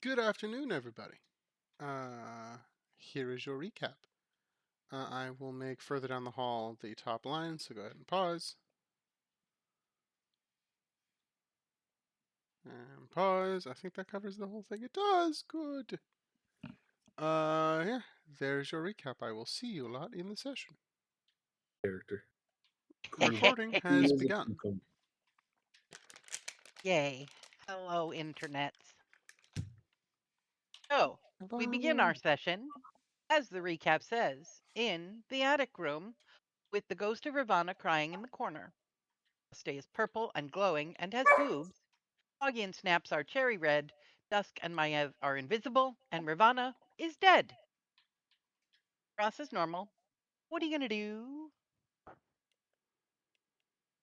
Good afternoon, everybody. Here is your recap. I will make further down the hall the top line, so go ahead and pause. And pause. I think that covers the whole thing. It does. Good. Yeah, there's your recap. I will see you a lot in the session. Character. Recording has begun. Yay. Hello, internets. So, we begin Hello. our session, as the recap says, in the attic room with the ghost of Ravana crying in the corner. Stay is purple and glowing and has boobs. Foggy and Snaps are cherry red. Dusk and Mayev are invisible, and Ravana is dead. Ross is normal. What are you going to do?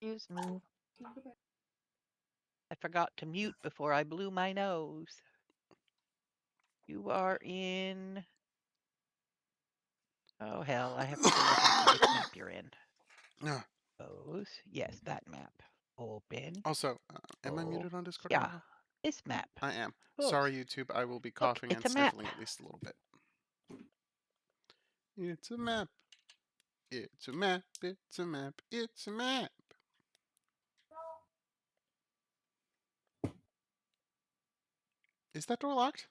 Use. I forgot to mute before I blew my nose. You are in. Oh, hell. I have to go look and see which map you're in. Yes, that map. Open. Also, am I muted on Discord right Yeah, now? this map. I am. Oh, Sorry, YouTube. I will be look, coughing it's and a map. sniffling at least a little bit. It's a map. It's a map. It's a map. It's a map. Is that door locked?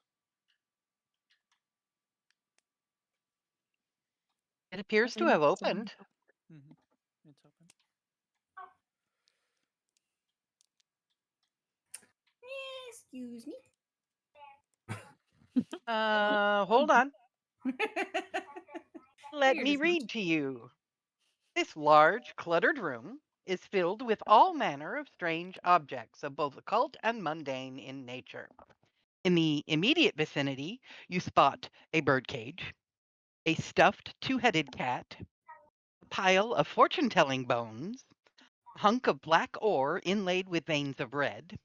It appears to have opened. Mm-hmm. It's open. Excuse me. Hold on. Let me read to you. This large, cluttered room is filled with all manner of strange objects of both occult and mundane in nature. In the immediate vicinity, you spot a birdcage, a stuffed two-headed cat, a pile of fortune-telling bones, a hunk of black ore inlaid with veins of red,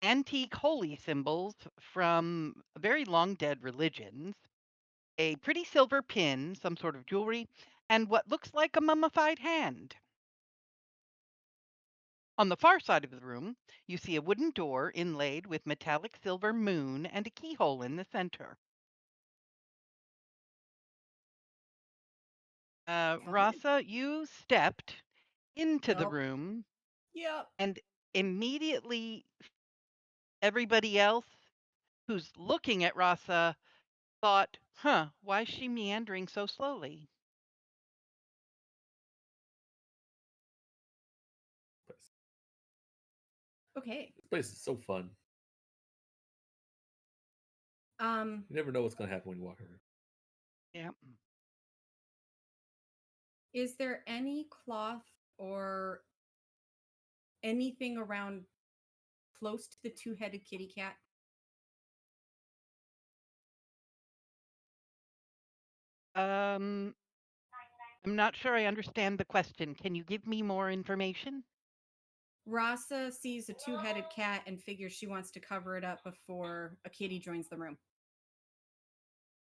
antique holy symbols from very long dead religions, a pretty silver pin, some sort of jewelry, and what looks like a mummified hand. On the far side of the room, you see a wooden door inlaid with metallic silver moon and a keyhole in the center. Rasa, you stepped into the room, Yep. and immediately everybody else who's looking at Rasa thought, why is she meandering so slowly? Okay. This place is so fun. You never know what's going to happen when you walk around. Yeah. Is there any cloth or anything around close to the two-headed kitty cat? I'm not sure I understand the question. Can you give me more information? Rasa sees a two-headed cat and figures she wants to cover it up before a kitty joins the room.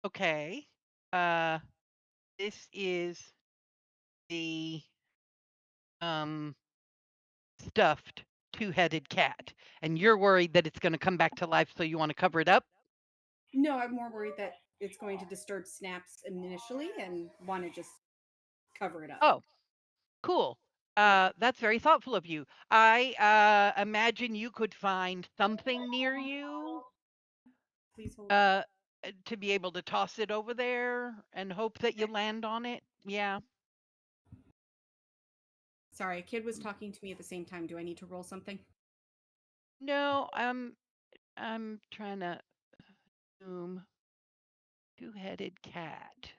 Okay. This is the stuffed two-headed cat, and you're worried that it's going to come back to life, so you want to cover it up? No, I'm more worried that it's going to disturb Snaps initially and want to just cover it up. Oh, cool. That's very thoughtful of you. I imagine you could find something near you Please hold. to be able to toss it over there and hope that you land on it. Yeah. Sorry, a kid was talking to me at the same time. Do I need to roll something? No, I'm trying to assume two-headed cat.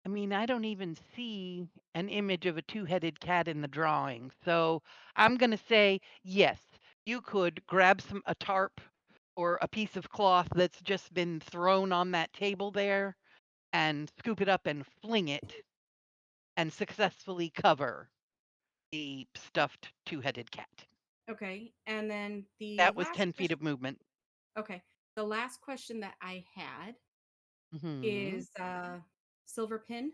I mean, I don't even see an image of a two-headed cat in the drawing. So I'm going to say yes, you could grab a tarp or a piece of cloth that's just been thrown on that table there and scoop it up and fling it and successfully cover the stuffed two-headed cat. Okay. And then the That was last 10 feet of movement. Okay. The last question that I had Mm-hmm. is silver pin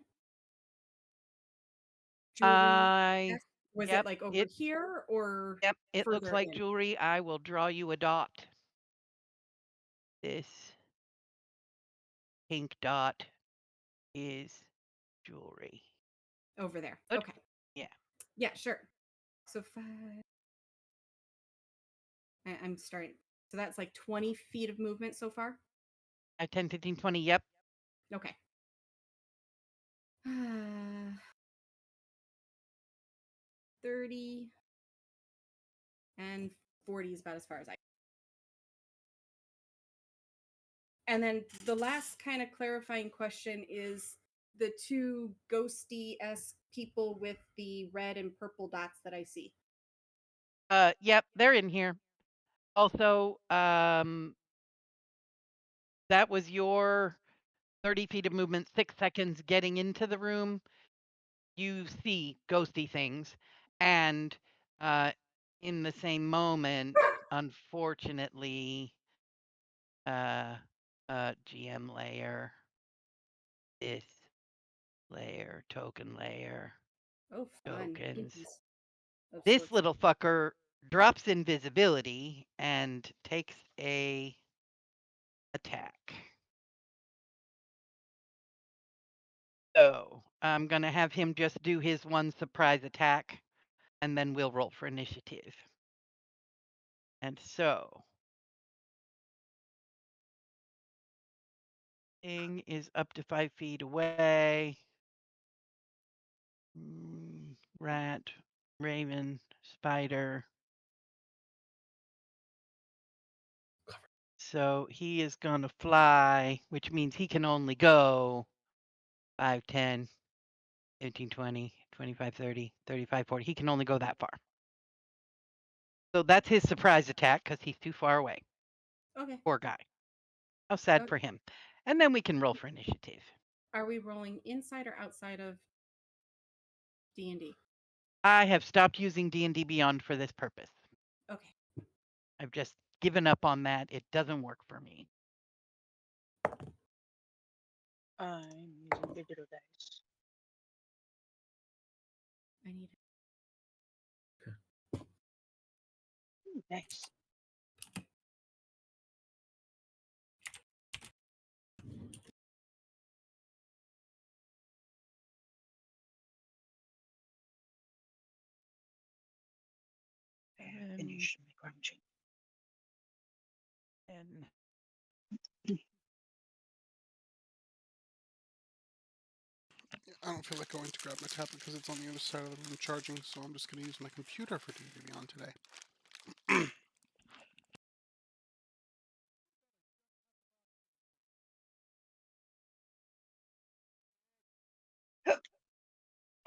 jewelry. I, Yes. Was it yep, like over it, here or yep, it looks further like in? jewelry. I will draw you a dot. This pink dot is jewelry. Over there. Good. Okay. Yeah. Yeah, sure. So 5. I'm starting. So that's like 20 feet of movement so far. 10, 15, 20. Yep. Okay. 30 and 40 is about as far as I. And then the last kind of clarifying question is the two ghosty-esque people with the red and purple dots that I see. Yep, they're in here. Also, that was your 30 feet of movement, 6 seconds getting into the room. You see ghosty things. And in the same moment, unfortunately, GM layer, this layer, token layer, Oh, fun. tokens. Pinkies of This sorts. little fucker drops invisibility and takes a attack. So I'm going to have him just do his one surprise attack, and then we'll roll for initiative. And so, thing is up to 5 feet away. Rat, raven, spider. So he is going to fly, which means he can only go 5, 10, 15, 20, 25, 30, 35, 40. He can only go that far. So that's his surprise attack because he's too far away. Okay. Poor guy. How sad Okay. for him. And then we can roll for initiative. Are we rolling inside or outside of D&D? I have stopped using D&D Beyond for this purpose. Okay. I've just given up on that. It doesn't work for me. I'm using digital dice. I need Ooh, nice. Finish my crunching. And I don't feel like going to grab my tablet because it's on the other side of the room charging, so I'm just going to use my computer for D&D Beyond today.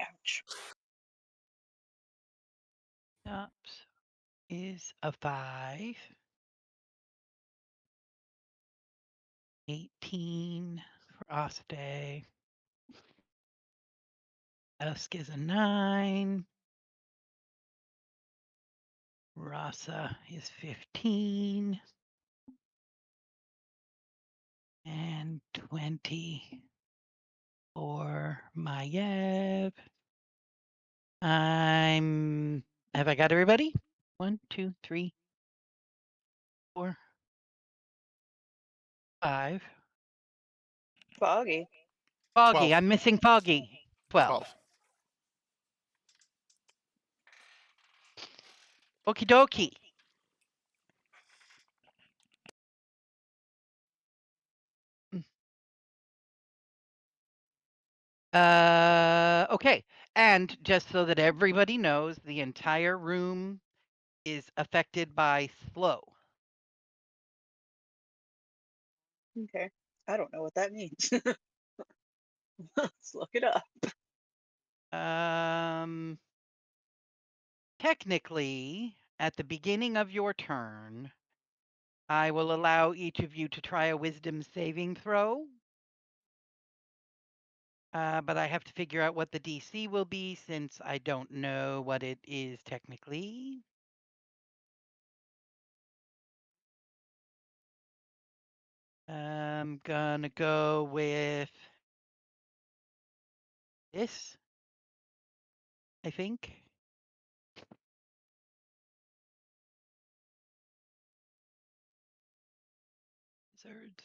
Ouch. Ops is a 5. 18 for Oste. Dusk is a 9. Rasa is 15. And 20 for Mayev. Have I got everybody? 1, 2, 3, 4, 5. Foggy. Foggy. 12. I'm missing Foggy. 12. 12. Okie dokie. Okay. And just so that everybody knows, the entire room is affected by slow. Okay. I don't know what that means. Let's look it up. Technically, at the beginning of your turn, I will allow each of you to try a wisdom saving throw. But I have to figure out what the DC will be since I don't know what it is technically. I'm gonna go with this, I think. Wizards.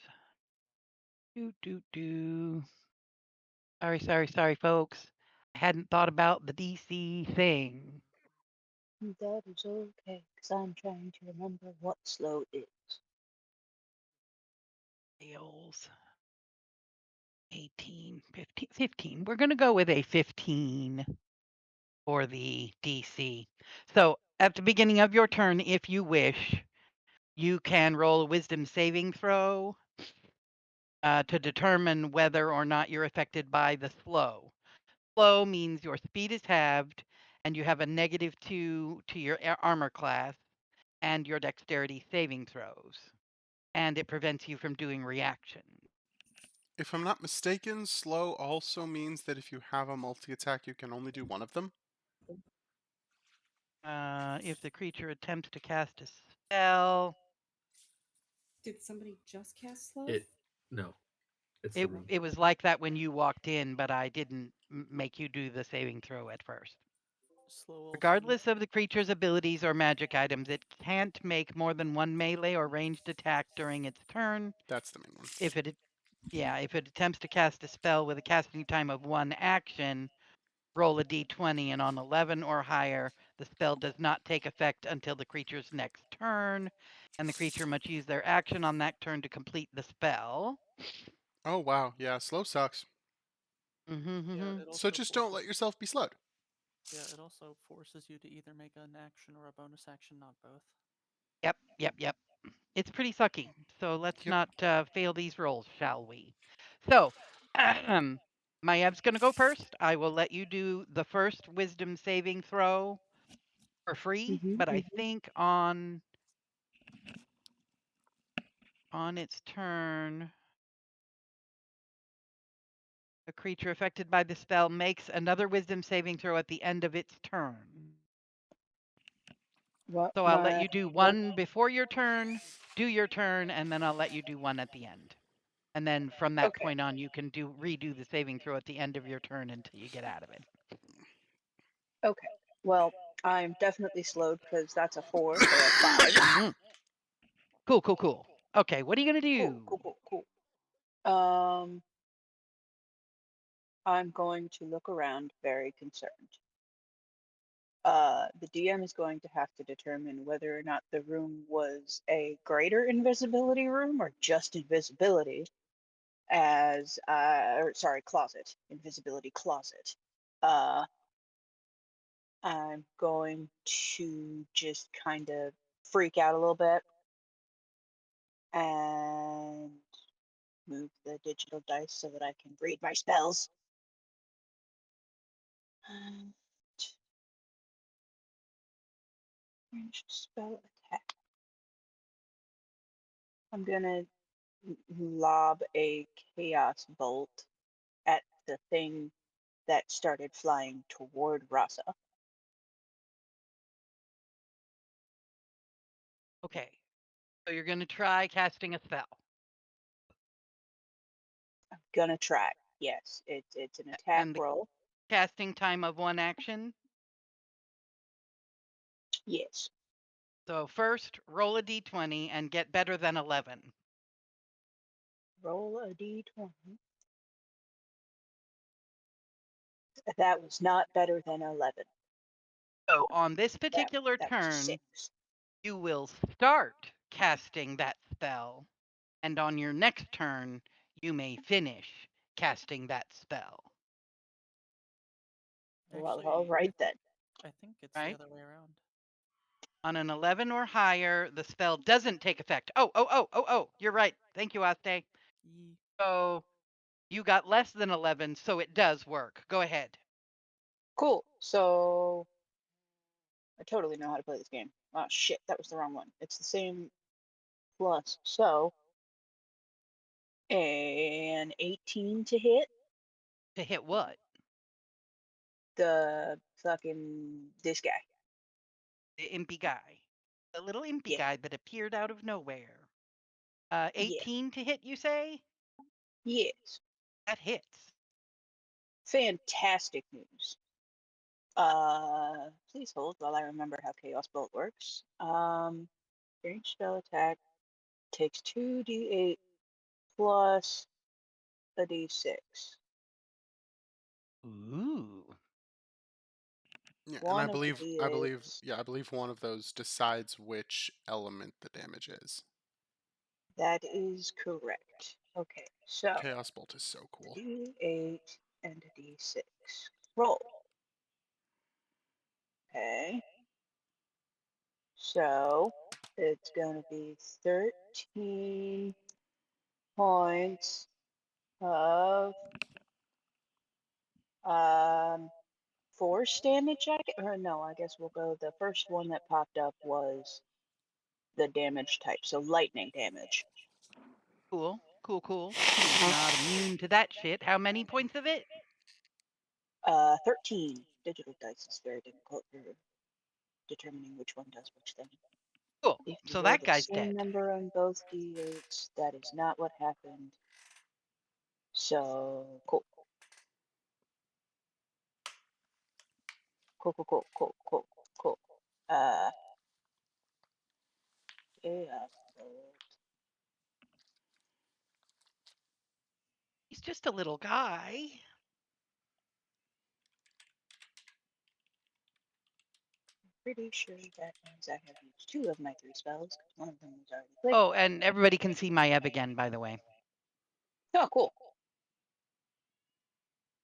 Do. Sorry, folks. I hadn't thought about the DC thing. That is okay, because I'm trying to remember what slow is. Fails. 18, 15. We're going to go with a 15 for the DC. So at the beginning of your turn, if you wish, you can roll a wisdom saving throw to determine whether or not you're affected by the slow. Slow means your speed is halved and you have a -2 to your armor class and your dexterity saving throws. And it prevents you from doing reaction. If I'm not mistaken, slow also means that if you have a multi-attack, you can only do one of them. If the creature attempts to cast a spell, Did somebody just cast slow? No. It's the room. it was like that when you walked in, but I didn't make you do the saving throw at first. Slow. Regardless of the creature's abilities or magic items, it can't make more than one melee or ranged attack during its turn. That's the main one. If it attempts to cast a spell with a casting time of 1 action, roll a d20, and on 11 or higher, the spell does not take effect until the creature's next turn, and the creature must use their action on that turn to complete the spell. Oh wow, yeah, slow sucks. Mm-hmm. So just don't let yourself be slowed. Yeah, it also forces you to either make an action or a bonus action, not both. Yep. It's pretty sucky. So let's Yep. not fail these rolls, shall we? So, Mayev's going to go first. I will let you do the first wisdom saving throw for free, but I think on its turn, a creature affected by the spell makes another wisdom saving throw at the end of its turn. What? So I'll let you do one before your turn, do your turn, and then I'll let you do one at the end. And then from that Okay. point on, you can redo the saving throw at the end of your turn until you get out of it. Okay. Well, I'm definitely slowed because that's a 4, so a 5. Cool. Okay, what are you gonna do? Cool. I'm going to look around very concerned. The DM is going to have to determine whether or not the room was a greater invisibility room or just invisibility closet. Invisibility closet. I'm going to just kind of freak out a little bit and move the digital dice so that I can read my spells. And range spell attack. I'm gonna lob a chaos bolt at the thing that started flying toward Rasa. Okay, so you're gonna try casting a spell. I'm gonna try. Yes, it's an attack And the roll. casting time of 1 action. Yes. So first, roll a d20 and get better than 11. Roll a d20. That was not better than 11. So on this particular That was a turn, 6. you will start casting that spell, and on your next turn, you may finish casting that spell. Well, Actually, all right then. I think it's Right? the other way around. On an 11 or higher, the spell doesn't take effect. Oh, you're right. Thank you, Aste. Yee. So you got less than 11, so it does work. Go ahead. Cool. So I totally know how to play this game. Oh shit, that was the wrong one. It's the same plus. So an 18 to hit. To hit what? The fucking this guy. The impy guy. The little impy Yeah. guy that appeared out of nowhere. Yeah. 18 to hit, you say? Yes. That hits. Fantastic news. Please hold while I remember how Chaos Bolt works. Range spell attack takes 2d8 plus a d6. Ooh. Yeah, and One I of the believe, d8s. yeah, I believe one of those decides which element the damage is. That is correct. Okay, so Chaos Bolt is so cool. d8 and a d6. Roll. Okay. So it's going to be 13 points of force damage. Or no, I guess we'll go. The first one that popped up was the damage type, so lightning damage. Cool. He's not immune to that shit. How many points of it? 13. Digital dice is very difficult for determining which one does which thing. Cool. If you So roll that the guy's same dead. number on both d8s, that is not what happened. So cool. Cool. Yeah. He's just a little guy. Pretty sure that means I have used 2 of my 3 spells, because one of them was already played. Oh, and everybody can see my ebb again, by the way. Oh, cool.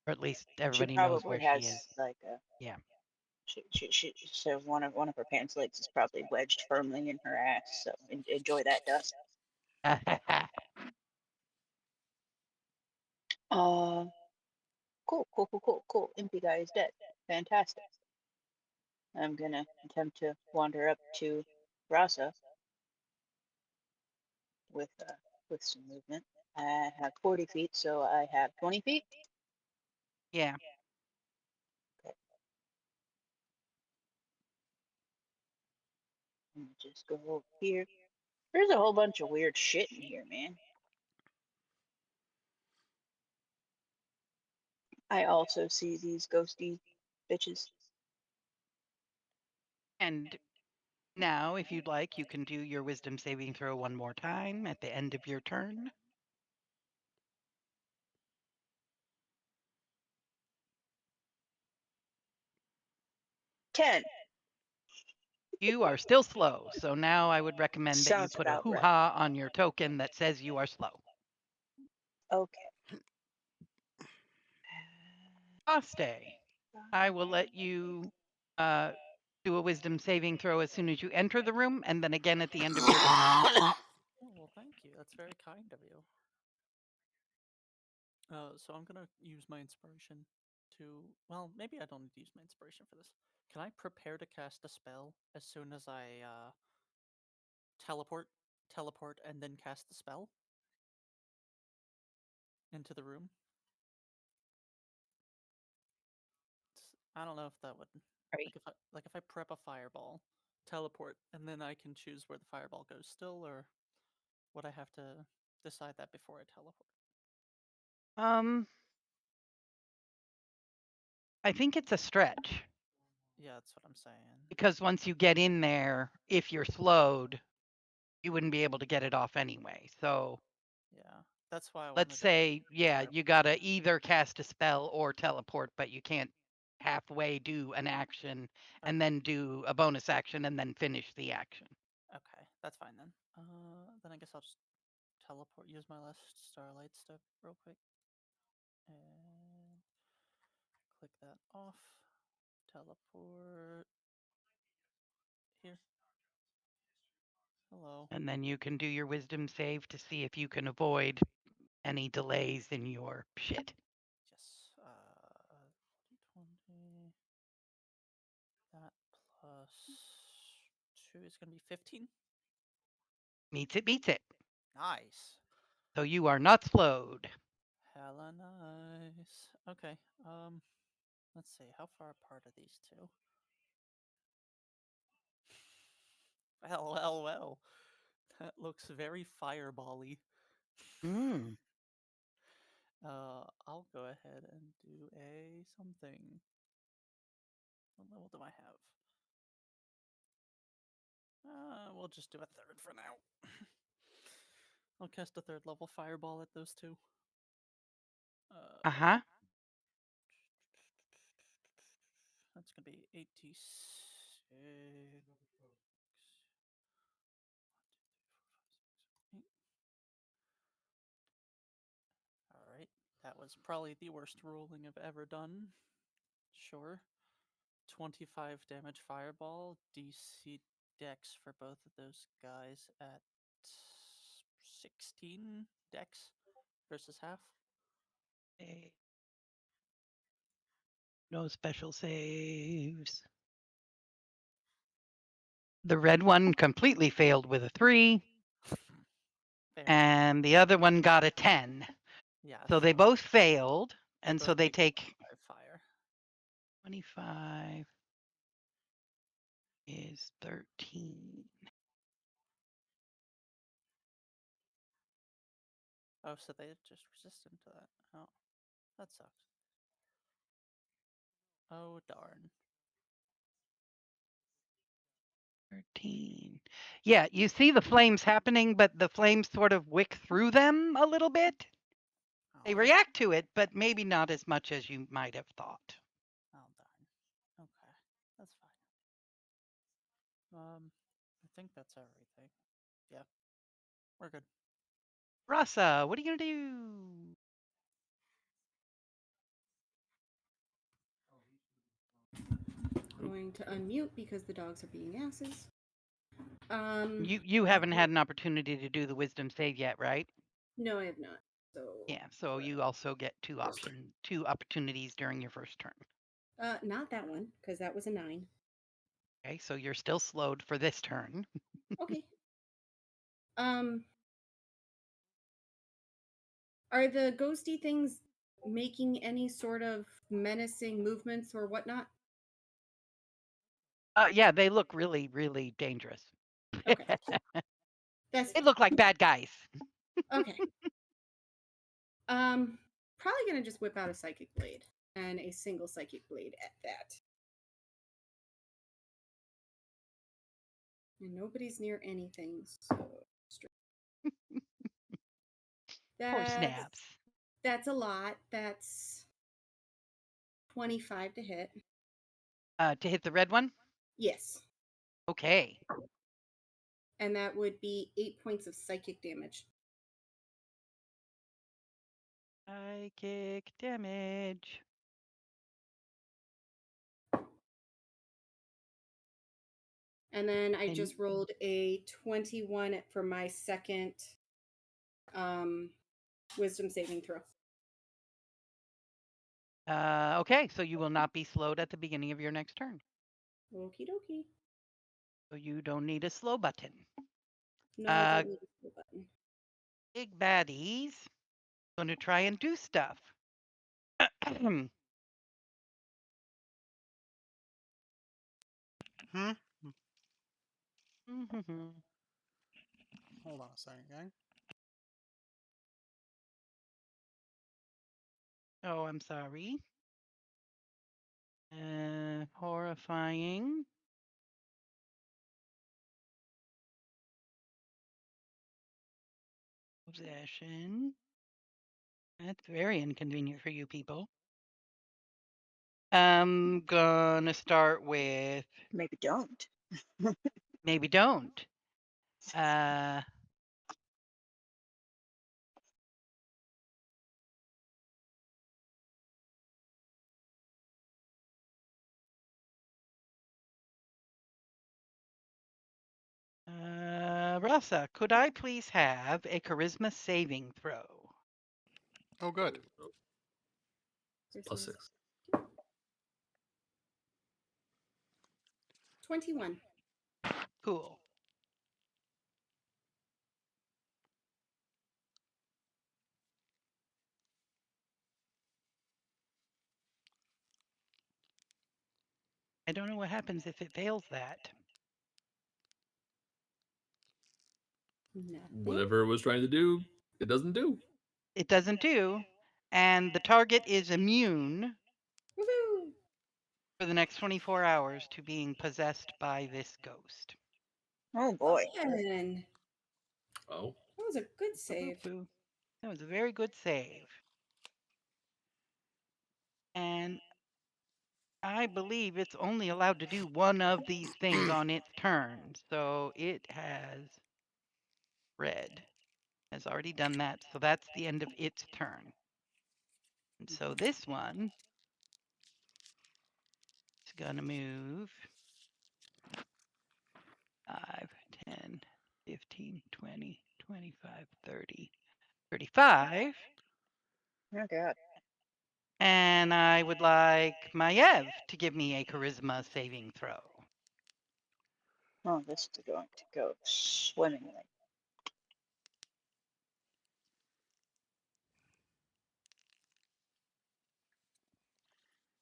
Or at least She everybody knows probably where has she is. like a Yeah. so one of her pants legs is probably wedged firmly in her ass. So enjoy that, dust. Cool. Impy guy is dead. Fantastic. I'm gonna attempt to wander up to Rasa with some movement. I have 40 feet, so I have 20 feet. Yeah. Okay. Let me just go over here. There's a whole bunch of weird shit in here, man. I also see these ghosty bitches. And now, if you'd like, you can do your wisdom saving throw one more time at the end of your turn. 10. You are still slow, so now I would recommend that you Sounds put a about right. hoo-ha on your token that says you are slow. Okay. Stay. I will let you do a wisdom saving throw as soon as you enter the room, and then again at the end of your turn. Oh, well, thank you. That's very kind of you. So I'm gonna use my inspiration to. Well, maybe I don't need to use my inspiration for this. Can I prepare to cast a spell as soon as I teleport, and then cast the spell into the room? I don't know if that would Right. like if I prep a fireball, teleport, and then I can choose where the fireball goes still, or would I have to decide that before I teleport? I think it's a stretch Yeah, that's what I'm saying. because once you get in there, if you're slowed, you wouldn't be able to get it off anyway. So Yeah, that's why I wanted let's to say, yeah, try to. you gotta either cast a spell or teleport, but you can't halfway do an action and Okay. then do a bonus action and then finish the action. Okay, that's fine then. Then I guess I'll just teleport. Use my last starlight step real quick, and click that off. Teleport here. Hello. And then you can do your wisdom save to see if you can avoid any delays in your shit. Yes. D20. That plus 2 is gonna be 15. Meets it, beats it. Nice. So you are not slowed. Hella nice. Okay. Let's see. How far apart are these two? Well. That looks very fireball-y. Mm. I'll go ahead and do a something. What level do I have? We'll just do a third for now. I'll cast a 3rd level fireball at those two. Uh-huh. That's gonna be 86. Alright, that was probably the worst rolling I've ever done. Sure. 25 damage fireball, DC dex for both of those guys at 16 dex versus half. No special saves. The red one completely failed with a 3, Fair. and the other one got a 10. Yeah. So they both failed, and so both they take 25 fire. 25 is 13. Oh, so they just resistant to that. Oh, that sucks. Oh, darn. 13. Yeah, you see the flames happening, but the flames sort of wick through them a little bit. They Oh, react to it, but maybe not as much as you might have thought. oh, darn. Okay, that's fine. I think that's everything. Yeah, we're good. Rasa, what are you going to do? Going to unmute because the dogs are being asses. You haven't had an opportunity to do the wisdom save yet, right? No, I have not. So Yeah, so you also get two opportunities during your first turn. not that one, because that was a 9. Okay, so you're still slowed for this turn. Okay. Are the ghosty things making any sort of menacing movements or whatnot? Yeah, they look really, really dangerous. Okay. That's They look like bad guys. okay. Probably gonna just whip out a psychic blade and a single psychic blade at that. And nobody's near anything, so Poor snaps. That's a lot. That's 25 to hit. To hit the red one? Yes. Okay. And that would be 8 points of psychic damage. Psychic damage. And then I just rolled a 21 for my second wisdom saving throw. Okay, so you will not be slowed at the beginning of your next turn. Okie dokie. So you don't need a slow button. No, I don't need a slow button. Big baddies going to try and do stuff. Hold on a second, gang. Oh, I'm sorry. Horrifying. Possession. That's very inconvenient for you people. I'm gonna start with Maybe don't. maybe don't. Rasa, could I please have a charisma saving throw? Oh, good. +6. 21. Cool. I don't know what happens if it fails that. Nothing. Whatever it was trying to do, it doesn't do. It doesn't do, and the target is immune Woohoo! for the next 24 hours to being possessed by this ghost. Oh boy. Again. Oh. That was a good save. Boo-boo-boo. That was a very good save. And I believe it's only allowed to do one of these things on its turn. So it has red. Has already done that. So that's the end of its turn. And so this one is going to move 5, 10, 15, 20, 25, 30, 35. Oh god. And I would like Maiev to give me a charisma saving throw. Oh, this is going to go swimmingly.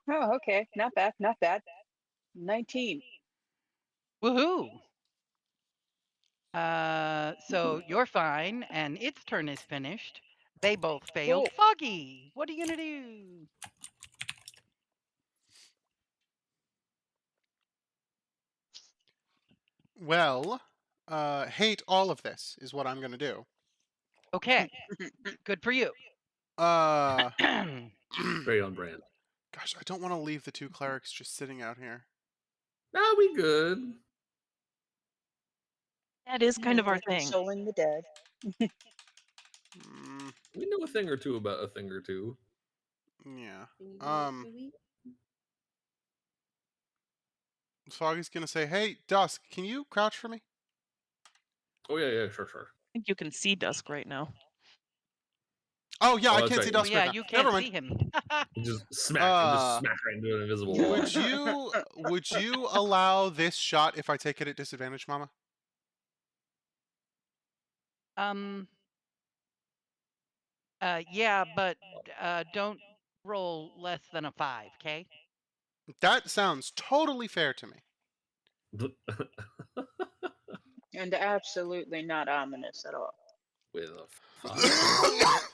Oh, okay. Not bad. Not bad. 19. Woohoo! So you're fine, and its turn is finished. They both failed. Cool. Foggy, what are you gonna do? Well, hate all of this is what I'm gonna do. Okay, good for you. Very on brand. Gosh, I don't want to leave the two clerics just sitting out here. Nah, we good. That is kind of our thing. Consoling the dead. Mm, We know a thing or two about a thing or two. yeah. Do we? Foggy's gonna say, "Hey, Dusk, can you crouch for me?" Oh yeah, sure. I think you can see Dusk right now. Oh yeah, Oh, I that's can't right. see Oh, Dusk yeah, right now. you Never can't mind. see him. You just smack right into an invisible wall. Would you allow this shot if I take it at disadvantage, Mama? Yeah, but don't roll less than a 5, okay? That sounds totally fair to me. And absolutely not ominous at all. With a 5.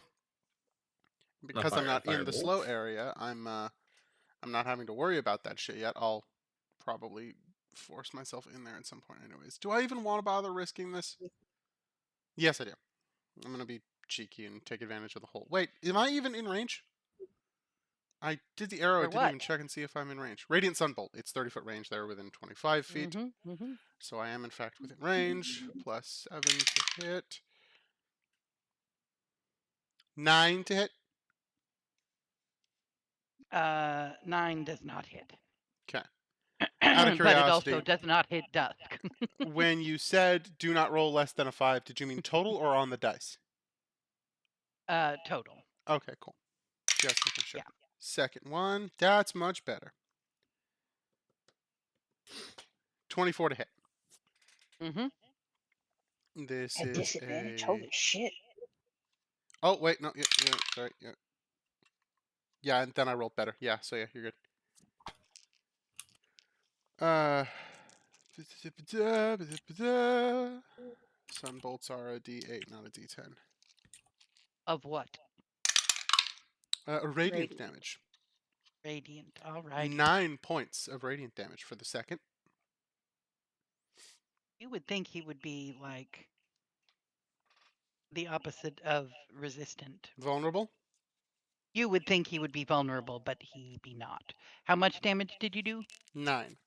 Because I'm not in the firebolt. slow area, I'm not having to worry about that shit yet. I'll probably force myself in there at some point anyways. Do I even want to bother risking this? Yes, I do. I'm going to be cheeky and take advantage of the hole. Wait, am I even in range? I did the arrow. For I didn't what? even check and see if I'm in range. Radiant Sunbolt. It's 30-foot range. They're within 25 feet. So I am, in fact, within range. Plus 7 to hit. 9 to hit. 9 does not hit. Okay. Out of But it also curiosity, does not hit Dusk. when you said do not roll less than a 5, did you mean total or on the dice? Total. Okay, cool. Just making sure. Yeah. Second one. That's much better. 24 to hit. Mm-hmm. This At is disadvantage? a... Holy shit. Oh, wait, no. Yeah, sorry. Yeah. Yeah, and then I rolled better. Yeah, so yeah, you're good. Sunbolts are a D8, not a D10. Of what? Radiant damage. Radiant. All right. 9 points of radiant damage for the second. You would think he would be like the opposite of resistant. Vulnerable. You would think he would be vulnerable, but he be not. How much damage did you do? 9.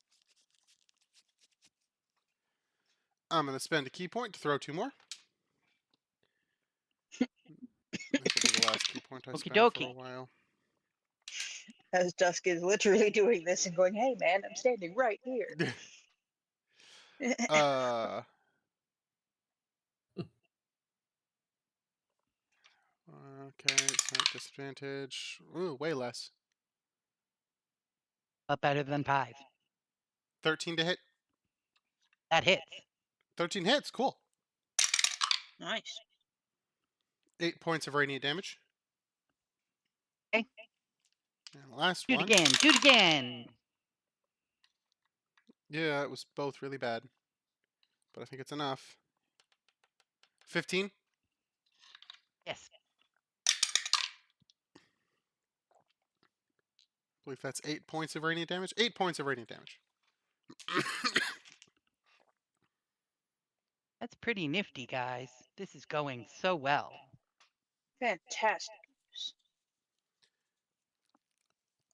I'm going to spend a key point to throw 2 more. This will be the last key point I Okie spend for a dokie. while. As Dusk is literally doing this and going, hey man, I'm standing right here. Okay, it's not disadvantage. Ooh, way less. But better than 5. 13 to hit. That hits. 13 hits, cool. Nice. 8 points of radiant damage. Okay. And the last Do one. it again. Do it again. Yeah, it was both really bad. But I think it's enough. 15. Yes. I believe that's 8 points of radiant damage. 8 points of radiant damage. That's pretty nifty, guys. This is going so well. Fantastic.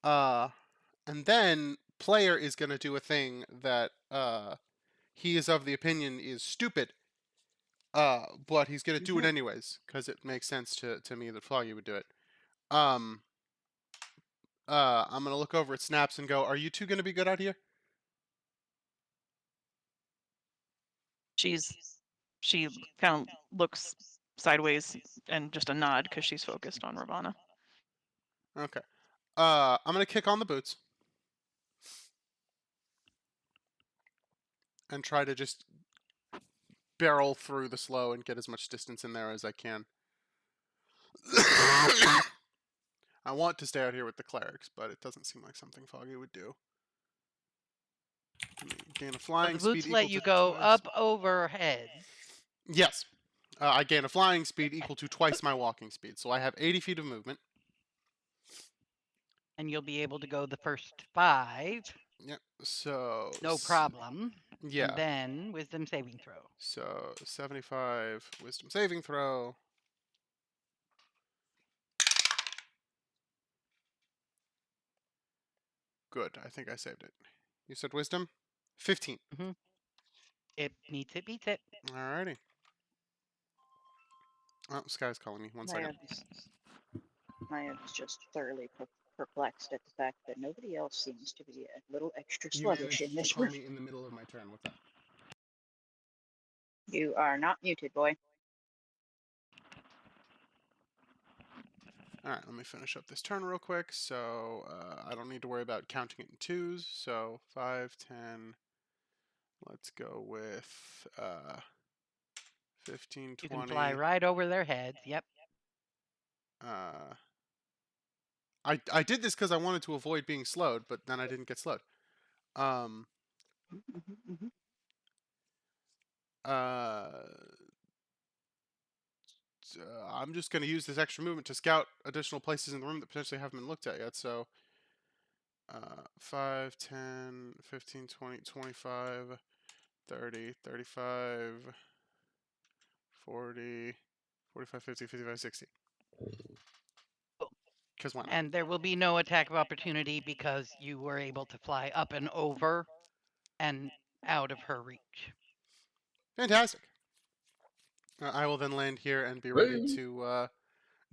And then player is going to do a thing that he is of the opinion is stupid. But he's going to do it anyways because it makes sense to me that Foggy would do it. I'm going to look over at Snaps and go, "Are you two going to be good out here?" She kind of looks sideways and just a nod because she's focused on Ravana. Okay. I'm going to kick on the boots and try to just barrel through the slow and get as much distance in there as I can. I want to stay out here with the clerics, but it doesn't seem like something Foggy would do. Gain a So flying the speed boots equal let you to go twice. up overhead, Yes. I gain a flying speed equal to twice my walking speed. So I have 80 feet of movement. and you'll be able to go the first 5. Yep. So No problem. yeah. And then wisdom saving throw. So 75 wisdom saving throw. Good. I think I saved it. You said wisdom? 15. It meets it, beats it. Alrighty. Oh, Sky's calling me. One second. Maya is just thoroughly perplexed at the fact that nobody else seems to be a little extra You sluggish in managed to this call room. me in the middle of my turn. What's up? You are not muted, boy. Alright, let me finish up this turn real quick. So I don't need to worry about counting it in twos. So 5, 10. Let's go with 15, You 20. can fly right over their heads. Yep. I did this because I wanted to avoid being slowed, but then I didn't get slowed. Uh, I'm just going to use this extra movement to scout additional places in the room that potentially haven't been looked at yet. So 5, 10, 15, 20, 25, 30, 35, 40, 45, 50, 55, 60. Because why not? And there will be no attack of opportunity because you were able to fly up and over and out of her reach. Fantastic. I will then land here and be ready to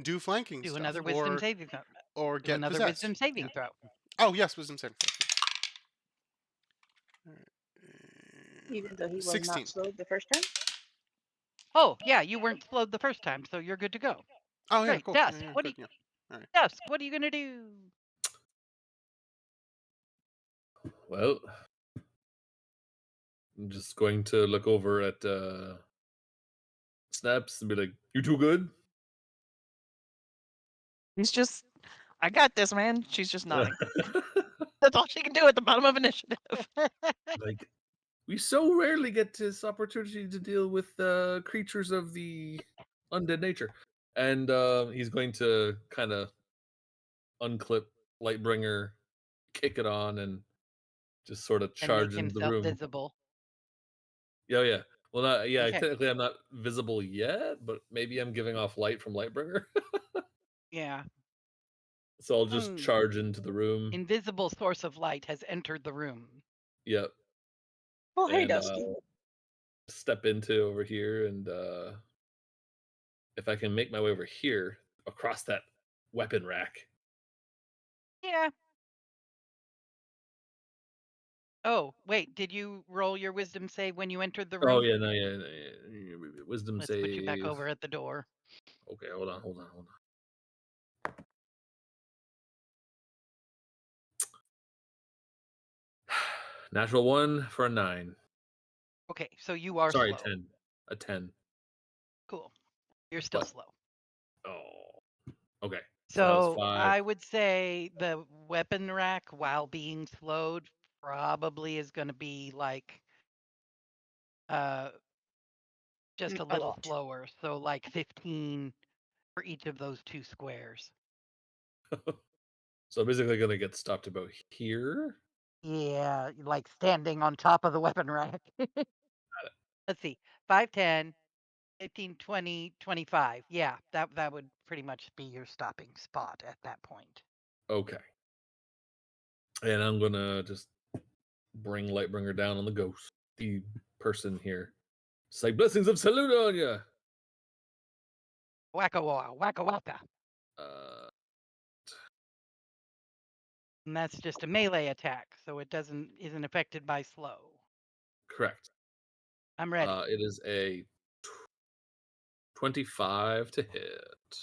do flanking Do stuff another wisdom saving throw. or Do get another possessed. wisdom saving throw. Oh yes, wisdom saving throw. Even though he was 16. not slowed the first time? Oh, yeah, you weren't slowed the first time, so you're good to go. Oh yeah, Great. cool. Dusk, Yeah, what good, do you All right. Dusk, what are you gonna do? Well, I'm just going to look over at Snaps and be like, "You too good?" He's just, I got this, man. She's just nodding. That's all she can do at the bottom of initiative. Like, we so rarely get this opportunity to deal with creatures of the undead nature. And he's going to kind of unclip Lightbringer, kick it on, and just sort of And make charge into the himself room. visible. Yeah. Well, Okay. technically I'm not visible yet, but maybe I'm giving off light from Lightbringer. Yeah. So I'll just charge into the room. Invisible source of light has entered the room. Yep. Oh, hey, And Dusty. step into over here, and if I can make my way over here across that weapon rack. Yeah. Oh, wait, did you roll your wisdom save when you entered the room? Oh yeah, no, yeah. Wisdom Let's save. put you back over at the door. Okay, hold on. Natural 1 for a 9. Okay, so you are Sorry, slow. 10. A 10. Cool. You're still What? slow. Oh. Okay. So that was 5. I would say the weapon rack, while being slowed, probably is going to be like just a little lot. slower. So like 15 for each of those 2 squares. So I'm basically gonna get stopped about here. Yeah, like standing on top of the weapon rack. Let's see. 5, 10, 15, 20, 25. Yeah, that would pretty much be your stopping spot at that point. Okay. And I'm gonna just bring Lightbringer down on the ghost, the person here. Say blessings of salute on you. Wacka wacka wacka. Uh, And that's just a melee attack, so it isn't affected by slow. correct. I'm ready. It is a 25 to hit.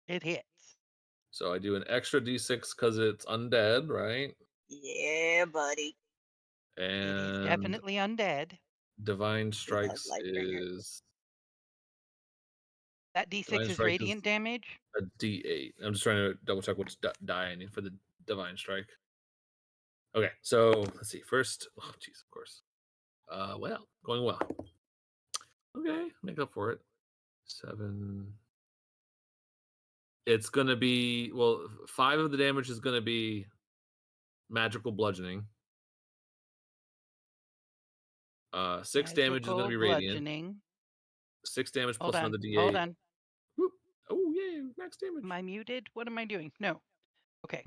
It hits. So I do an extra d6 because it's undead, right? Yeah, buddy. It is And definitely undead. Divine He has Strikes Lightbringer. is That D6 Divine is Strike is radiant damage. a d8. I'm just trying to double check which die I need for the Divine Strike. Okay, so let's see. First, oh jeez, of course. Well, going well. Okay, make up for it. 7. It's gonna be 5 of the damage is gonna be magical bludgeoning. 6 damage is gonna Magical be radiant. bludgeoning. 6 damage Hold plus on. another d8. Hold on. Whoop. Oh yay, max damage. Am I muted? What am I doing? No. Okay.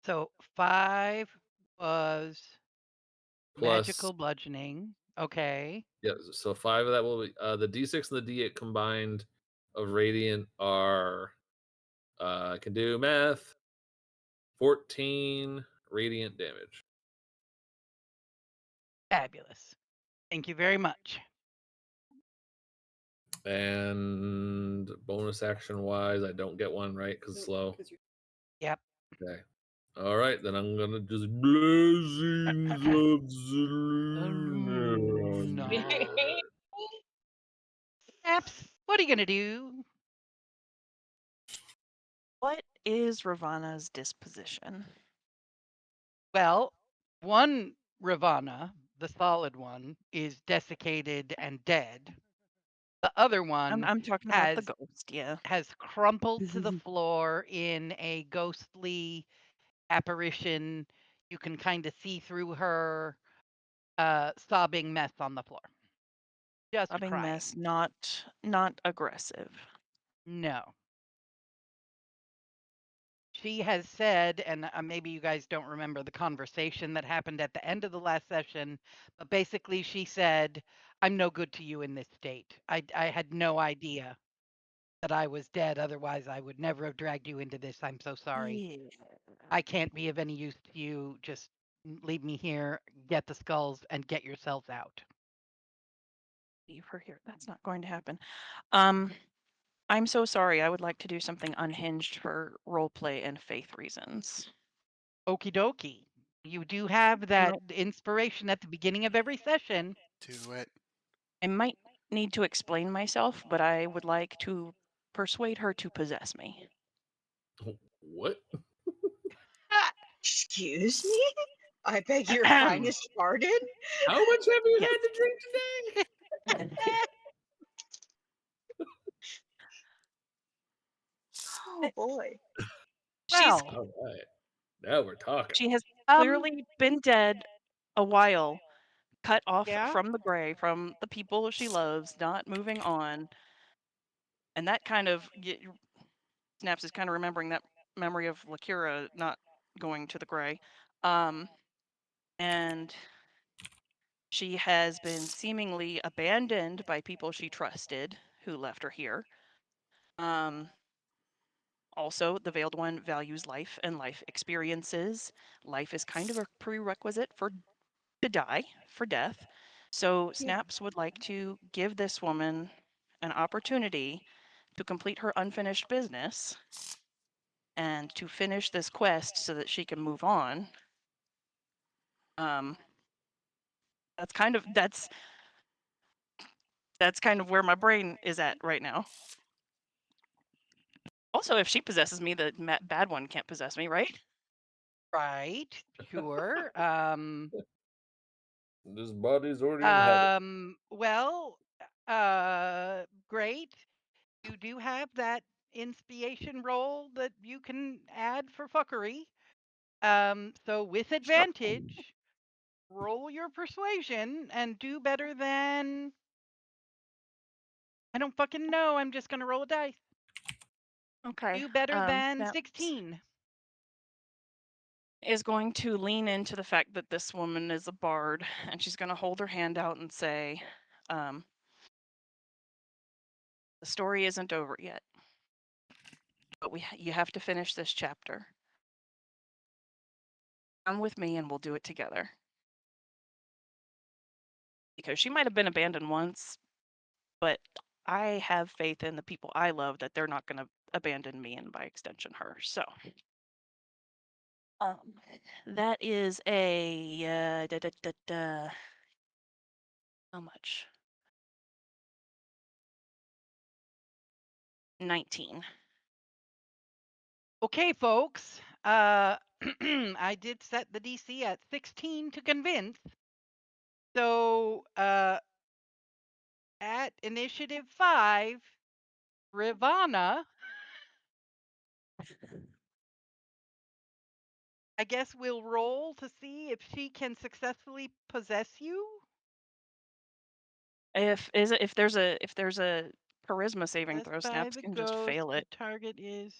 So 5 was Plus magical bludgeoning. Okay. yeah, so 5 of that will be the d6 and the d8 combined of radiant are I can do math. 14 radiant damage. Fabulous. Thank you very much. And bonus action wise, I don't get one, right? Because it's slow. Yep. Okay. All right, then I'm gonna just blessings of Selena. No. Snaps, what are you gonna do? What is Ravana's disposition? Well, one Ravana, the solid one, is desiccated and dead. The other one I'm talking about the ghost, yeah. has crumpled to the floor in a ghostly apparition. You can kind of see through her sobbing mess on the floor. Just Sobbing crying. mess, not aggressive. No. She has said, and maybe you guys don't remember the conversation that happened at the end of the last session, but basically she said, I'm no good to you in this state. I had no idea that I was dead. Otherwise, I would never have dragged you into this. I'm so sorry. Yeah. I can't be of any use to you. Just leave me here, get the skulls, and get yourselves out. Leave her here. That's not going to happen. I'm so sorry. I would like to do something unhinged for roleplay and faith reasons. Okie dokie. You do have that No. inspiration at the beginning of every session. Do it. I might need to explain myself, but I would like to persuade her to possess me. What? Excuse me? I beg your finest pardon? How much have you had to drink today? Oh boy. She's Well, All right. Now we're talking. she has um, clearly been dead a while, cut off yeah. from the gray, from the people she loves, not moving on. And that kind of Snaps is kind of remembering that memory of Lakira not going to the gray. And she has been seemingly abandoned by people she trusted who left her here. Also, the Veiled One values life and life experiences. Life is kind of a prerequisite to die, for death. So Snaps would like to give this woman an opportunity to complete her unfinished business and to finish this quest so that she can move on. That's kind of where my brain is at right now. Also, if she possesses me, the bad one can't possess me, right? Right. Sure. This body's already in heaven. Well, great. You do have that inspiration roll that you can add for fuckery. So with advantage, roll your persuasion and do better than. I don't fucking know. I'm just gonna roll a dice. Okay. Do better than Snaps 16. is going to lean into the fact that this woman is a bard, and she's going to hold her hand out and say, the story isn't over yet, but you have to finish this chapter. Come with me and we'll do it together. Because she might have been abandoned once, but I have faith in the people I love that they're not going to abandon me and by extension her. So that is a how much? 19. Okay, folks. I did set the DC at 16 to convince. So at initiative 5, Ravana, I guess we'll roll to see if she can successfully possess you. If there's a charisma saving Possessed throw, by Snaps the can just ghost, fail the it. target is.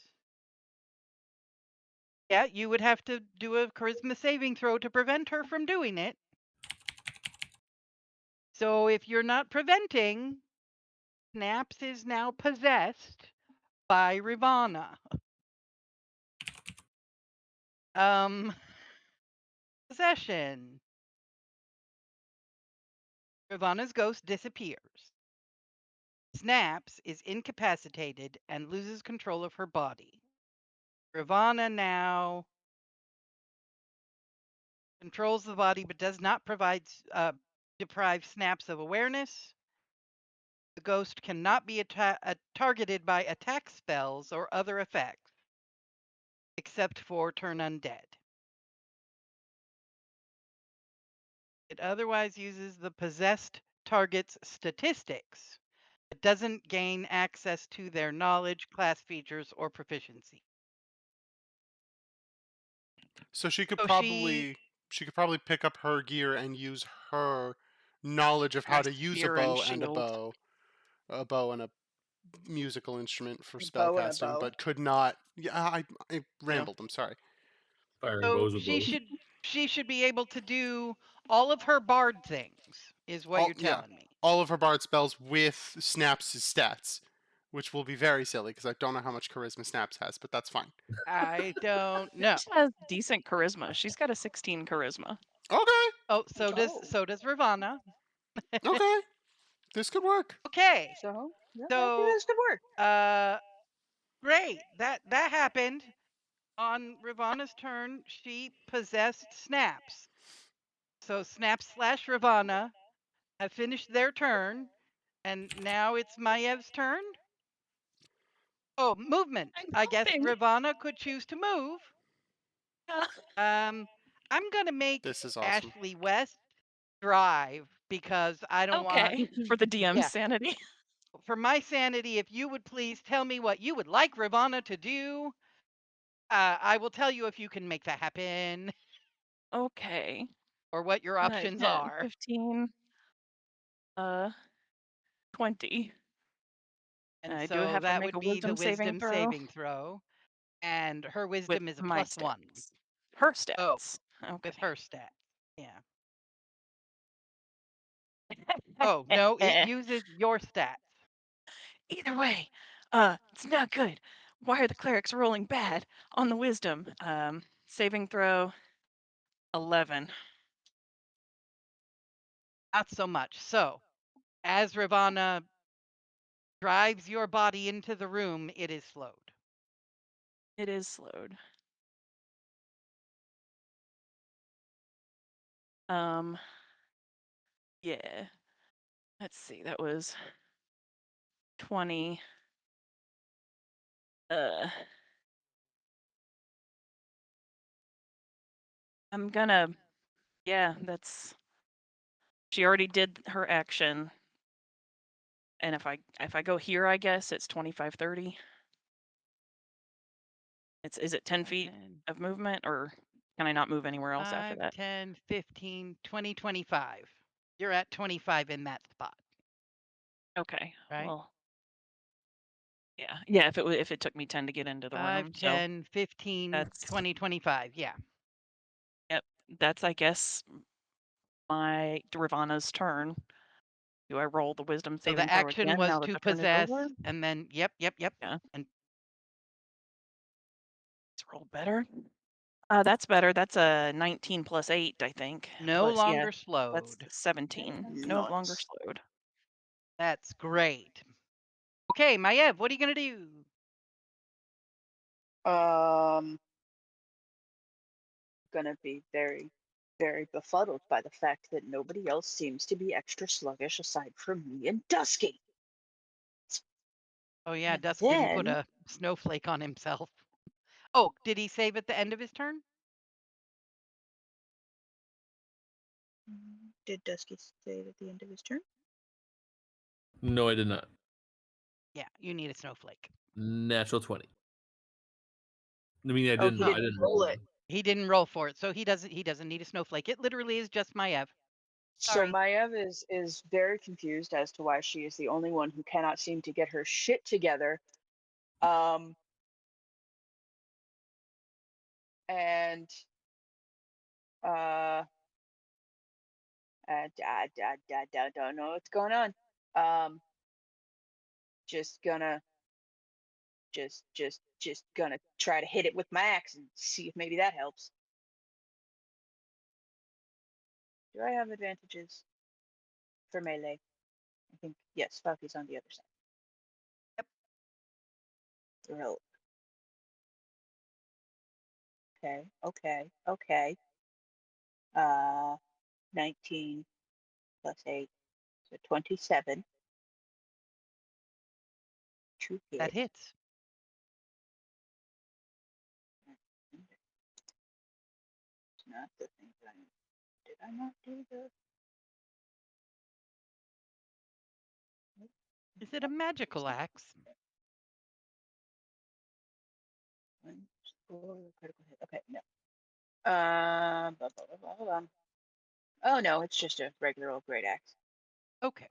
Yeah, you would have to do a charisma saving throw to prevent her from doing it. So if you're not preventing, Snaps is now possessed by Ravana. Possession. Ravana's ghost disappears. Snaps is incapacitated and loses control of her body. Ravana now controls the body but does not deprive Snaps of awareness. The ghost cannot be targeted by attack spells or other effects, except for turn undead. It otherwise uses the possessed target's statistics. It doesn't gain access to their knowledge, class features, or proficiency. So she could So probably pick up her gear and use her knowledge of how My to use a spear and bow and shield. a bow and a musical instrument for A bow and a spellcasting, bow. but could not. Yeah, I rambled. I'm sorry. Firing So bows with bows. she should be able to do all of her bard things, is what you're Yeah, telling me. all of her bard spells with Snaps' stats, which will be very silly because I don't know how much charisma Snaps has, but that's fine. I don't know. She has decent charisma. She's got a 16 charisma. Okay, Oh, so Oh. does Ravana. okay, this could work. Okay. So yeah, So this could work. great. That happened. On Ravana's turn, she possessed Snaps. So Snaps / Ravana have finished their turn, and now it's Maev's turn. Oh, movement. I'm I guess hoping. Ravana could choose to move. I'm gonna make This is awesome. Ashley West drive because I don't want. Okay, for the DM's Yeah. sanity. For my sanity, if you would please tell me what you would like Ravana to do, I will tell you if you can make that happen Okay. or what your options 10, are. 15, 20. And I do so have to that make would a be the wisdom saving wisdom throw saving throw. And her with wisdom is a my +1. stats. Her Oh, stats. with Okay. her stat. Yeah. Oh, no, it uses your stats. Either way, it's not good. Why are the clerics rolling bad on the wisdom? Saving throw 11. Not so much. So, as Ravana drives your body into the room, it is slowed. It is slowed. Yeah. Let's see. That was 20. I'm gonna. Yeah, that's. She already did her action. And if I go here, I guess it's 25, 30. Is it 10 feet of movement or Can I not move anywhere else after 5, that? 10, 15, 20, 25. You're at 25 in that spot, Okay. right? Well, yeah. If it took me 10 to get into the 5, room, so 10, 15, that's 20, 25. Yeah. yep. That's I guess my Ravana's turn. Do I roll the wisdom So saving the throw action again was now that to the turn is possess, over? and then yep. Yeah. And Let's roll better. That's better. That's a 19 plus 8, I think. no Plus, yeah, longer that's slowed. 17. No longer Nice. slowed. That's great. Okay, Maiev, what are you gonna do? Gonna be very, very befuddled by the fact that nobody else seems to be extra sluggish aside from me and Dusky. Oh yeah, And Dusk didn't put then, a snowflake on himself. Oh, did he save at the end of his turn? did Dusky save at the end of his turn? No, I did not. Yeah, you need a snowflake. Natural 20. I mean, I Oh, didn't. he I didn't didn't roll roll it. one. He didn't roll for it, so he doesn't need a snowflake. It literally is just Maiev. So Sorry. Maiev is very confused as to why she is the only one who cannot seem to get her shit together. And I don't know what's going on. Just gonna just gonna try to hit it with my axe and see if maybe that helps. Do I have advantages for melee? I think yes, Falky's on the other side. Yep. Roll. Okay. 19 plus 8, so 27 to That hit. hits. It's not the thing that did I not do the? Is it a magical axe? Score, critical hit. Okay, no. Hold on. Oh no, it's just a regular old great axe. Okay.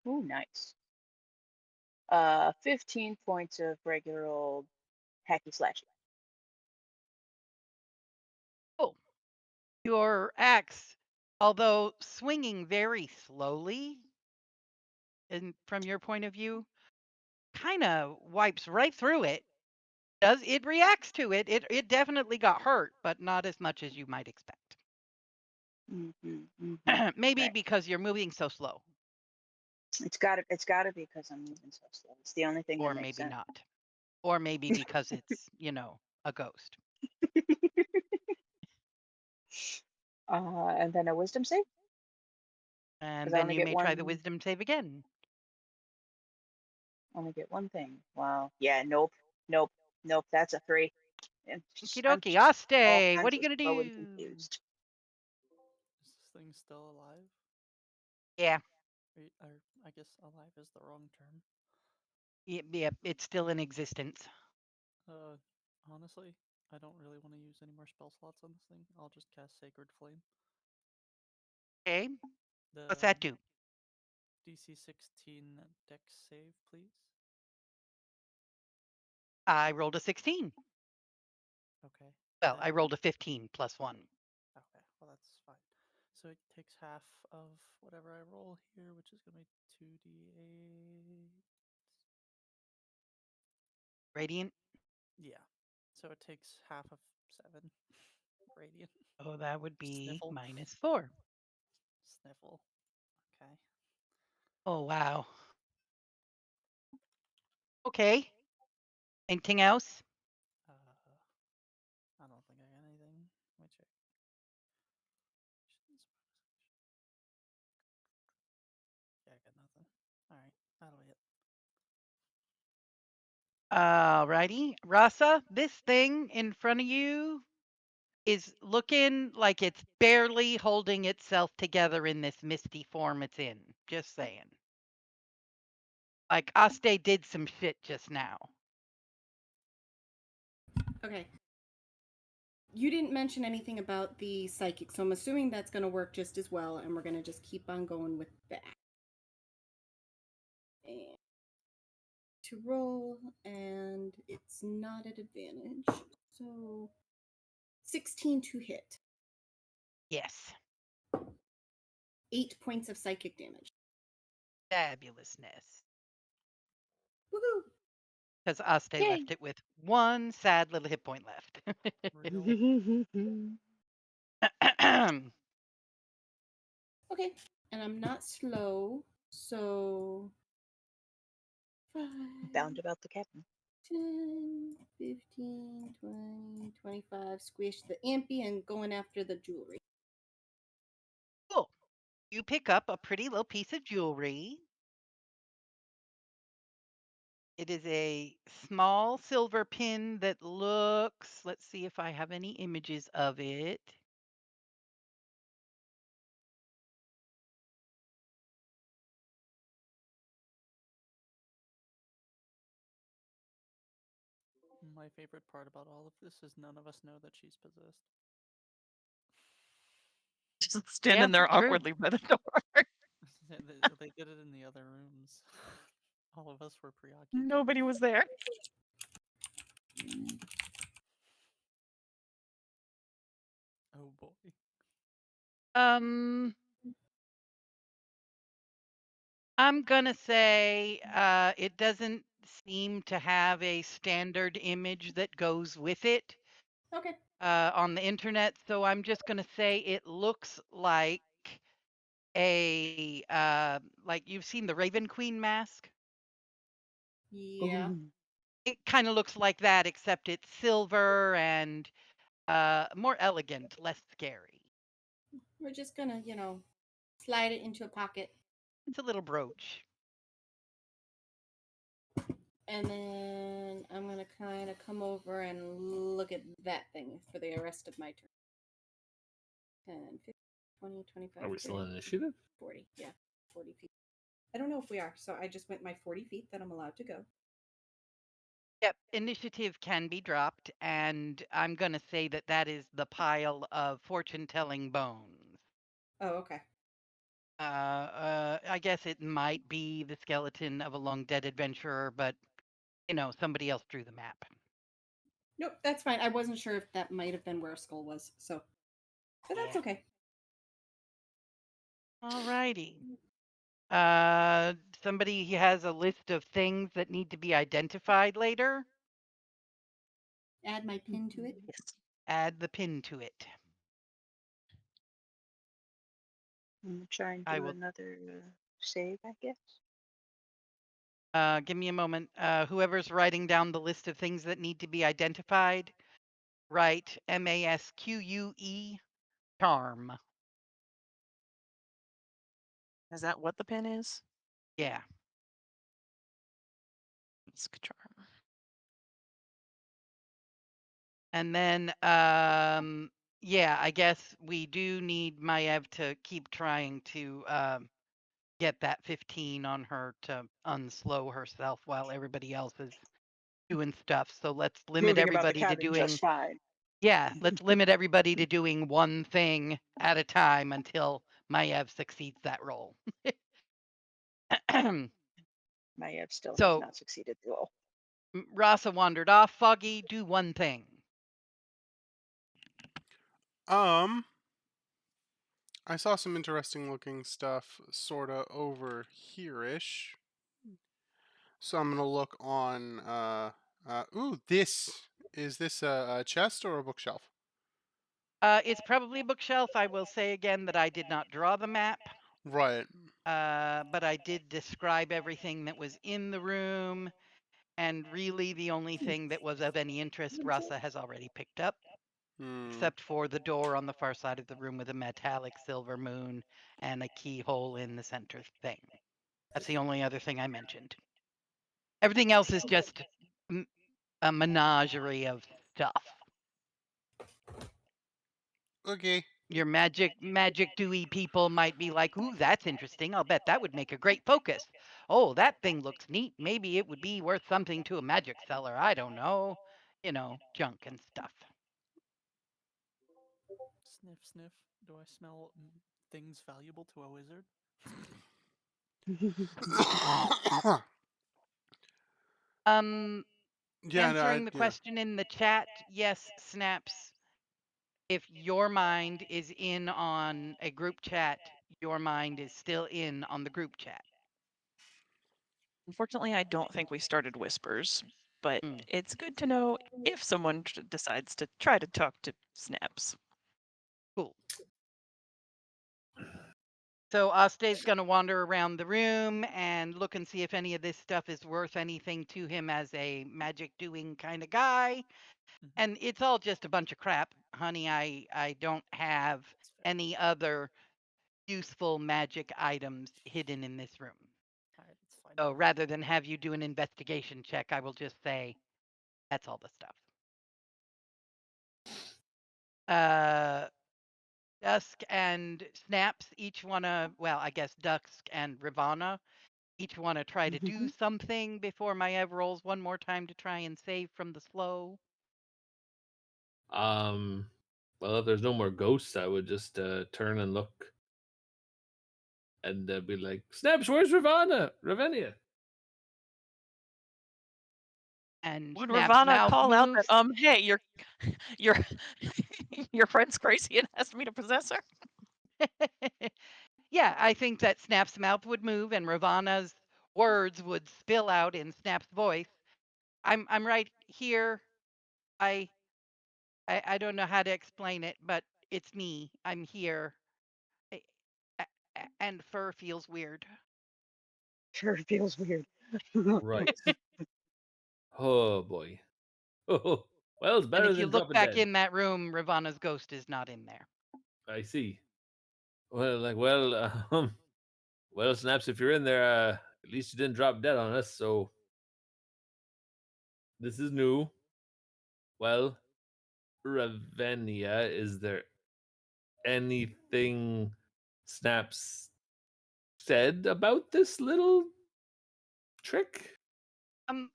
Ooh, nice. 15 points of regular old hacky slashy. Oh, your axe, although swinging very slowly, and from your point of view, kind of wipes right through it. Does it reacts to it? It definitely got hurt, but not as much as you might expect. Maybe Right. because you're moving so slow, It's gotta be because I'm moving so slow. It's the only thing that or makes maybe sense. not, or maybe because it's a ghost. And then a wisdom save? And Because I then only you get may try the one. wisdom save again. Only get one thing. Wow. Yeah. Nope. That's a 3. Okie I'm dokie, just all Aste, what are kinds you of gonna slow and do? confused. Is this thing still alive? Yeah, Or I guess alive is the wrong term. yeah, it's still in existence. Honestly, I don't really want to use any more spell slots on this thing. I'll just cast Sacred Flame. Okay, The what's that do? DC 16 Dex save, please. I rolled a 16. Okay. Well, I That rolled a 15 plus 1. Okay, well that's fine. So it takes half of whatever I roll here, which is gonna be 2d8. Radiant? Yeah. So it takes half of 7 radiant. Oh, that would be Sniffle. -4. Sniffle. Okay. Oh, wow. Okay. Anything else? Uh, I don't think I got anything. Let me check. Yeah, I got nothing. Alright, that'll be it. Alrighty. Rasa, this thing in front of you is looking like it's barely holding itself together in this misty form it's in. Just saying. Like Aste did some shit just now. Okay. You didn't mention anything about the psychic, so I'm assuming that's going to work just as well, and we're going to just keep on going with that. And to roll, and it's not at advantage, so 16 to hit. Yes. 8 points of psychic damage. Fabulousness. Woohoo! Because Aste Yay. left it with one sad little hit point left. Real. Okay, and I'm not slow, so 5, Bound about the captain. 10, 15, 20, 25, squish the ampy and going after the jewelry. Cool. You pick up a pretty little piece of jewelry. It is a small silver pin that looks, let's see if I have any images of it. My favorite part about all of this is none of us know that she's possessed. Just standing there true. awkwardly by the door. They did it in the other rooms. All of us were preoccupied. Nobody was there. Oh boy. I'm gonna say it doesn't seem to have a standard image that goes with it Okay. on the internet, so I'm just gonna say it looks like a like you've seen the Raven Queen mask. Yeah. It kind of looks like that, except it's silver and more elegant, less scary. We're just gonna, slide it into a pocket. It's a little brooch. And then I'm gonna kind of come over and look at that thing for the rest of my turn. 10, 15, 20, 25, Are we still 30, in initiative? 40. Yeah, 40 feet. I don't know if we are, so I just went my 40 feet that I'm allowed to go. Yep, initiative can be dropped, and I'm going to say that that is the pile of fortune-telling bones. Oh, okay. I guess it might be the skeleton of a long-dead adventurer, but, somebody else drew the map. Nope, that's fine. I wasn't sure if that might have been where Skull was, so. But that's Yeah. okay. All righty. Somebody has a list of things that need to be identified later. Add my pin to it. Yes. Add the pin to it. I'm gonna try and I do will- another save, I guess. Give me a moment. Whoever's writing down the list of things that need to be identified, write MASQUE charm. Is that what the pin is? Yeah. It's charm. And then, yeah, I guess we do need Maiev to keep trying to get that 15 on her to unslow herself while everybody else is doing stuff. So let's limit Moving about the everybody to cabin doing, just fine. yeah, let's limit everybody to doing one thing at a time until Maiev succeeds that roll. Maiev still has So- not succeeded at all. Rasa wandered off. Foggy, do one thing. I saw some interesting looking stuff sorta over here-ish. So I'm gonna look on ooh, is this a chest or a bookshelf? It's probably a bookshelf. I will say again that I did not draw the map, Right. but I did describe everything that was in the room. And really, the only thing that was of any interest, Rasa has already picked up, except for the door on the far side of the room with a metallic silver moon and a keyhole in the center thing. That's the only other thing I mentioned. Everything else is just a menagerie of stuff. Okay. Your magic dewy people might be like, ooh, that's interesting. I'll bet that would make a great focus. Oh, that thing looks neat. Maybe it would be worth something to a magic seller. I don't know. junk and stuff. Sniff, sniff. Do I smell things valuable to a wizard? Um, Yeah, no, answering the yeah. question in the chat, yes, Snaps. If your mind is in on a group chat, your mind is still in on the group chat. Unfortunately, I don't think we started whispers, but Mm. it's good to know if someone decides to try to talk to Snaps. Cool. So Aste's going to wander around the room and look and see if any of this stuff is worth anything to him as a magic doing kind of guy. Mhm. And it's all just a bunch of crap, honey. I don't have That's fair. any other useful magic items hidden in this room. Alright, that's fine. So rather than have you do an investigation check, I will just say that's all the stuff. Dusk and Snaps each wanna, well, I guess Dusk and Ravana each wanna try to do something before Maiev rolls one more time to try and save from the slow. Well, if there's no more ghosts, I would just turn and look and be like, Snaps, where's Ravenia? And Would Snap's Ravana mouth call out moves. that, hey, your your friend's crazy and asked me to possess her? Yeah, I think that Snap's mouth would move and Ravana's words would spill out in Snap's voice. I'm right here. I I don't know how to explain it, but it's me. I'm here. A- and fur feels weird. Sure feels weird. Right. Oh boy. Oh, well, it's And better if you than look dropping back dead. in that room, Ravana's ghost is not in there. I see. Well, Snaps, if you're in there, at least you didn't drop dead on us, so this is new. Well, Ravenia, is there anything Snaps said about this little trick?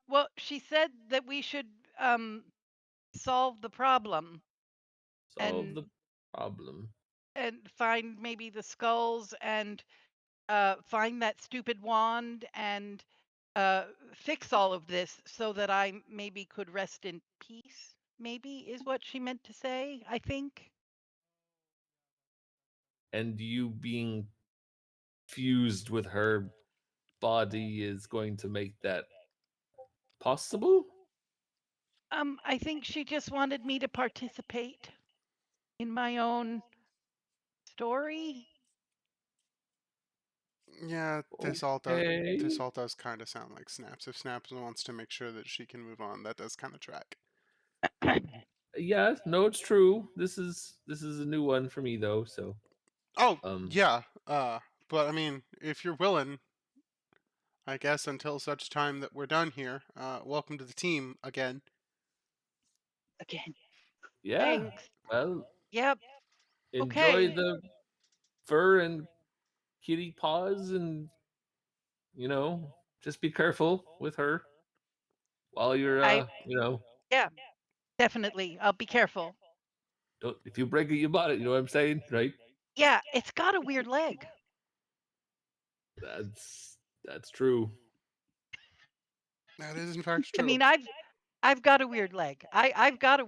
Well, she said that we should solve the problem Solve and the problem. find maybe the skulls and find that stupid wand and fix all of this so that I maybe could rest in peace. Maybe is what she meant to say, I think. And you being fused with her body is going to make that possible? I think she just wanted me to participate in my own story. Yeah, Okay. this all does kind of sound like Snaps. If Snaps wants to make sure that she can move on, that does kind of track. Yeah, no, it's true. This is a new one for me though, so Oh, um yeah. But I mean, if you're willing, I guess until such time that we're done here, welcome to the team again. Again. yeah. Thanks. Well, Yep. enjoy Okay. the fur and kitty paws and just be careful with her while you're I Yeah, definitely. I'll be careful. don't, if you break it you bought it, you know what I'm saying, right? Yeah, it's got a weird leg. That's true. That is in fact I true. mean, I've got a weird leg. I've got a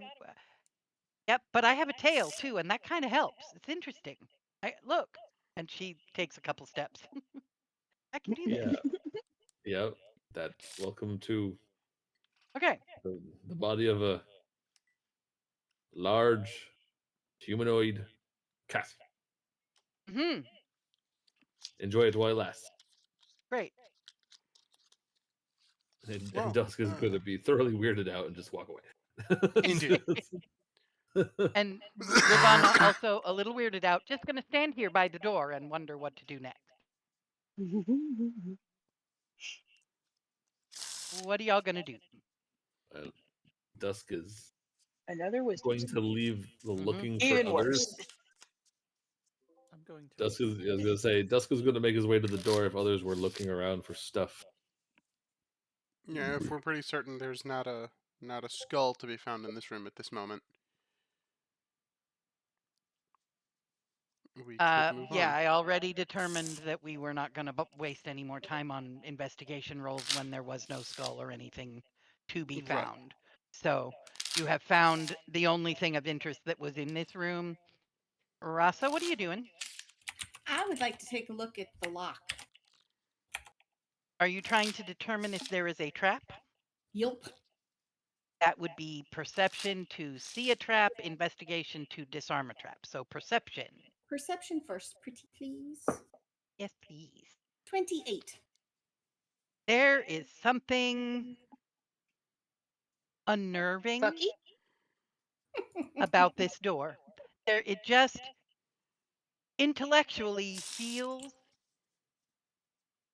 Yep, but I have a tail too, and that kind of helps. It's interesting. Look, and she takes a couple steps. I can do this. Yeah. Yeah. That welcome to Okay. the body of a large humanoid cat. Hmm. Enjoy it while it lasts. Great. And Well, Dusk is going to be thoroughly weirded out and just walk away. indeed. And Ravana also a little weirded out, just going to stand here by the door and wonder what to do next. What are y'all going to do? Well, Dusk is Another wisdom going to save. leave the looking for Even others. worse. I'm going to. Dusk is, I was going to say, Dusk is going to make his way to the door if others were looking around for stuff. Yeah, if we're pretty certain there's not a Not a skull to be found in this room at this moment. We could move Yeah, on. I already determined that we were not going to waste any more time on investigation rolls when there was no skull or anything to be Right. found. So you have found the only thing of interest that was in this room. Rasa, what are you doing? I would like to take a look at the lock. Are you trying to determine if there is a trap? Yelp. That would be perception to see a trap, investigation to disarm a trap. So perception. Perception first, pretty please. Yes, please. 28. There is something unnerving Fucky? about this door. It just intellectually feels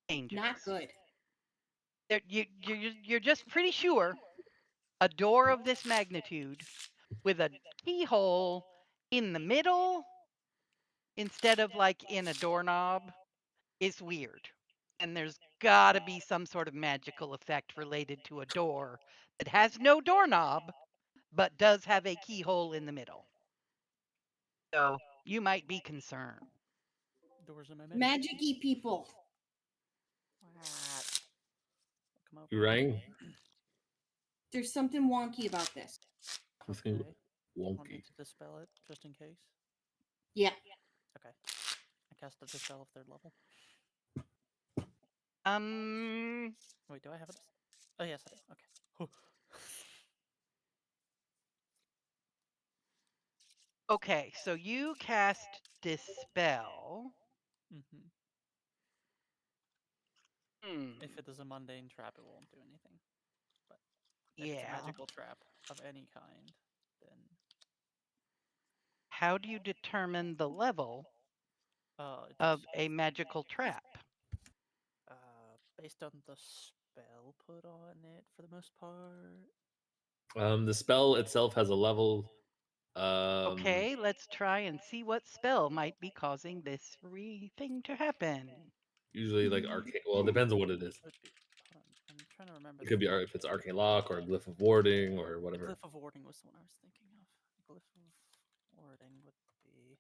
dangerous. Not good. You're just pretty sure a door of this magnitude with a keyhole in the middle instead of like in a doorknob is weird. And there's got to be some sort of magical effect related to a door that has no doorknob but does have a keyhole in the middle. So you might be concerned. Doors in my middle. Magic-y people. Come over. You rang? There's something wonky about this. Something Okay. Want me wonky. to dispel it just in case? Yeah. Okay. I cast a dispel of third level. Wait, do I have it? Oh yes, I do. Okay. Okay, so you cast Dispel. Mm-hmm. Hmm. If it is a mundane trap, it won't do anything. But if it's a Yeah. magical trap of any kind, then How do you determine the level it of a magical trap? based on the spell put on it for the most part. The spell itself has a level. Okay, let's try and see what spell might be causing this thing to happen. Usually like arcane. Well, it depends on what it is. Could be. Hold on, I'm trying to remember. It could be if it's arcane lock or a glyph of warding or whatever. Glyph of warding was the one I was thinking of. Glyph of warding would be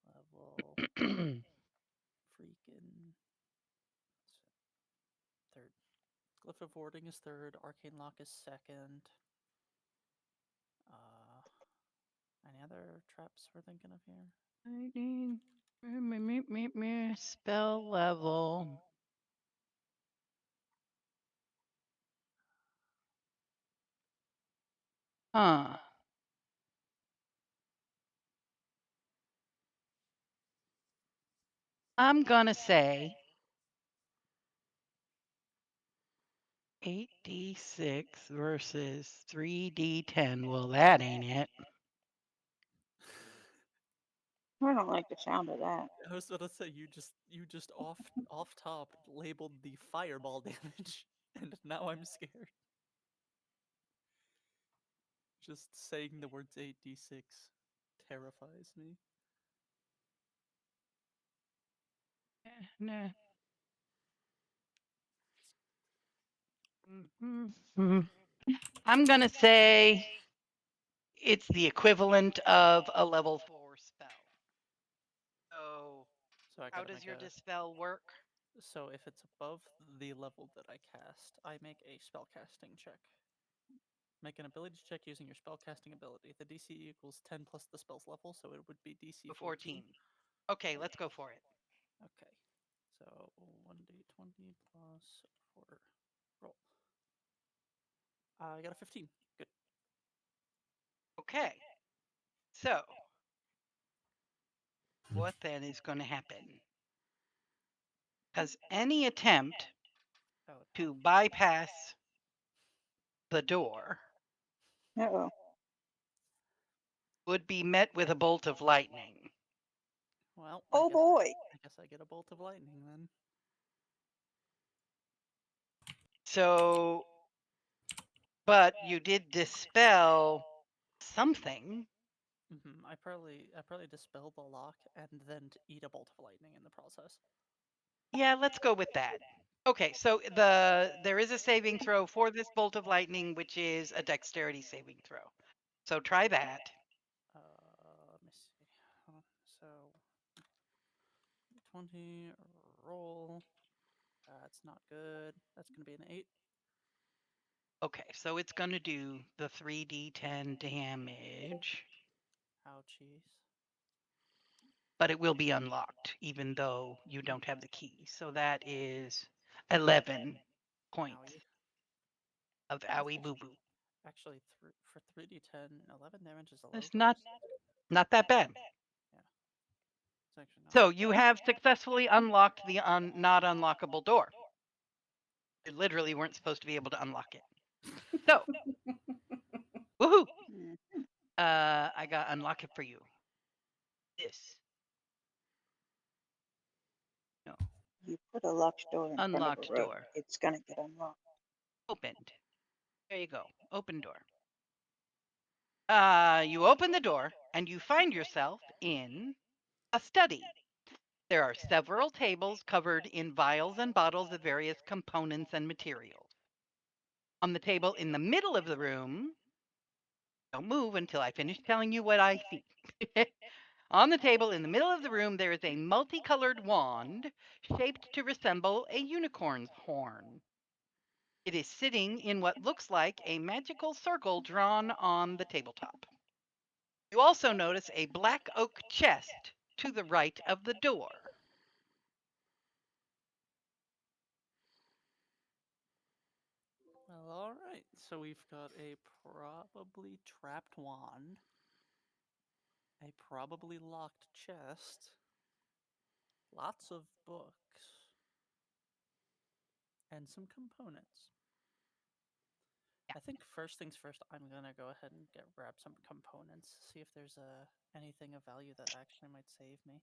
level freaking third. Glyph of warding is third. Arcane lock is second. Any other traps we're thinking of here? Spell level. Huh. I'm gonna say 8d6 versus 3d10. Well, that ain't it. I don't like the sound of that. I was gonna say you just off top labeled the fireball damage, and now I'm scared. Just saying the words 8d6 terrifies me. Nah. I'm gonna say it's the equivalent of a level 4 spell. So, So I how gotta does make your a. dispel work? So if it's above the level that I cast, I make a spellcasting check. Make an ability check using your spellcasting ability. The DC equals 10 plus the spell's level, so it would be DC 14. Okay, let's go for it. Okay. So 1d20 plus 4. Roll. I got a 15. Good. Okay. So, what then is going to happen? Because any attempt Oh, to bypass the door Uh-oh. would be met with a bolt of lightning. well, Oh boy. I guess I get a bolt of lightning then. So, but you did dispel something. I probably dispel the lock and then eat a bolt of lightning in the process. Yeah, let's go with that. Okay, so there is a saving throw for this bolt of lightning, which is a dexterity saving throw. So try that. Let me see. Hold on. So 20 roll. That's not good. That's gonna be an 8. Okay, so it's gonna do the 3d10 damage, Ouchies. but it will be unlocked, even though you don't have the key. So that is 11 points Owie. of That's owie boo boo. Actually, for 3d10, 11 damage is a low It's dice. not that bad. It's actually not. So you have successfully unlocked the not unlockable door. You literally weren't supposed to be able to unlock it. So, woohoo! Mhm. I got unlock it for you. This. No. You put a locked door in front of a Unlocked road, door. it's gonna get unlocked. Opened. There you go. Open door. You open the door and you find yourself in a study. There are several tables covered in vials and bottles of various components and materials. On the table in the middle of the room, don't move until I finish telling you what I see. On the table in the middle of the room, there is a multicolored wand shaped to resemble a unicorn's horn. It is sitting in what looks like a magical circle drawn on the tabletop. You also notice a black oak chest to the right of the door. Well, alright. So we've got a probably trapped wand, a probably locked chest, lots of books, and some components. I think first things first, I'm gonna go ahead and grab some components, see if there's anything of value that actually might save me.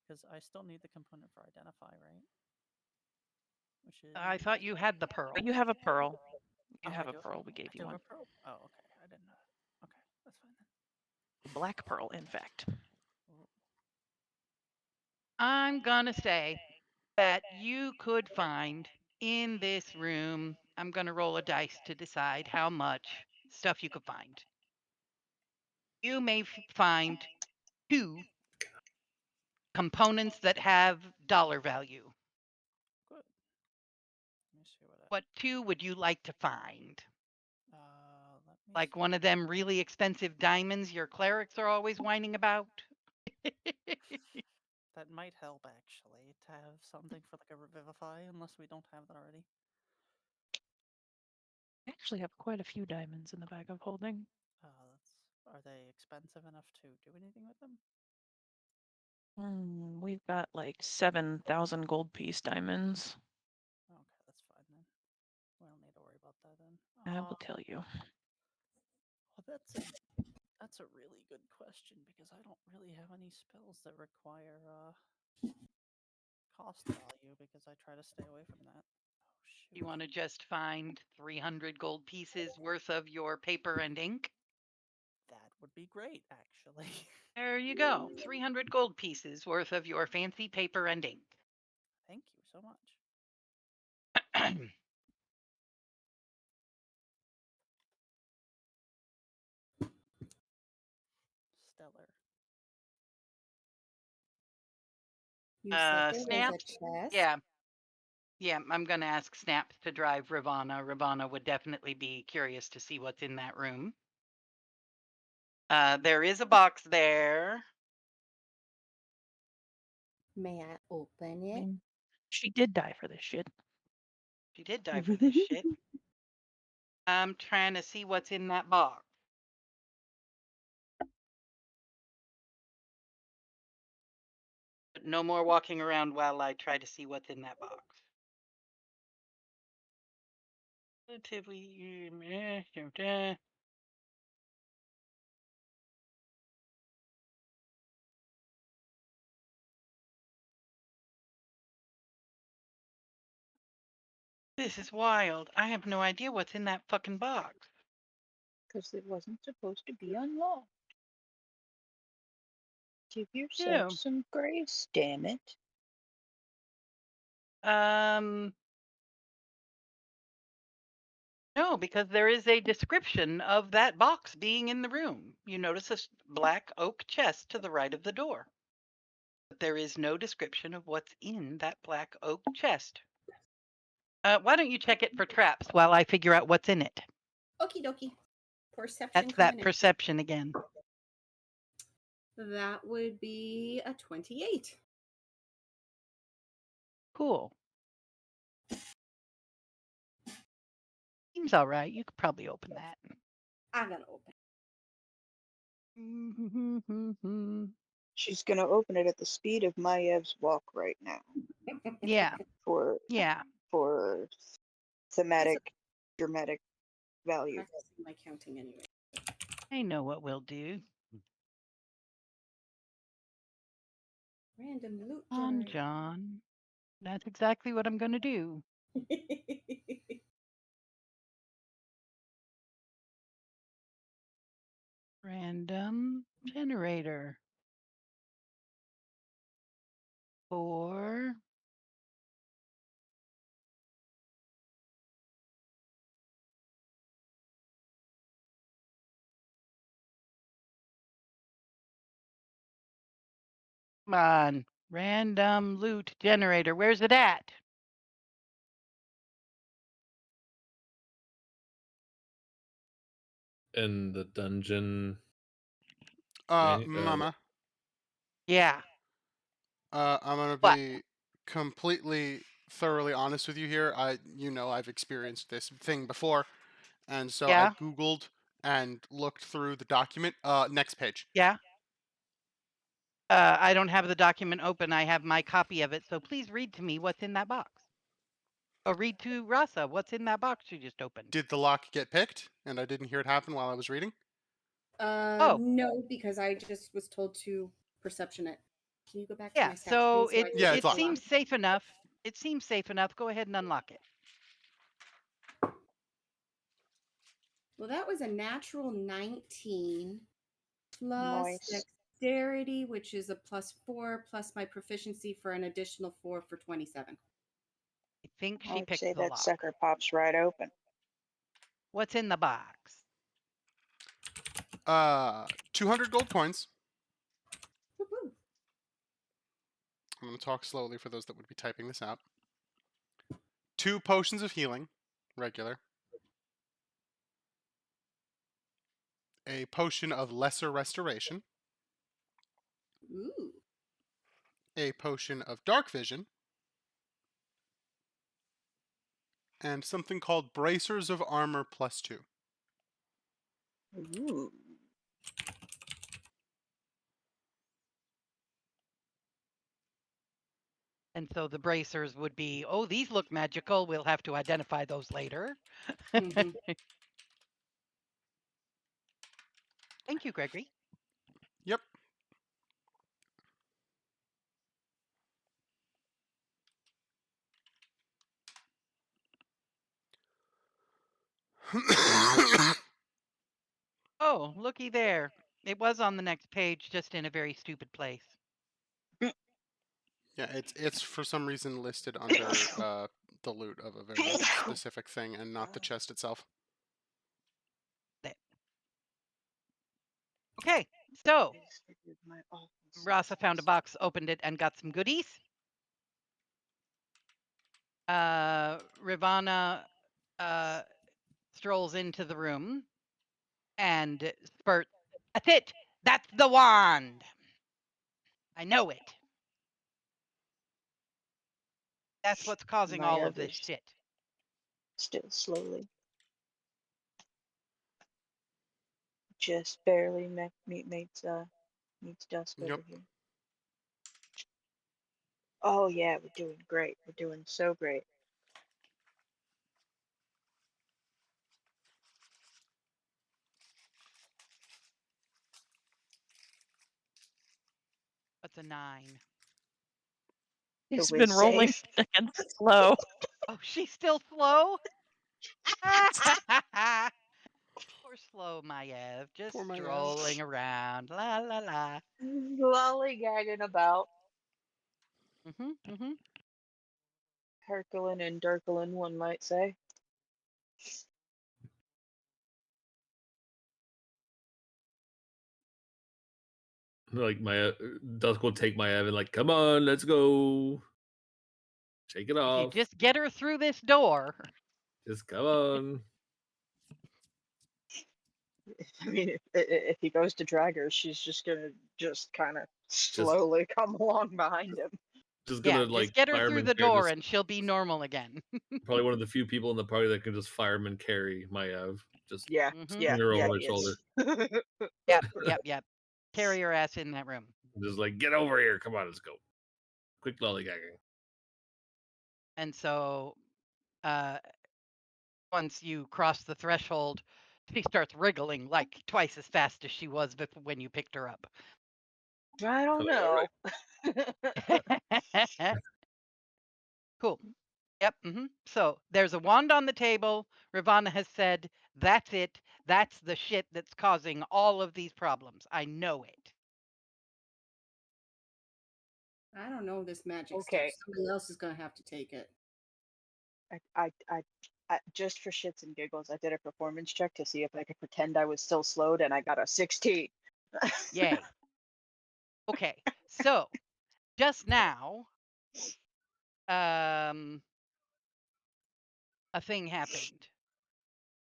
Because I still need the component for identify, right? Which is... I thought you had the pearl. You have a pearl. You Oh, have I a do pearl. We I gave do you have one. a pearl? Oh, okay. I didn't know that. Okay, that's fine then. Black pearl, in fact. Ooh. I'm gonna say that you could find in this room, I'm gonna roll a dice to decide how much stuff you could find. You may find 2 components that have dollar value. Good. Let me see what What 2 would you like to find? let me Like see. one of them really expensive diamonds your clerics are always whining about? That might help actually to have something for like a revivify, unless we don't have that already. I actually have quite a few diamonds in the bag of holding. Are they expensive enough to do anything with them? We've got like 7,000 gold piece diamonds. Okay, that's fine then. We don't need to worry about that then. I will tell you. Well, that's a really good question because I don't really have any spells that require cost value because I try to stay away from that. Oh shoot. You want to just find 300 gold pieces worth of your paper and ink? That would be great, actually. There you go. 300 gold pieces worth of your fancy paper and ink. Thank you so much. Stellar. You said there was a Snaps? chest. Yeah. Yeah, I'm going to ask Snaps to drive Ravana. Ravana would definitely be curious to see what's in that room. There is a box there. May I open I it? mean, she did die for this shit. She did die for this shit. I'm trying to see what's in that box. But no more walking around while I try to see what's in that box. Relatively. This is wild. I have no idea what's in that fucking box. Because it wasn't supposed to be unlocked. Give yourself Yeah. some grace, damn it. No, because there is a description of that box being in the room. You notice a black oak chest to the right of the door. But there is no description of what's in that black oak chest. Why don't you check it for traps while I figure out what's in it? Okie dokie. Perception That's that coming in. perception again. That would be a 28. Cool. Seems all right. You could probably open that. I'm gonna open. She's gonna open it at the speed of Mayev's walk right now Yeah, for yeah. thematic, dramatic value. Practicing my counting anyway. I know what we'll do. Random loot On generator. John. That's exactly what I'm going to do. Random generator. 4. Come on. Random loot generator. Where's it at? In the dungeon. Mama, Yeah. I'm gonna What? be completely thoroughly honest with you here. I've experienced this thing before, and so I Yeah. Googled and looked through the document. Next page. Yeah. I don't have the document open. I have my copy of it. So please read to me what's in that box. Or read to Rasa what's in that box you just opened. Did the lock get picked? And I didn't hear it happen while I was reading. Oh. No, because I just was told to perception it. Can you go back to Yeah. my stat So screen it Yeah, I it's it locked. seems safe enough. It seems safe enough. Go ahead and unlock it. Well, that was a natural 19 plus Nice. dexterity, which is a +4, plus my proficiency for an additional 4 for 27. I think I she would picked say the that lock. sucker pops right open. What's in the box? 200 gold coins. Woo-hoo. I'm going to talk slowly for those that would be typing this out. 2 potions of healing, regular. A potion of lesser restoration. Ooh. A potion of dark vision. And something called bracers of armor +2. Ooh. And so the bracers would be, oh, these look magical. We'll have to identify those later. Mhm. Thank you, Gregory. Yep. Oh, looky there. It was on the next page, just in a very stupid place. Yeah, it's for some reason listed under the loot of a very specific thing and not the chest itself. Okay, so Please forgive my awful Rasa found a senses. box, opened it, and got some goodies. Ravana strolls into the room and spurts. That's it! That's the wand! I know it. That's what's causing all of Mayev this is shit. still slowly, just barely meets dusk Yep. over here. Oh yeah, we're doing great. We're doing so great. That's a 9. He's The been whiz rolling save. against slow. Oh, she's still slow? Poor slow Maiev, just Poor Maiev. strolling around. La la la. Lollygagging about, Mm-hmm. Herculean and Durculin, one might say. Like my Dusk will take my Evan, like, come on, let's go. Shake it If you off. just get her through this door. Just come on. I mean, if he goes to drag her, she's just gonna kind of slowly come along behind him. Just Yeah, gonna just like get her through fireman the carry door this. and she'll be normal again. Probably one of the few people in the party that can just fireman carry my Ev. Just Yeah, Mhm. yeah, swing her yeah. over their He shoulder. is. Yep. Carry your ass in that room. Just like, get over here. Come on, let's go. Quick lollygagging. And so, once you cross the threshold, she starts wriggling like twice as fast as she was when you picked her up. I don't All know. Cool. Yep. So there's a wand on the table. Ravana has said, that's it. That's the shit that's causing all of these problems. I know it. I don't know this magic Okay. stuff. Somebody else is gonna have to take it. I just for shits and giggles, I did a performance check to see if I could pretend I was still slowed, and I got a 16. Yay. Okay. So just now, a thing happened.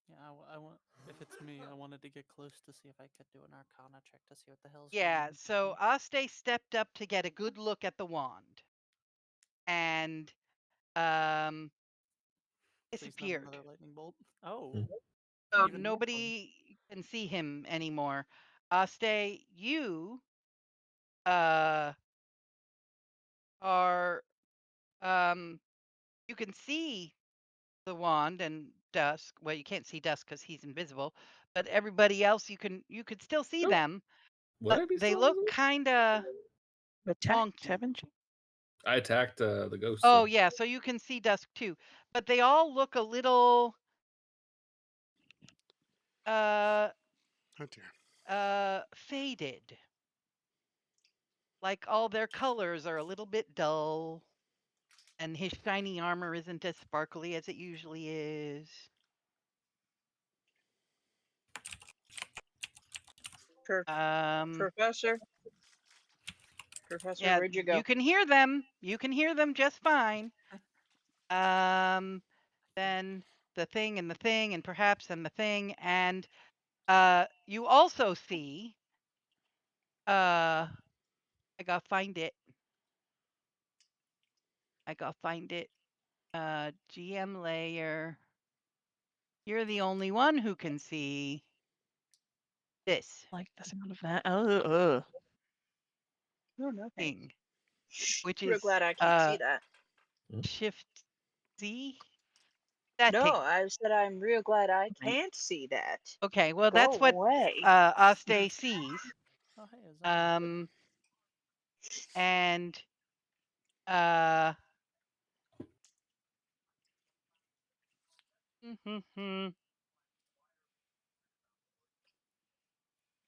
Yeah, I want. If it's me, I wanted to get close to see if I could do an Arcana check to see what the hell's going Yeah. on. So Aste stepped up to get a good look at the wand, and Please not disappeared. another lightning bolt. Oh, So even more fun. nobody can see him anymore. Aste, you are you can see the wand and Dusk. Well, you can't see Dusk because he's invisible, but everybody else you could still see Nope. them. Would But I be they still look invisible? kind of Attacked, wonky. haven't you? I attacked the ghost. Oh so- yeah, so you can see Dusk too, but they all look a little Oh dear. faded. Like all their colors are a little bit dull, and his shiny armor isn't as sparkly as it usually is. Professor, Yeah, where'd you go? you can hear them. You can hear them just fine. Then the thing and the thing and perhaps and the thing and you also see I gotta find it. GM layer. You're the only one who can see this Like the sound of that. Oh no, thanks. thing, which Real is glad I can't see that. Shift Z. That No, thing. I said I'm real glad I can't see that. Okay, well Go that's what away. Aste sees. Oh, hey, a zombie. And da,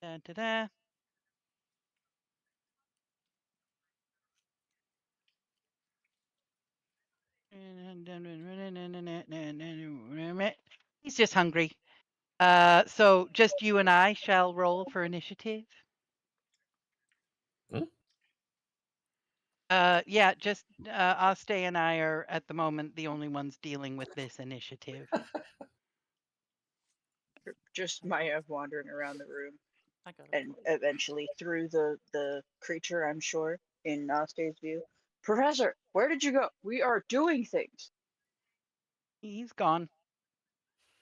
da, da. He's just hungry. So just you and I shall roll for initiative. Yeah, just Aste and I are at the moment the only ones dealing with this initiative. Just Maya wandering around the room, I got it. and eventually through the creature, I'm sure, in Aste's view. Professor, where did you go? We are doing things. He's gone.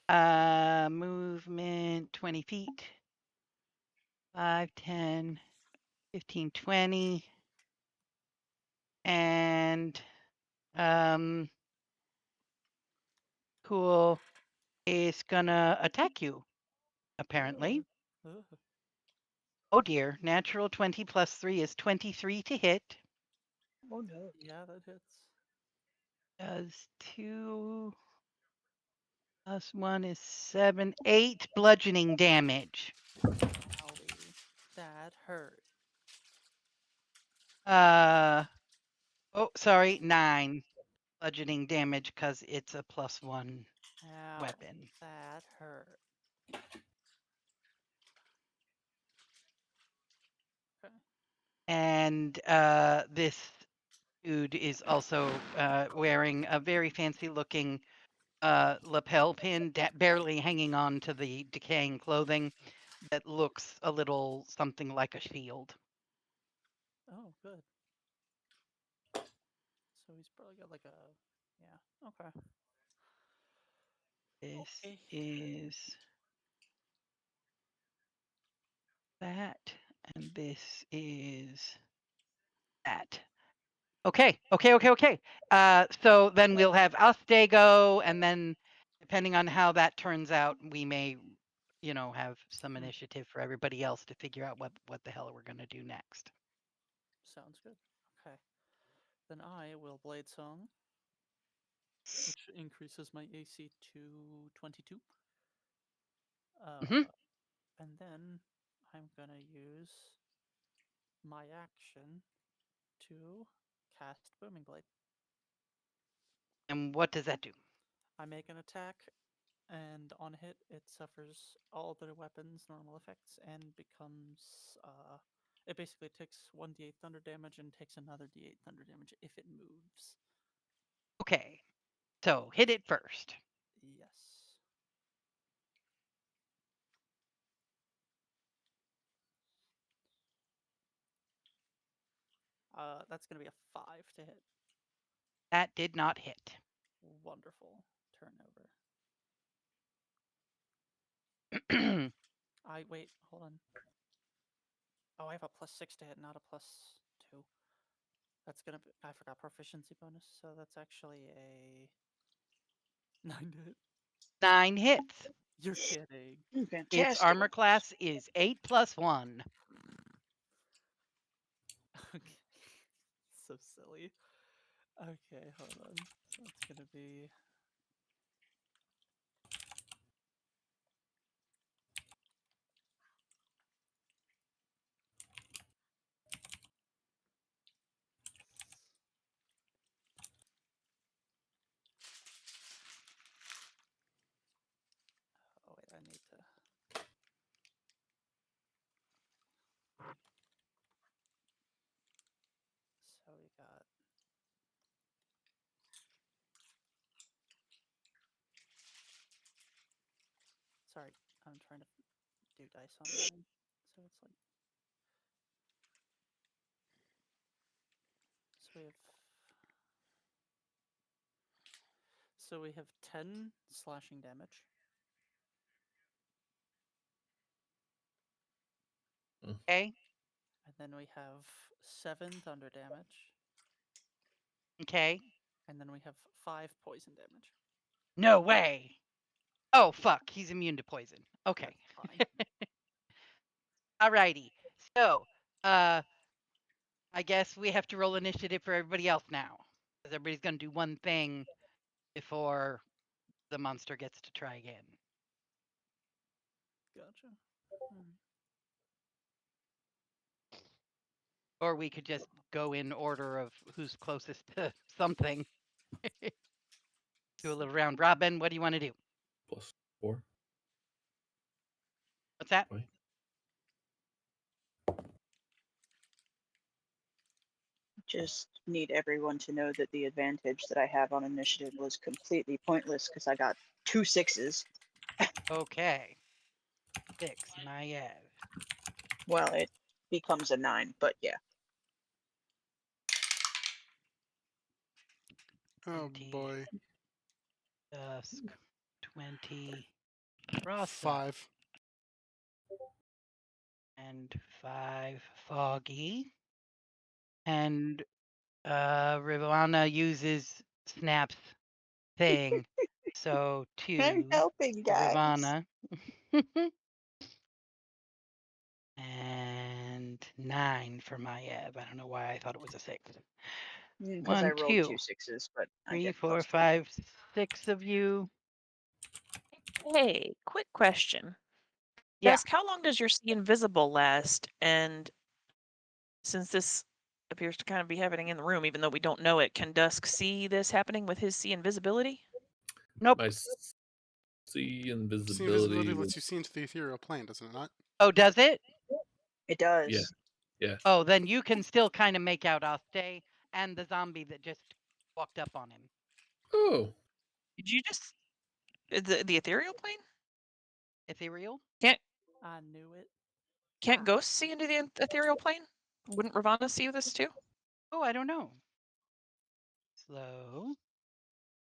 Movement 20 feet. 5, 10, 15, 20. And cool is gonna attack you, apparently. Ugh. Oh dear, natural 20 plus 3 is 23 to hit. Oh no. Yeah, that hits. Does 2 plus 1 is 7, 8 bludgeoning damage. Owie. That hurt. Oh, sorry, 9 bludgeoning damage because it's a +1 Ow. weapon. That hurt. Okay. And this dude is also wearing a very fancy-looking lapel pin, barely hanging on to the decaying clothing that looks a little something like a shield. Oh, good. So he's probably got like a, yeah, okay. This Okay. is that, and this is that. Okay. So then we'll have us, Dago, and then depending on how that turns out, we may, have some initiative for everybody else to figure out what the hell we're gonna do next. Sounds good. Okay. Then I will Blade Song, which increases my AC to 22. Mhm. And then I'm gonna use my action to cast Booming Blade. And what does that do? I make an attack, and on hit, it suffers all the weapon's normal effects and becomes. It basically takes 1d8 thunder damage and takes another d8 thunder damage if it moves. Okay. So hit it first. Yes. That's gonna be a 5 to hit. That did not hit. Wonderful. Turnover. Wait, hold on. Oh, I have a +6 to hit, not a +2. That's gonna be. I forgot proficiency bonus, so that's actually a 9 to hit. 9 hits. You're kidding. Fantastic. Its armor class is 8 + 1. Okay. So silly. Okay, hold on. So it's gonna be. Oh wait, I need to. So we got. Sorry, I'm trying to do dice online. So it's like. So we have. So we have 10 slashing damage. Okay. And then we have 7 thunder damage. Okay. And then we have 5 poison damage. No way. Oh fuck, he's immune to poison. Okay. That's fine. Alrighty. So, I guess we have to roll initiative for everybody else now. Because everybody's gonna do one thing before the monster gets to try again. Gotcha. Or we could just go in order of who's closest to something. Do a little round robin. What do you want to do? +4. What's that? Right. Just need everyone to know that the advantage that I have on initiative was completely pointless because I got 2 6s. Okay. 6, Naive. Well, it becomes a 9, but yeah. Oh 20, boy. Dusk, 20, Rasa, 5. and 5, Foggy. And Ravana uses Snap's thing. So 2 I'm helping, for guys. Ravana. And 9 for Maiev. I don't know why I thought it was a 6. Because I 1, rolled 2 2, 6s, but I 3, get 4, +2. 5, 6 of you. Hey, quick question. Yeah. Dusk, how long does your see invisible last? And since this appears to kind of be happening in the room, even though we don't know it, can Dusk see this happening with his see invisibility? Nope. My see See, invisibility. invisibility lets you see into the ethereal plane, doesn't it not? Oh, does it? It does. Yeah. Yeah. Oh, then you can still kind of make out Aste and the zombie that just walked up on him. Oh. Did you just the ethereal plane? Ethereal? I knew it. Can't ghosts see into the ethereal plane? Wouldn't Ravana see this too? Oh, I don't know. Slow.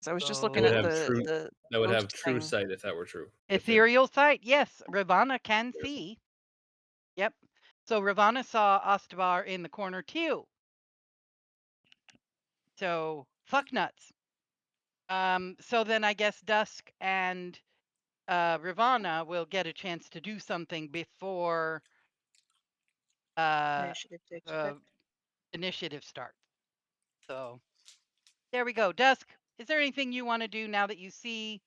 So I was just That looking would at have the That would have ghost true thing. sight if that were true. Ethereal sight, yes. Ravana can Yes. see. Yep. So Ravana saw Ostabar in the corner too. So fuck nuts. So then I guess Dusk and Ravana will get a chance to do something before Initiative takes effect. initiative starts. So there we go. Dusk, is there anything you want to do now that you see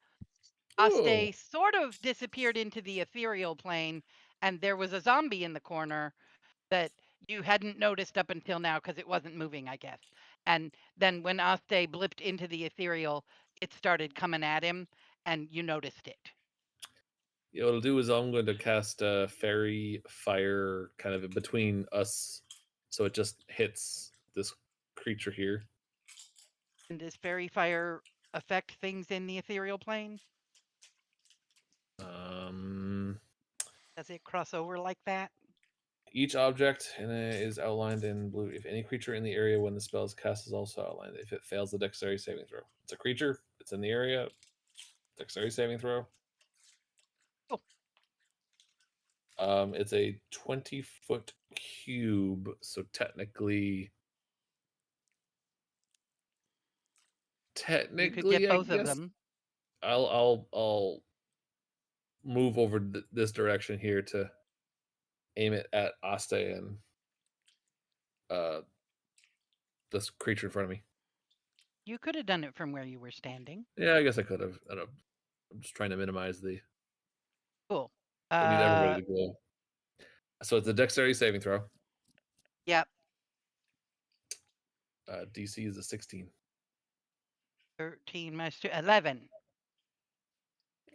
Oh. Aste sort of disappeared into the ethereal plane and there was a zombie in the corner that you hadn't noticed up until now because it wasn't moving, I guess. And then when Aste blipped into the ethereal, it started coming at him and you noticed it. Yeah, what I'll do is I'm going to cast fairy fire kind of in between us, so it just hits this creature here. And does fairy fire affect things in the ethereal plane? Does it cross over like that? Each object is outlined in blue. If any creature in the area when the spell is cast is also outlined. If it fails the dexterity saving throw, it's a creature. It's in the area. Dexterity saving throw. It's a 20-foot cube, so technically, You could get I both of guess them. I'll move over this direction here to aim it at Aste and this creature in front of me. You could have done it from where you were standing. Yeah, I guess I could have. I'm just trying to minimize the. Cool. I need everybody to go. So it's a dexterity saving throw. Yep. DC is a 16. 13 minus 2, 11.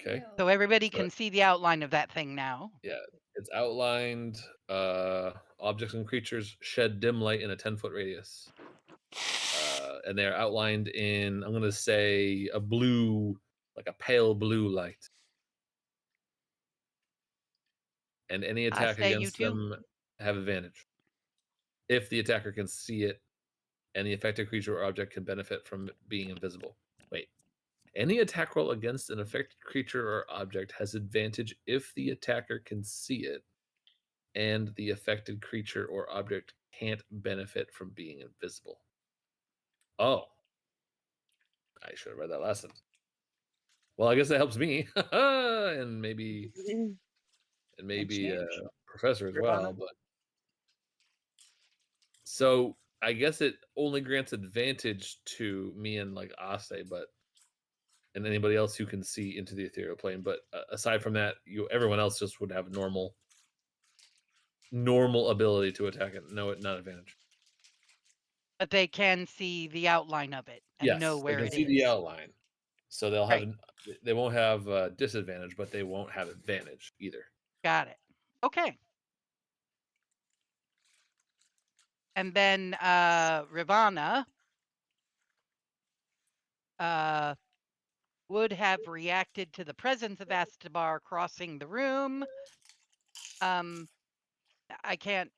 Okay. So everybody So can see the outline of that thing now. yeah, it's outlined. Objects and creatures shed dim light in a 10-foot radius. And they're outlined in, I'm going to say, a blue, like a pale blue light. And any attack Say you against too. them have advantage. If the attacker can see it, and the affected creature or object can benefit from being invisible. Wait. Any attack roll against an affected creature or object has advantage if the attacker can see it, and the affected creature or object can't benefit from being invisible. Oh. I should have read that last sentence. Well, I guess that helps me. and maybe Professor as well, but so I guess it only grants advantage to me and like Aste, and anybody else who can see into the ethereal plane. But aside from that, everyone else just would have normal ability to attack it. No, not advantage. But they can see the outline of it and know Yes, they where can it see is. the outline, so they'll have Right. they won't have disadvantage, but they won't have advantage either. Got it. Okay. And then Ravana would have reacted to the presence of Astabar crossing the room. I can't.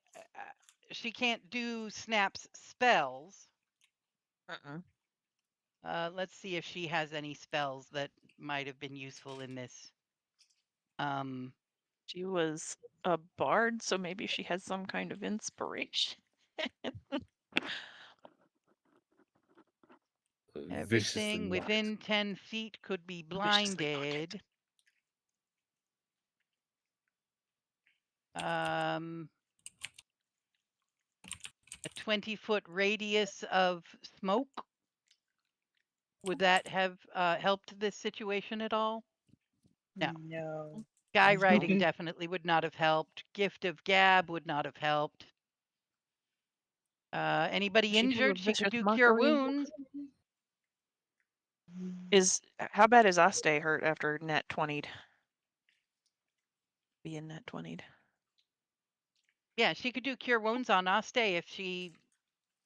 She can't do Snap's spells. Let's see if she has any spells that might have been useful in this. She was a bard, so maybe she has some kind of inspiration. Everything within 10 feet could be blinded. A 20-foot radius of smoke. Would that have helped this situation at all? No. No. Sky writing definitely would not have helped. Gift of gab would not have helped. Anybody injured? She could do cure wounds. How bad is Aste hurt after net 20'd? Being net 20'd. Yeah, she could do cure wounds on Aste if she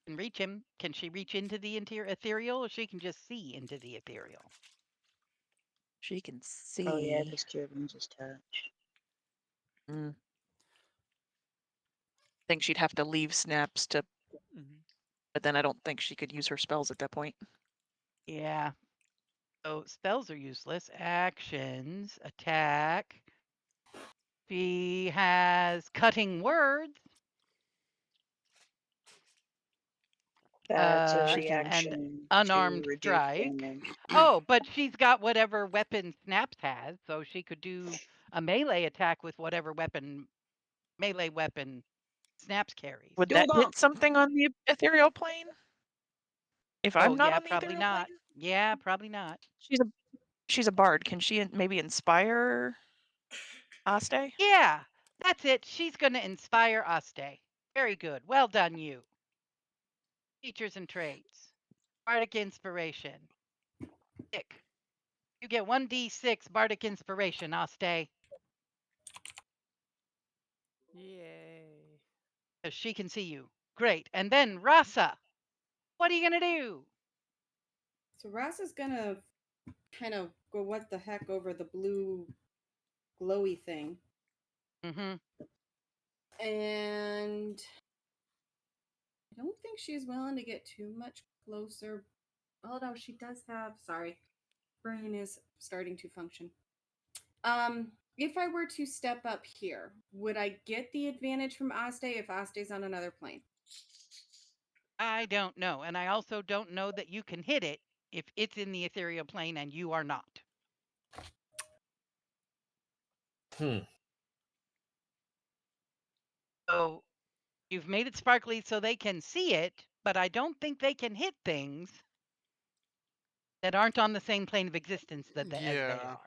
can reach him. Can she reach into the ethereal, or she can just see into the ethereal? She can see. Oh yeah, because cure wounds is touch. I think she'd have to leave snaps to, but then I don't think she could use her spells at that point. Yeah. So spells are useless. Actions, attack. She has cutting words. That's a She can- And reaction unarmed to reduce strike. damage. Oh, but she's got whatever weapon Snaps has, so she could do a melee attack with whatever melee weapon Snaps carries. Would Do a that bomb. hit something on the ethereal plane? If I'm Oh, not yeah, on the probably ethereal not. plane? Yeah, probably not. She's a bard. Can she maybe inspire Aste? Yeah, that's it. She's going to inspire Aste. Very good. Well done, you. Features and traits. Bardic inspiration. Dick. You get 1d6 bardic inspiration, Aste. Yay. Because she can see you. Great. And then Rasa. What are you going to do? So Rasa's gonna kind of go what the heck over the blue glowy thing. Mm-hmm. And I don't think she's willing to get too much closer. Although she does have, sorry, brain is starting to function. If I were to step up here, would I get the advantage from Aste if Aste's on another plane? I don't know. And I also don't know that you can hit it if it's in the ethereal plane and you are not. So you've made it sparkly so they can see it, but I don't think they can hit things that aren't on the same plane of existence as they Yeah. are.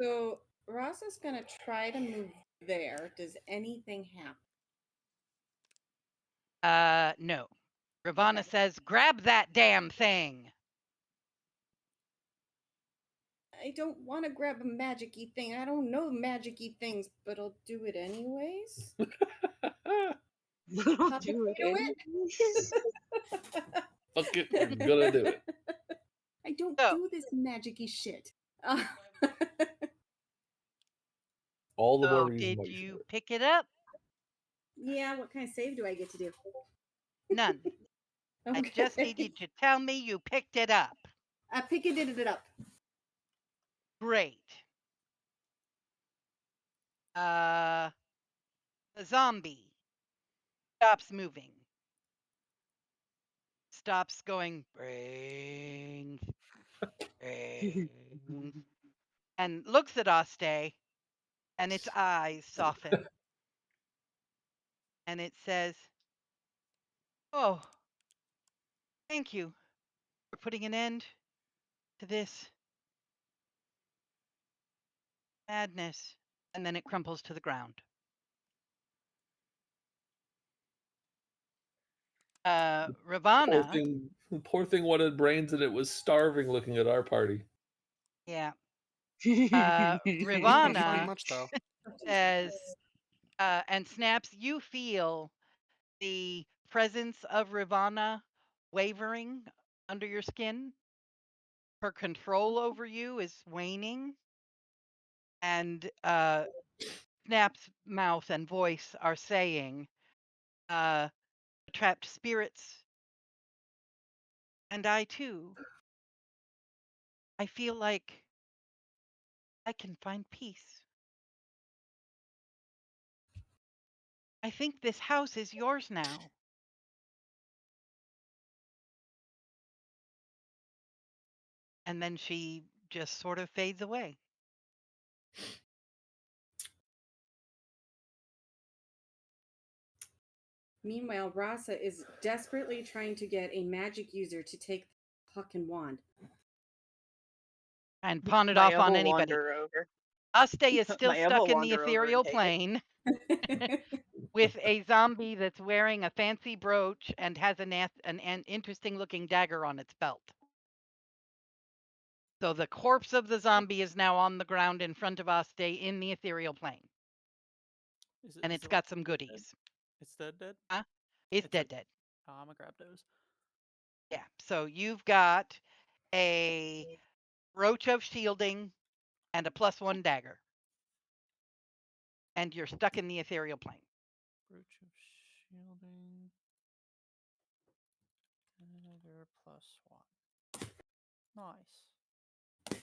So Rasa's gonna try to move there. Does anything happen? No. Ravana Okay. says, grab that damn thing. I don't want to grab a magic-y thing. I don't know magic-y things, but I'll do it anyways. I'll Pop do it into anyways. Fuck it, we're gonna do it. I don't So, do this magic-y shit. All the more so reason why did you should you do it. pick it up? Yeah, what kind of save do I get to do? None. I just need you to tell me you picked it up. I picketed it up. Great. The zombie stops moving. Stops going, brains, brains, and looks at Aste, and its eyes soften. And it says, oh, thank you for putting an end to this madness. And then it crumples to the ground. Ravana, Poor thing wanted brains and it was starving looking at our party. yeah, Pretty Ravana much though. says, and Snaps, you feel the presence of Ravana wavering under your skin. Her control over you is waning. And Snap's mouth and voice are saying, trapped spirits. And I too, I feel like I can find peace. I think this house is yours now. And then she just sort of fades away. Meanwhile, Rasa is desperately trying to get a magic user to take the fucking wand. And pawn it My off on will anybody. wander over. Aste is still My will stuck in the wander over and ethereal take it. plane with a zombie that's wearing a fancy brooch and has an interesting looking dagger on its belt. So the corpse of the zombie is now on the ground in front of Aste in the ethereal plane. And it's got some goodies. It's dead. Huh? It's It's a- dead. I'm gonna grab those. Yeah. So you've got a roach of shielding and a +1 dagger. And you're stuck in the ethereal plane. Brooch of shielding. Dagger +1. Nice.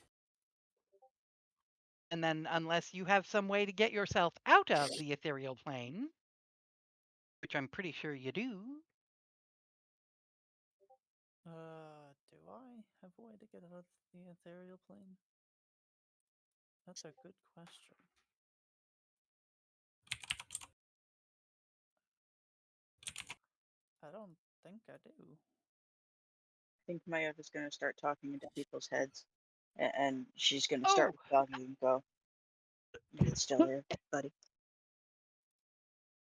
And then unless you have some way to get yourself out of the ethereal plane, which I'm pretty sure you do. Do I have a way to get out of the ethereal plane? That's a good question. I don't think I do. I think Maya is going to start talking into people's heads, and she's going to start Oh, talking and go, "You still there, buddy?"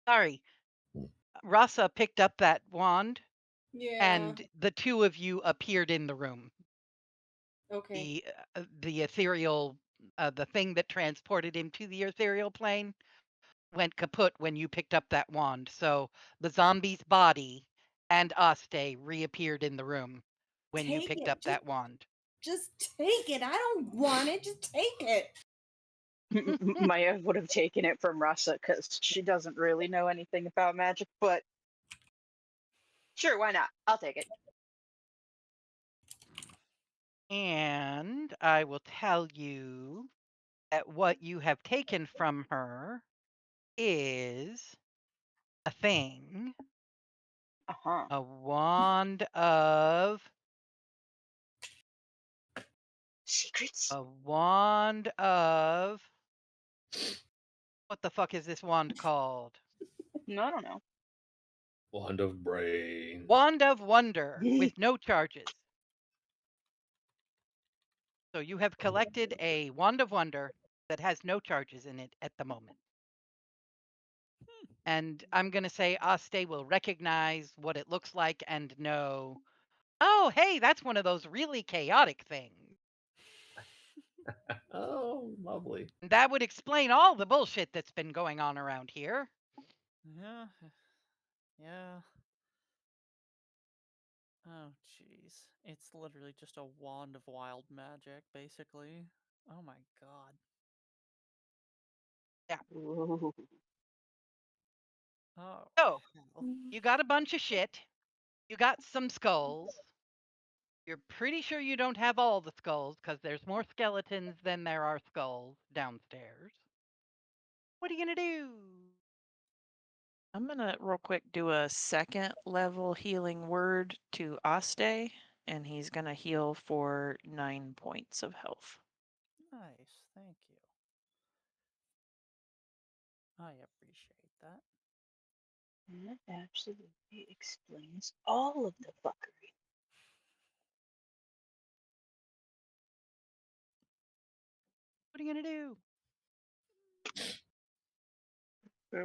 sorry. Rasa picked up that wand, Yeah. and the two of you appeared in the room. Okay. The ethereal, the thing that transported him to the ethereal plane went kaput when you picked up that wand. So the zombie's body and Aste reappeared in the room when you Take picked it. up that wand. Just take it. I don't want it. Just take it. Maya would have taken it from Rasa because she doesn't really know anything about magic, but sure, why not? I'll take it. And I will tell you that what you have taken from her is a thing, Uh-huh. a wand of Secrets? what the fuck is this wand called? No, I don't know. Wand of brain. Wand of Wonder with no charges. So you have collected a Wand of Wonder that has no charges in it at the moment. And I'm going to say Aste will recognize what it looks like and know, oh, hey, that's one of those really chaotic things. Oh, lovely. That would explain all the bullshit that's been going on around here. Yeah. Yeah. Oh, jeez. It's literally just a wand of wild magic, basically. Oh my god. Ooh. Oh, So, hell. you got a bunch of shit. You got some skulls. You're pretty sure you don't have all the skulls because there's more skeletons than there are skulls downstairs. What are you going to do? I'm gonna real quick do a second level healing word to Aste, and he's gonna heal for 9 points of health. Nice, thank you. I appreciate that. That absolutely explains all of the fuckery. What are you going to do?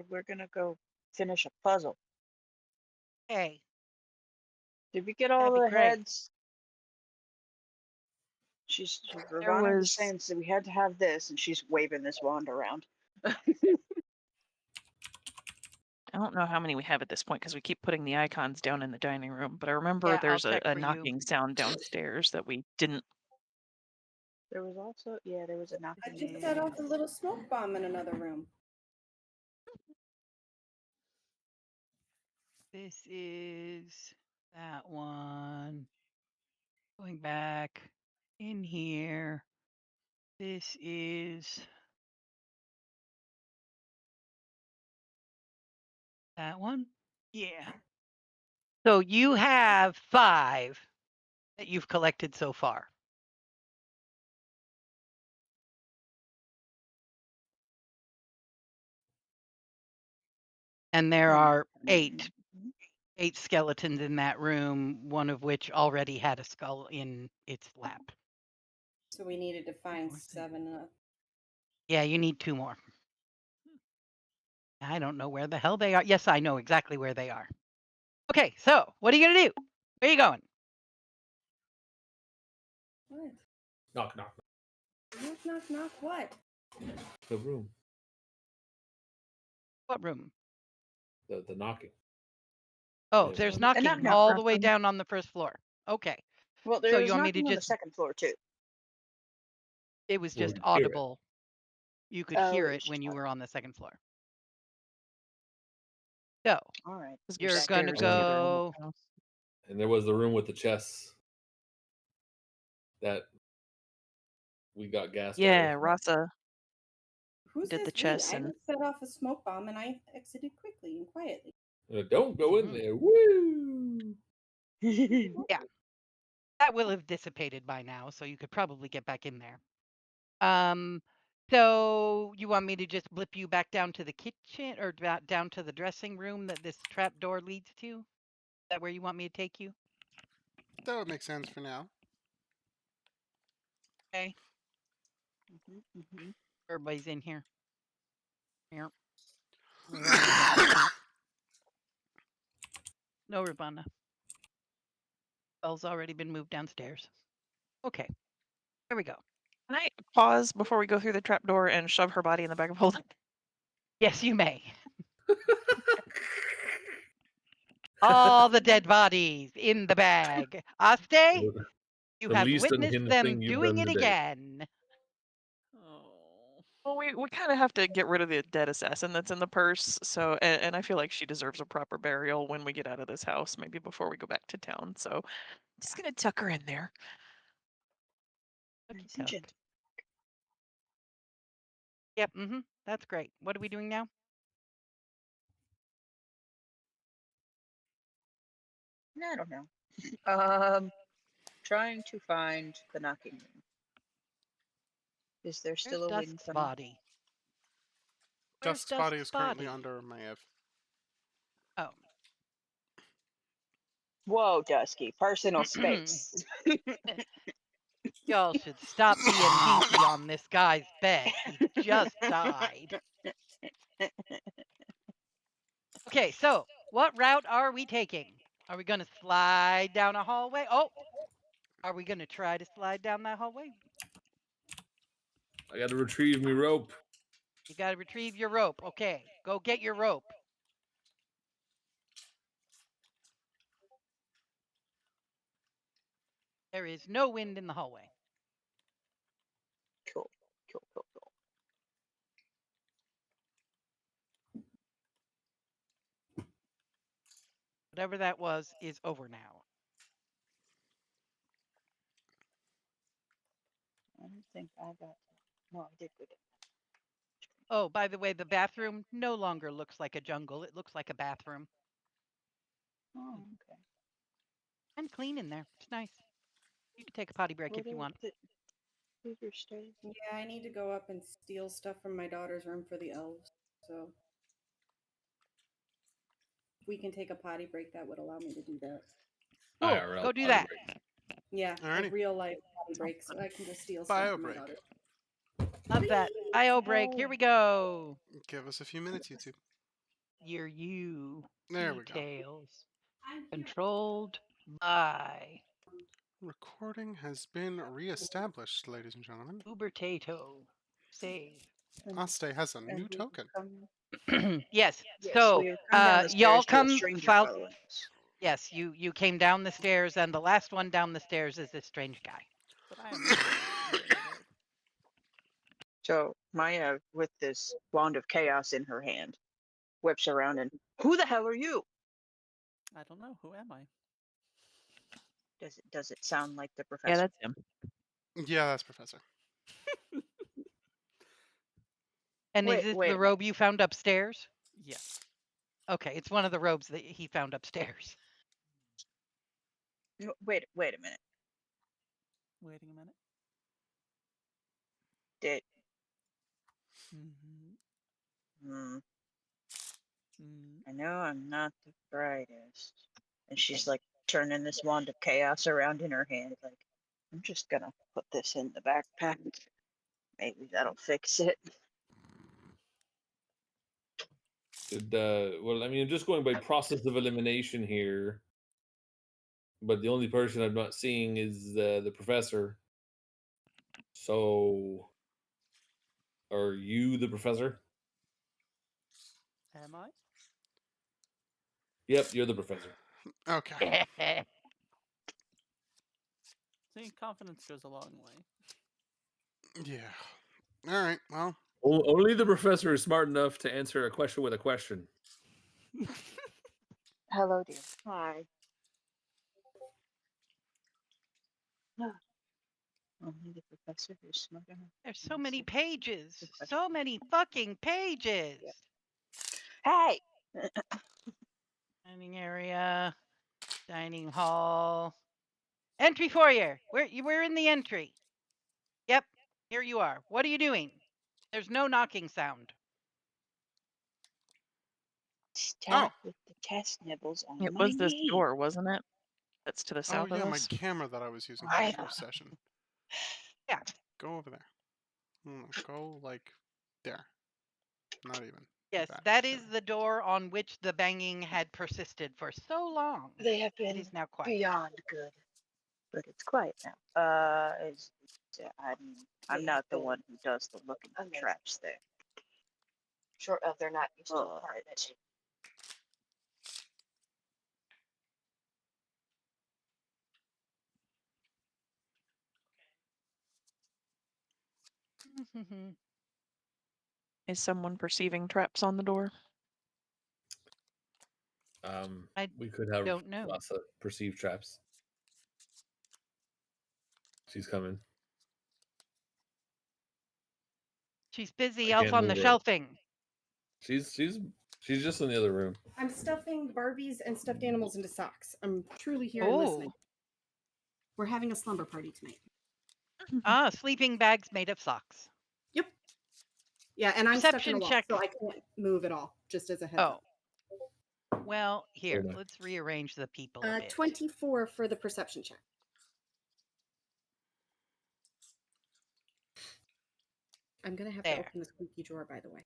We're gonna go finish a puzzle. Hey, Did we get all that'd be the great. heads? There Ravana was was saying so we had to have this, and she's waving this wand around. I don't know how many we have at this point because we keep putting the icons down in the dining room, but I remember Yeah, I'll there's check a for you. knocking sound downstairs that we didn't. There was also, yeah, there was a knock. I just set off a little smoke bomb in another room. This is that one. Going back in here. This is that one. Yeah. So you have 5 that you've collected so far. And there are 8 skeletons in that room, one of which already had a skull in its lap. So we needed to find Where's the- 7. Yeah, you need 2 more. I don't know where the hell they are. Yes, I know exactly where they are. Okay, so what are you going to do? Where are you going? What? Knock, knock, Knock, knock, knock. What? knock. The room. What room? The knocking. Oh, Yeah. there's And knocking knock, knock, all the knock, way knock. down on the first floor. Okay. Well, So there you was want me to knocking on the just? second floor too. It was Well, just we hear it. audible. You could Oh, hear it it was when just you were audible. on the second floor. So All right. There's you're gonna stairs in the other end of go. the house. And there was the room with the chests that we got gassed Yeah, earlier. Rasa Who's did the this we? chess I and just set off a smoke bomb and I exited quickly and quietly. Don't go in Mhm. there. Woo! Yeah, that will have dissipated by now, so you could probably get back in there. So you want me to just blip you back down to the kitchen or down to the dressing room that this trap door leads to? Is that where you want me to take you? That would make sense for now. Okay, Mhm. everybody's in here. Here, Ravana's in here too. No, Ravana. Bell's already been moved downstairs. Okay, here we go. can I pause before we go through the trapdoor and shove her body in the bag of holding? Yes, you may. All the dead bodies in the bag. Aste, you The have least witnessed unhinged them thing you've doing done it today. again. Oh. Well, we kind of have to get rid of the dead assassin that's in the purse. So, and I feel like she deserves a proper burial when we get out of this house, maybe before we go back to town. So, just gonna tuck her in there. Okey Nice and doke. gentle. Yep, that's great. What are we doing now? I don't know. Trying to find the knocking room. Is there Where's still a wing Dusk's coming? body? Where's Dusk's body Dusk's is currently body? under Maev. Oh. Whoa, Dusky! Personal space. Y'all should stop being hinky on this guy's bed. He just died. Okay, so what route are we taking? Are we going to slide down a hallway? Oh, are we going to try to slide down that hallway? I got to retrieve me rope. You got to retrieve your rope. Okay, go get your rope. There is no wind in the hallway. Cool. Cool. Whatever that was is over now. I don't think I got. No, I did go down. Oh, by the way, the bathroom no longer looks like a jungle. It looks like a bathroom. Oh, okay. And clean in there. It's nice. You can take a potty break if you want. These are stairs. Yeah, I need to go up and steal stuff from my daughter's room for the elves. So if we can take a potty break, that would allow me to do that. Cool. IRL Go do potty that. break. Yeah, Alrighty. a real life potty break, so I can just steal stuff Bio from my break. daughter. Love that. IO break. Here we go. Give us a few minutes, YouTube. Year you. There we go. Details. Controlled by Recording has been re-established, ladies and gentlemen. Ubertato. Save. Aste has a And new we token. Yes. Yes, So we have come down the y'all stairs to a come stranger found. following us. Yes, you came down the stairs, and the last one down the stairs is this strange guy. But I am very familiar. So Maya, with this wand of chaos in her hand, whips around and, who the hell are you? I don't know. Who am I? Does it sound like the Yeah, professor? that's him. Yeah, that's Professor. And is Wait, this wait a the robe you found upstairs? Yes. Okay, it's one of the robes that he found upstairs. Wait a minute. Waiting a minute. Did Mm-hmm. I know I'm not the brightest. And she's like turning this wand of chaos around in her hand, like, I'm just gonna put this in the backpack. Maybe that'll fix it. Well, I mean, I'm just going by process of elimination here. But the only person I'm not seeing is the professor. So, are you the professor? Am I? Yep, you're the professor. Okay. See, confidence goes a long way. Yeah. All right. Well. Only the professor is smart enough to answer a question with a question. Hello, dear. Hi. Only the professor who's smart enough. There's so many pages. So many fucking pages. Yep. Hey! Dining area, dining hall, entry foyer. We're in the entry. Yep, here you are. What are you doing? There's no knocking sound. Start with the test nibbles on It my was this knee. door, wasn't it? That's to the Oh south yeah, of my us. camera that I was using for I the first session. Yeah. Go over there. Go like there. Not even. Yes, That. that is the door on which the banging had persisted for so long. They have It been is now quiet. beyond good, but it's quiet now. I'm not the one who does the looking for traps there. Short of they're not used to it. Is someone perceiving traps on the door? I We could have don't know. Rasa perceive traps. She's coming. She's busy I else can't on the move her. shelving. She's just in the other room. I'm stuffing Barbies and stuffed animals into socks. I'm truly here and Oh. listening. We're having a slumber party tonight. Ah, sleeping bags made of socks. Yep. Yeah, and I'm stuck in a Perception wall, check. so I can't move at all. Just as a heads up. Well, here, Hold on. let's rearrange the people a bit. 24 for the perception check. I'm gonna have to open the squeaky drawer, by the way.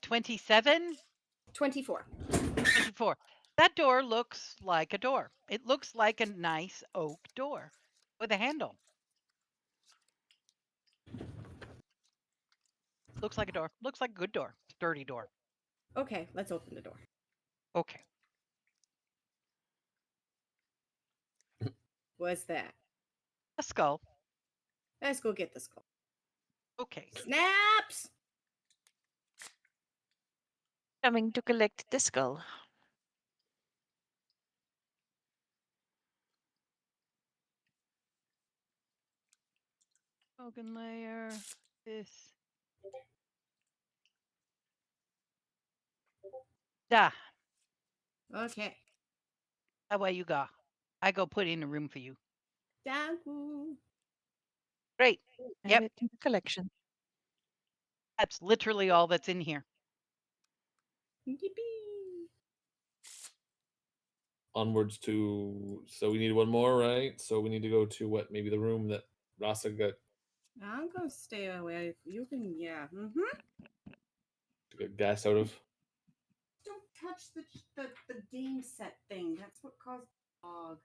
27? 24. 24. That door looks like a door. It looks like a nice oak door with a handle. Looks like a door. Looks like a good door. Sturdy door. Okay, let's open the door. Okay. What's that? A skull. Let's go get the skull. Okay. Snaps! Coming to collect the skull. Spoken layer. This. Da. Okay. Away you go. I go put in a room for you. Danku. Great. Add Yep. it to the collection. That's literally all that's in here. Yippee. Onwards to. So we need one more, right? So we need to go to what? Maybe the room that Rasa got I'm gonna stay away. You can, yeah. gas out of. Don't touch the game set thing. That's what caused the fog.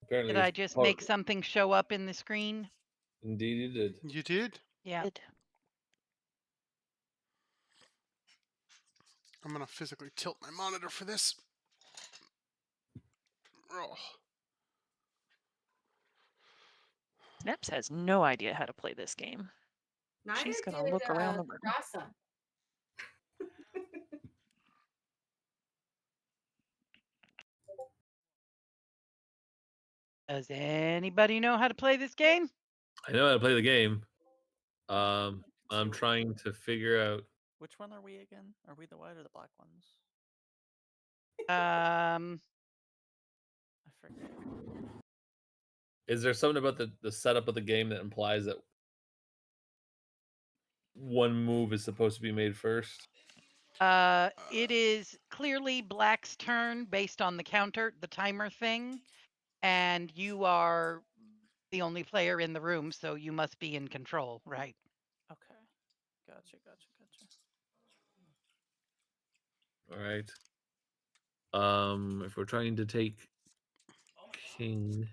Apparently, Did I just make something show up in the screen? Indeed, you did. You did? Yeah. Good. I'm gonna physically tilt my monitor for this. Oh. Snaps has no idea how to play this game. Neither She's gonna did, look around the room. Rasa. Does anybody know how to play this game? I know how to play the game. I'm trying to figure out. Which one are we again? Are we the white or the black ones? Um, I forget. Is there something about the setup of the game that implies that one move is supposed to be made first? it is clearly Black's turn based on the counter, the timer thing, and you are the only player in the room, so you must be in control, right? Okay. Gotcha. All right. If we're trying to take king,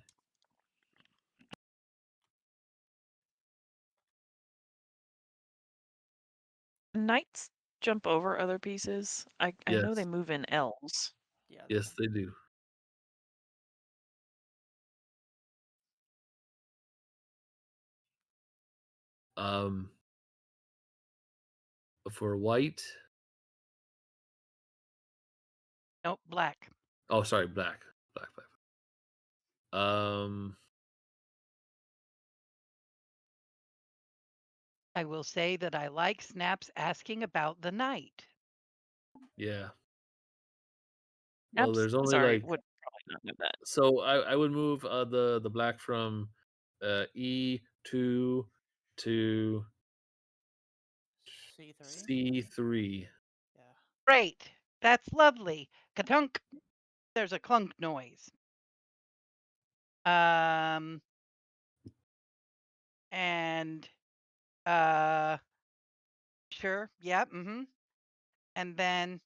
knights jump over other pieces? I know they Yes. move in L's. Yeah. Yes, they do. Um, for white. Nope, black. Oh, sorry, black. Black. I will say that I like Snaps asking about the night. Yeah. Well, there's only Sorry, like would probably not know that. so I would move the black from E2 to C3. C3. Yeah. Great. That's lovely. Katunk. There's a clunk noise. And sure. Yeah. And then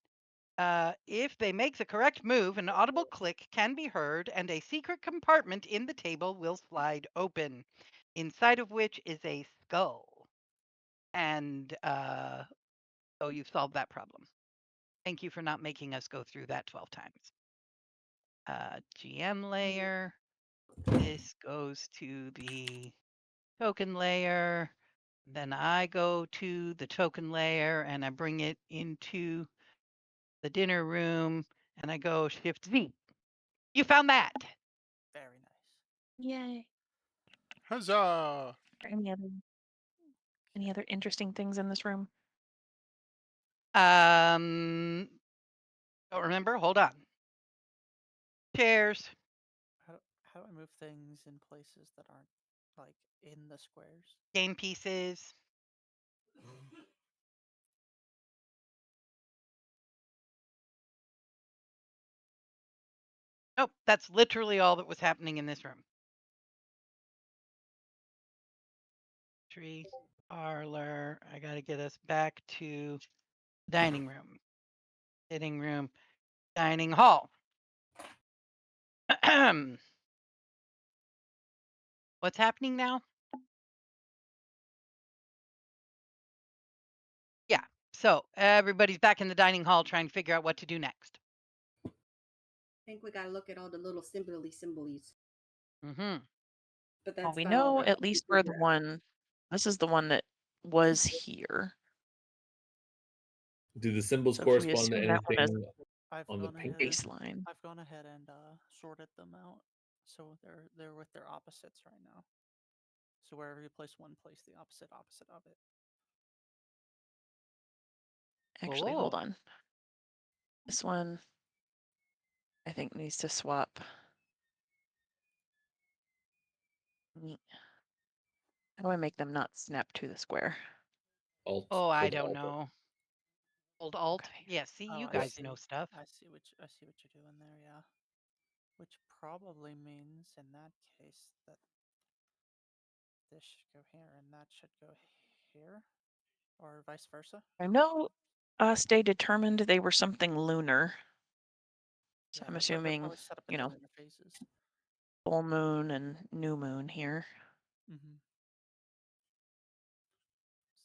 if they make the correct move, an audible click can be heard and a secret compartment in the table will slide open, inside of which is a skull. And oh, you've solved that problem. Thank you for not making us go through that 12 times. GM layer. This goes to the token layer. Then I go to the token layer and I bring it into the dinner room and I go Shift Z. You found that. Very nice. Yay. Huzzah! Are any other interesting things in this room? Don't remember. Hold on. Chairs. How do I move things in places that aren't like in the squares? Game pieces. Nope, that's literally all that was happening in this room. Tree, parlor. I got to get us back to dining room, sitting room, dining hall. What's happening now? Yeah. So everybody's back in the dining hall trying to figure out what to do next. I think we gotta look at all the little symbols. Mm-hmm. But Well, that's we about all know that at we least can where the figure out. one. This is the one that was here. Do the symbols So if we correspond to assume that one is anything I've on the gone pink? ahead. baseline. I've gone ahead and sorted them out, so they're with their opposites right now. So wherever you place one, place the opposite of it. Actually, hold Oh. on. This one, I think, needs to swap. How do I make them not snap to the square? Alt. Oh, I hold don't Alt. know. Hold Alt. Okay. Yeah, see, Oh, you I guys see. know stuff. I see what you're doing there. Yeah. Which probably means in that case that this should go here and that should go here, or vice versa. I know stay determined they were something lunar. So Yeah, I'm they're assuming, probably set up in the lunar phases. full moon and new moon here. Mm-hmm.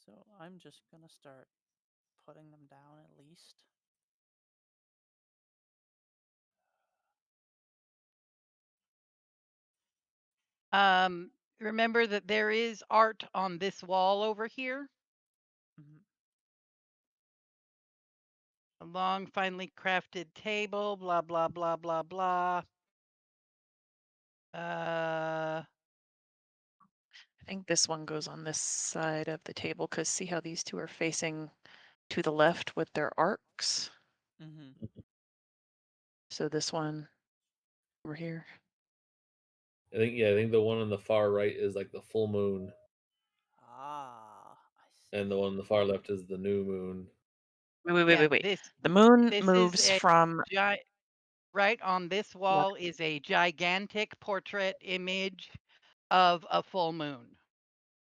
So I'm just gonna start putting them down at least. Remember that there is art on this wall over here. Mm-hmm. A long, finely crafted table, blah, blah, blah, blah, blah. I think this one goes on this side of the table because see how these two are facing to the left with their arcs? Mm-hmm. So this one over here. I think the one on the far right is like the full moon, Ah, I see. and the one on the far left is the new moon. Wait. This The moon this is moves a from right on this wall is a gigantic portrait image of a full moon.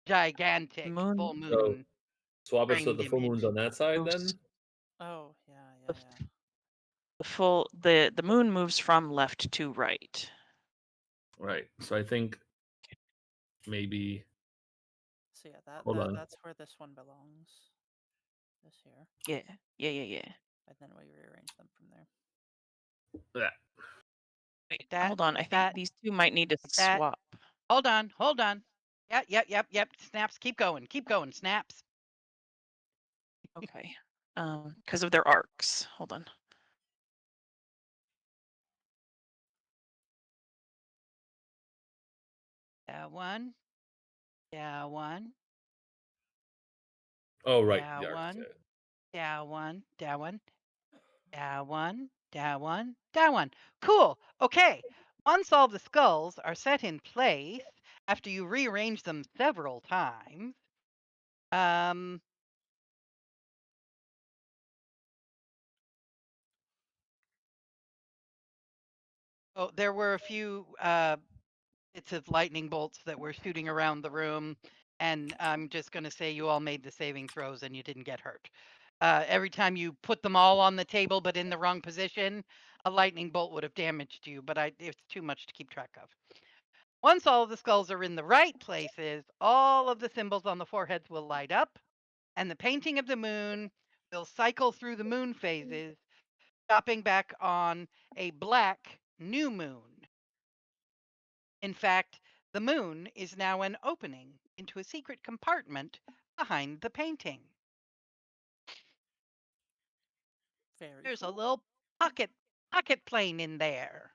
Gigantic Moon full So moon swap it so framed the full moon's image. on that side moves then. Oh, yeah. the moon moves from left to right. Right. So I think maybe So yeah, hold on. that's where this one belongs. this here, Yeah. and then we rearrange them from there. Yeah. Wait, That- hold on. I think that- these two might need to that- swap. Hold on. Yep. Snaps, keep going. Snaps. Okay. Because of their arcs. Hold on. That one. That one. Oh, right. That the arcs, one. yeah. That one. That one. That one. That one. That one. Cool. Okay. Once all the skulls are set in place, after you rearrange them several times, oh, there were a few bits of lightning bolts that were shooting around the room, and I'm just going to say you all made the saving throws and you didn't get hurt. Every time you put them all on the table but in the wrong position, a lightning bolt would have damaged you, but it's too much to keep track of. Once all of the skulls are in the right places, all of the symbols on the foreheads will light up, and the painting of the moon will cycle through the moon phases, stopping back on a black new moon. In fact, the moon is now an opening into a secret compartment behind the painting. Very There's a cool. little pocket plane in there.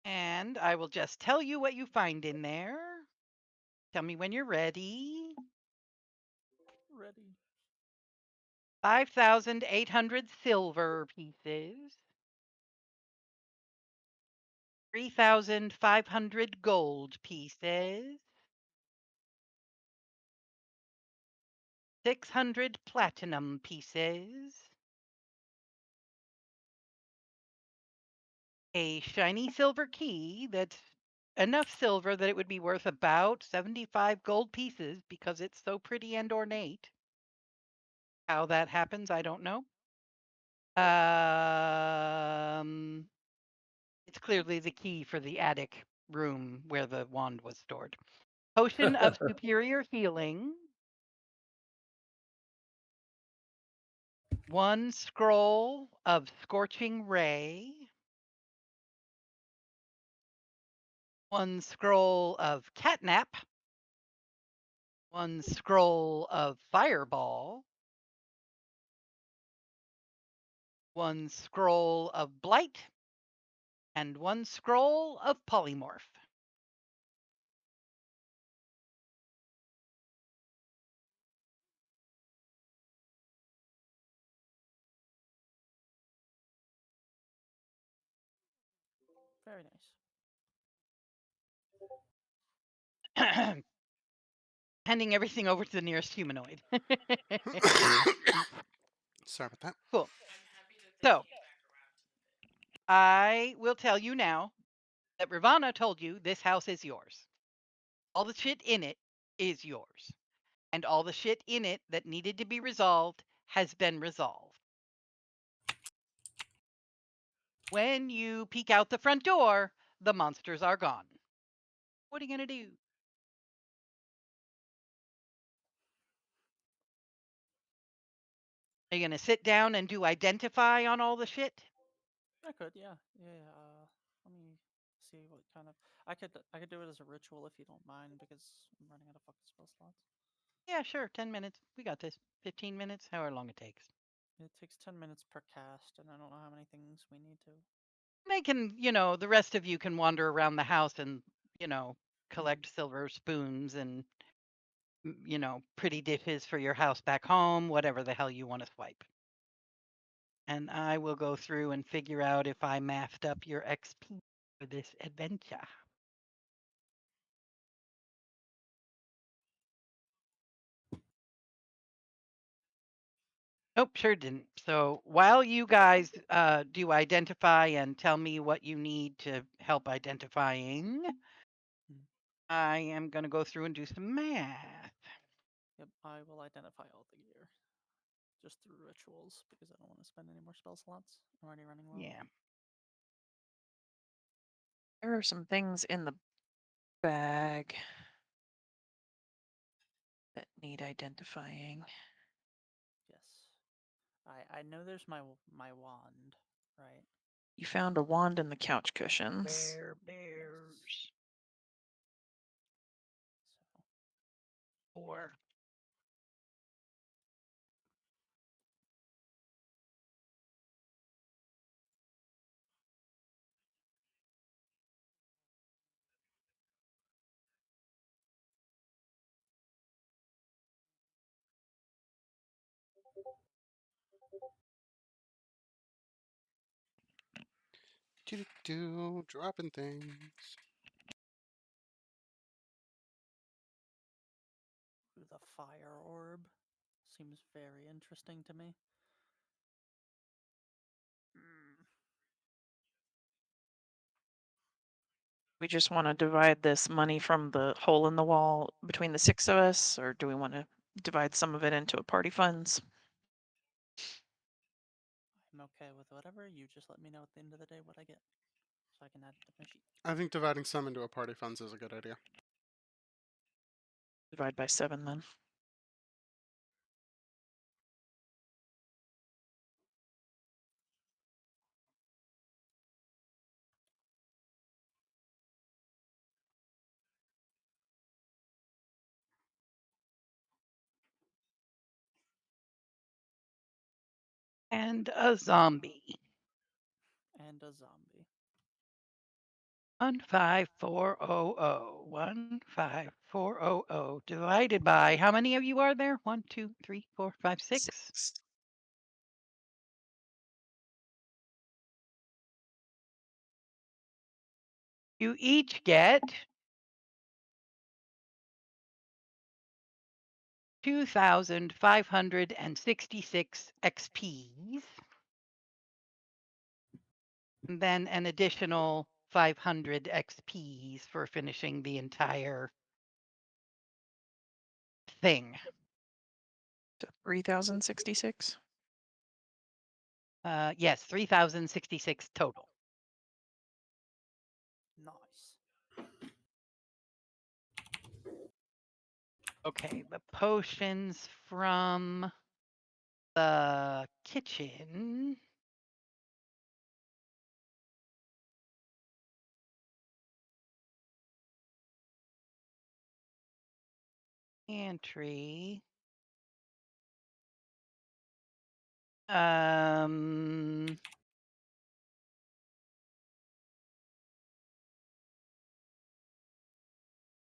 And I will just tell you what you find in there. Tell me when you're ready. Ready. 5,800 silver pieces. 3,500 gold pieces. 600 platinum pieces. A shiny silver key that's enough silver that it would be worth about 75 gold pieces because it's so pretty and ornate. How that happens, I don't know. It's clearly the key for the attic room where the wand was stored. Potion of superior healing. 1 scroll of scorching ray. 1 scroll of catnap. 1 scroll of fireball. 1 scroll of blight. And 1 scroll of polymorph. Very nice. Handing everything over to the nearest humanoid. Sorry about that. Cool. So, I will tell you now that Ravana told you this house is yours. All the shit in it is yours. And all the shit in it that needed to be resolved has been resolved. When you peek out the front door, the monsters are gone. What are you going to do? Are you going to sit down and do identify on all the shit? I could, yeah. Let me see what kind of. I could do it as a ritual if you don't mind, because I'm running out of fucking spell slots. Yeah, sure. 10 minutes. We got this. 15 minutes, however long it takes. It takes 10 minutes per cast, and I don't know how many things we need to. They can, the rest of you can wander around the house and, collect silver spoons and, pretty dishes for your house back home, whatever the hell you want to swipe. And I will go through and figure out if I mathed up your XP for this adventure. Nope, sure didn't. So while you guys do identify and tell me what you need to help identifying, I am going to go through and do some math. Yep, I will identify all the gear. Just through rituals, because I don't want to spend any more spell slots. I'm already running low. Yeah. There are some things in the bag. Need identifying. Yes. I know there's my wand, right? You found a wand in the couch cushions. Bears. So 4. Dropping things. the fire orb seems very interesting to me. We just want to divide this money from the hole in the wall between the 6 of us, or do we want to divide some of it into a party funds? I'm okay with whatever. You just let me know at the end of the day what I get, so I can add it to my sheet. I think dividing some into a party funds is a good idea. Divide by 7 then. And a zombie. And a zombie. 15400. 15400 divided by how many of you are there? 1, 2, 3, 4, 5, 6. 6. You each get 2,566 XPs. And then an additional 500 XPs for finishing the entire thing. 3,066. Yes, 3,066 total. Nice. Okay, the potions from the kitchen. Pantry.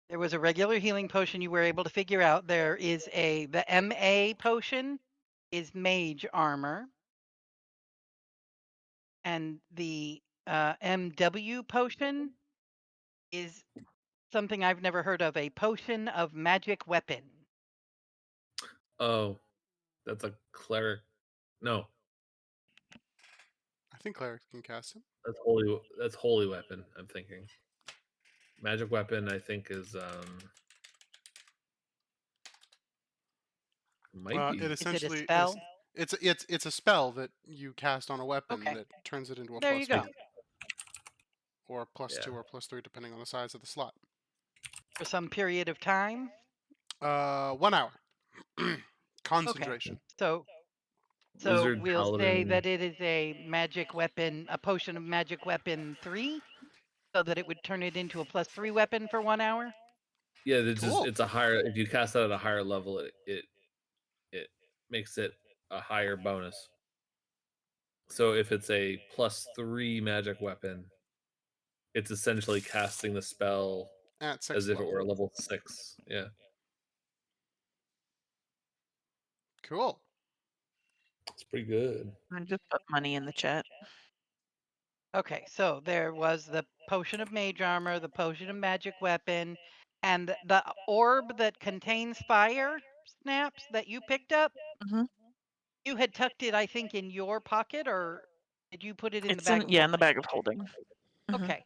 There was a regular healing potion you were able to figure out. There is the MA potion is mage armor. And the MW potion is something I've never heard of, a potion of magic weapon. Oh, that's a cleric. No, I think clerics can cast him. that's holy. That's holy weapon. I'm thinking. Magic weapon, I think, is might be. It Is it a essentially spell? it's a spell that you cast on a weapon Okay. that turns it into a There you +1 go. or +2 Yeah. or +3 depending on the size of the slot. For some period of time. 1 hour. Concentration. Okay. So Wizard, we'll say paladin. that it is a magic weapon, a potion of magic weapon 3, so that it would turn it into a +3 weapon for 1 hour. Yeah, it's just Cool. it's a higher. If you cast that at a higher level, it makes it a higher bonus. So if it's a +3 magic weapon, it's essentially casting the spell At 6th as if it level. were a level 6. Yeah, Cool. it's pretty good. I just put money in the chat. Okay, so there was the potion of mage armor, the potion of magic weapon, and the orb that contains fire snaps that you picked up. Mhm. You had tucked it, I think, in your pocket, or did you put it in the It's bag in of in the holding? bag of holding. Mhm. Okay.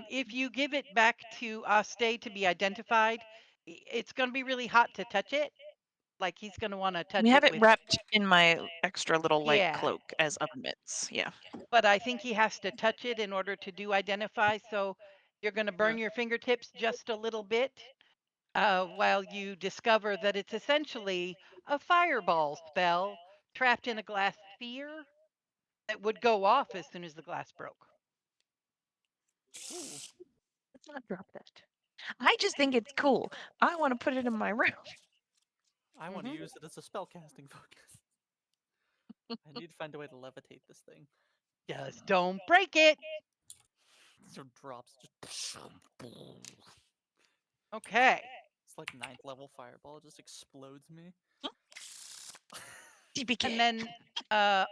If you give it back to Stay to be identified, it's going to be really hot to touch it. Like he's going to want to We touch have it it with. wrapped in my extra little light Yeah. cloak as oven mitts. Yeah. But I think he has to touch it in order to do identify. So you're going to burn your fingertips just a little bit. while you discover that it's essentially a fireball spell trapped in a glass sphere that would go off as soon as the glass broke. Ooh, Let's not drop that. I just think it's cool. I want to put it in my room. I want to Mhm. use it as a spellcasting focus. I need to find a way to levitate this thing. Just don't break it. So drops just. Okay. It's like 9th level fireball. It just explodes me. TPK. And then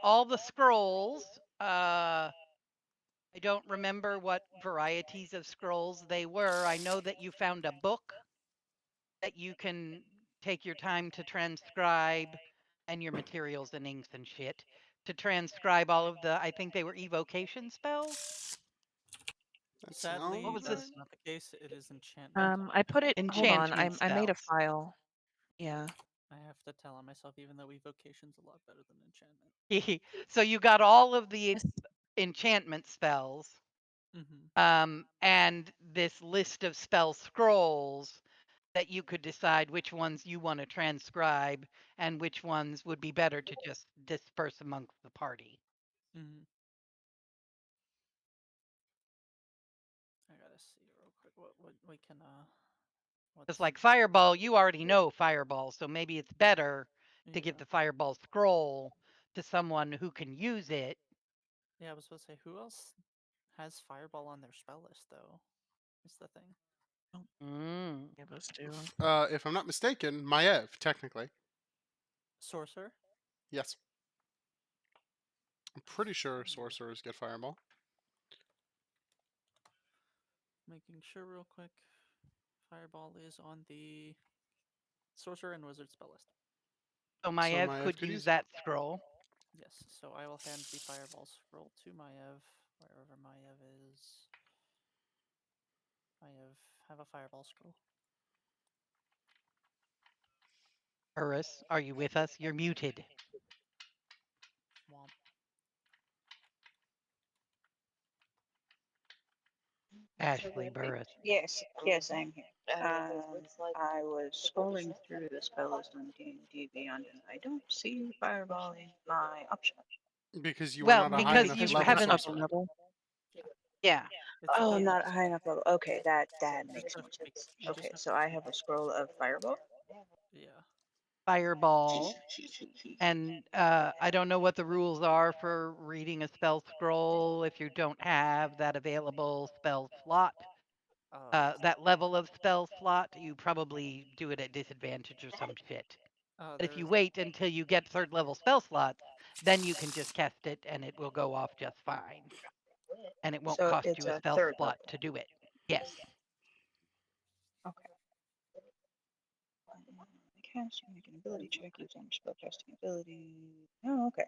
all the scrolls, I don't remember what varieties of scrolls they were. I know that you found a book that you can take your time to transcribe, and your materials and inks and shit to transcribe all of the, I think they were evocation spells. That Sadly, was sounds this? that's right. not the case. It is enchantment. I put it. Hold on. Enchantment I made a spells. file. Yeah. I have to tell on myself, even though evocation's a lot better than enchantment. So you got all of the Yes. enchantment spells, Mm-hmm. and this list of spell scrolls that you could decide which ones you want to transcribe and which ones would be better to just disperse amongst the party. Mm-hmm. I gotta see real quick what we can Just what's like Fireball, you already know Fireball, so maybe it's better to give yeah. the Fireball scroll to someone who can use it. Yeah, I was supposed to say, who else has fireball on their spell list though? Is the thing. Mm. Give us two. If I'm not mistaken, Maev, technically. Sorcerer? Yes. I'm pretty sure sorcerers get fireball. Making sure real quick. Fireball is on the sorcerer and wizard spell list. So So Maev Maev could could use use it. that scroll. Yes, so I will hand the fireball scroll to Maev, wherever Maev is. Maev, have a fireball scroll. Urus, are you with us? You're muted. Womp. Ashley Burris. Yes, I'm here. I was scrolling through the spell list on D&D Beyond, and I don't see Fireball in my option. Because you are Well, not a high because enough you Because you're level not haven't. up a sorcerer. level. Yeah. It's Oh, the not a high enough level. Okay, that makes more sense. You just Okay, have so to I have a scroll of Fireball. yeah. Fireball. And I don't know what the rules are for reading a spell scroll if you don't have that available spell slot. That level of spell slot, you probably do it at disadvantage or some shit. But if you There's wait until you get third level spell slots, then you can just cast it and it will go off just fine. And it won't So cost it's you a a spell third slot level. to do it. Yes. Okay. Casting, make an ability check, use on spellcasting ability. Oh, okay.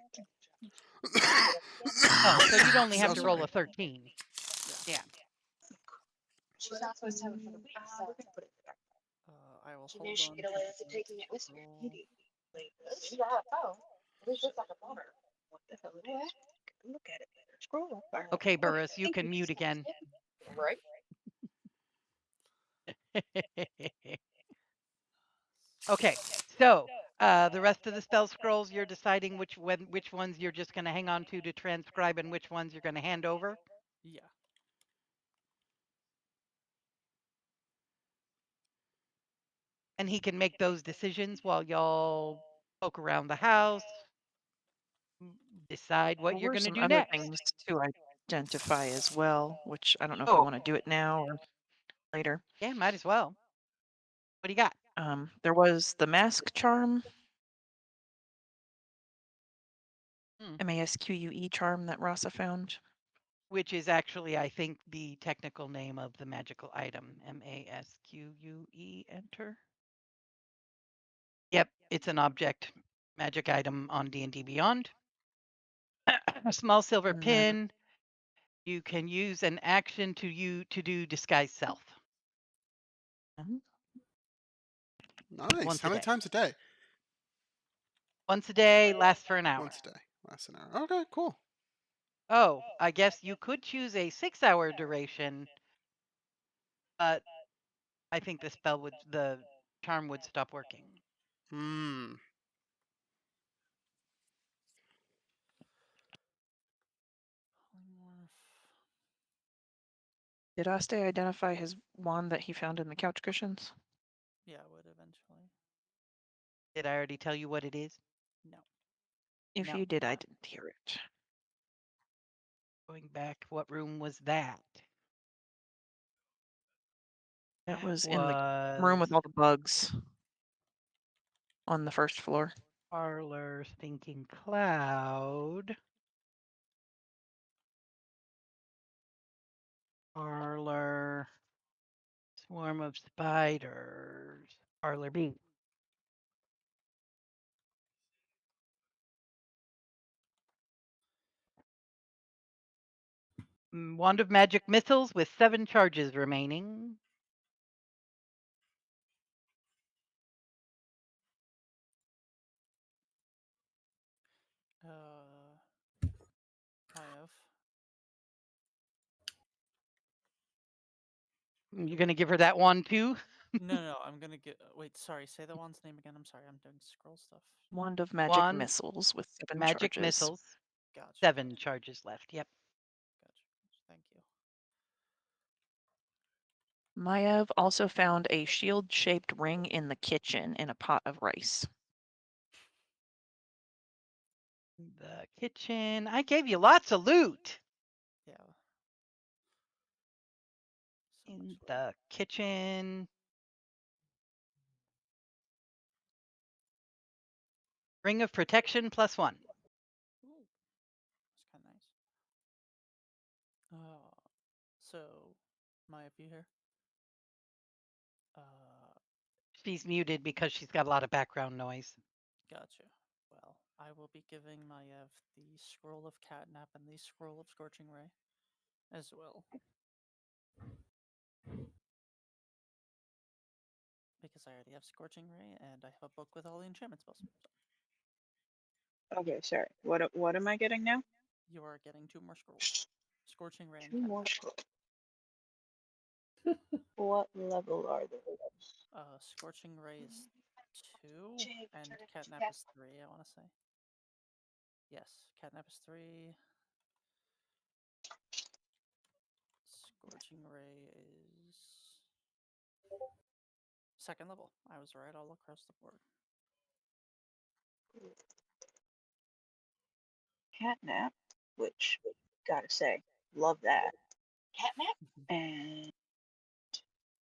Oh, so you'd only have So to roll sorry. a 13. yeah. Yeah. She's not supposed to have it for the week, so we're gonna put it back. I will She hold knew she'd on get to away with the taking it with her. scroll. Like, yeah, oh, at least looks like a boner. What the hell it is? Look at it. Scroll up. Fireball. Okay, Burris, you can mute again. Right. Okay, so the rest of the spell scrolls, you're deciding which ones you're just going to hang on to transcribe and which ones you're going to hand over. Yeah. And he can make those decisions while y'all poke around the house, decide what There you're were going to some do other next. things to identify as well, which I don't know if we Oh, want to do it now or later. yeah, might as well. What do you got? There was the mask charm, MASQUE charm that Rasa found. Which is actually, I think, the technical name of the magical item. MASQUE, enter. Yep, it's an object magic item on D&D Beyond. A small silver And then- pin. You can use an action to do disguise self. Mhm. Nice. Once How a many day. times a day? Once a day, lasts for an hour. Once a day. Lasts an hour. Okay, cool. Oh, I guess you could choose a 6-hour duration, but I think the charm would stop working. Hmm. Polymorph. Did Aste identify his wand that he found in the couch cushions? Yeah, it would eventually. Did I already tell you what it is? No. If No. you did, I didn't hear it. Going back, what room was that? That was in the room with all the bugs on the first floor. Parlor, Stinking Cloud. Parlor, Swarm of Spiders. Parlor B. Wand of Magic Missiles with 7 charges remaining. I have. You're going to give her that wand too? No, I'm gonna get. Wait, sorry. Say the wand's name again. I'm sorry. I'm doing scroll stuff. Wand of Magic Wand, Missiles with 7 Magic charges. Missiles. Gotcha. 7 charges left. Yep. Gotcha. Thank you. Maiev also found a shield-shaped ring in the kitchen in a pot of rice. The kitchen. I gave you lots of loot. Yeah. So In much loot. the kitchen. Ring of Protection +1. Ooh, that's kind of nice. So, Maya, if you here? She's muted because she's got a lot of background noise. Gotcha. Well, I will be giving Maiev the Scroll of Catnap and the Scroll of Scorching Ray as well. Because I already have Scorching Ray and I have a book with all the enchantment spells. Okay, sorry. What am I getting now? You are getting 2 more scrolls. Scorching Ray and 2 more Catnap. scrolls. What level are those? Scorching Ray is 2 and Catnap is 3, I want to say. Yes, Catnap is 3. Scorching Ray is 2nd level. I was right all across the board. Catnap, which, gotta say, love that. Catnap and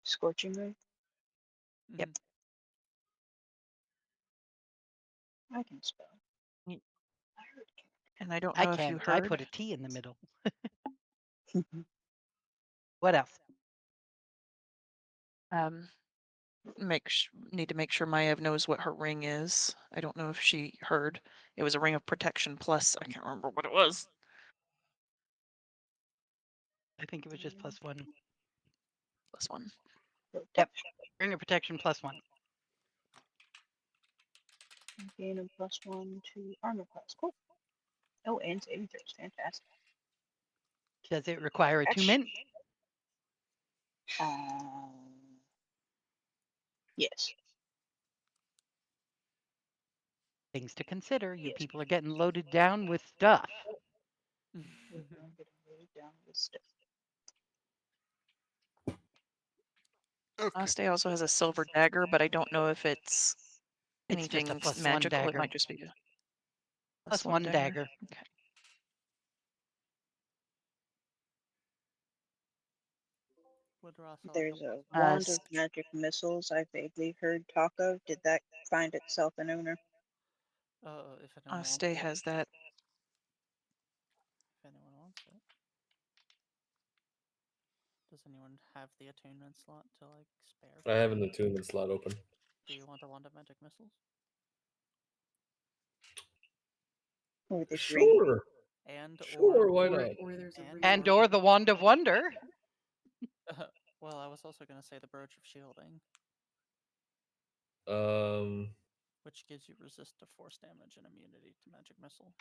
Scorching Ray. Yep. I can spell. Y- I heard And I don't I know if you can't. I heard. put a T in the middle. Catnap. What else? Need to make sure Maiev knows what her ring is. I don't know if she heard. It was a ring of protection plus. I can't remember what it was. I think it was just +1. +1. Yep. Ring of Protection +1. Gain a +1 to armor class. Cool. Oh, and saving throws. Fantastic. Does it require a 2-min? Yes. Things to consider. You Yes. people are getting loaded down with stuff. We're going to get loaded down with stuff. Okay. Aste also has a silver dagger, but I don't know if it's It's just a anything +1 magical. It dagger. might just be a +1 dagger. Okay. Would Ross like There's a a Uh, wand of magic missiles I vaguely heard talk of. Did that find itself an owner? if anyone wants Aste it. has that. If anyone wants it. Does anyone have the attunement slot to like spare? I have an attunement slot open. Do you want a wand of magic missiles? Or this ring? Sure. And Sure, or why not? Or there's a ring. and or the Wand of Wonder. well, I was also gonna say the brooch of shielding, which gives you resist to force damage and immunity to magic missile.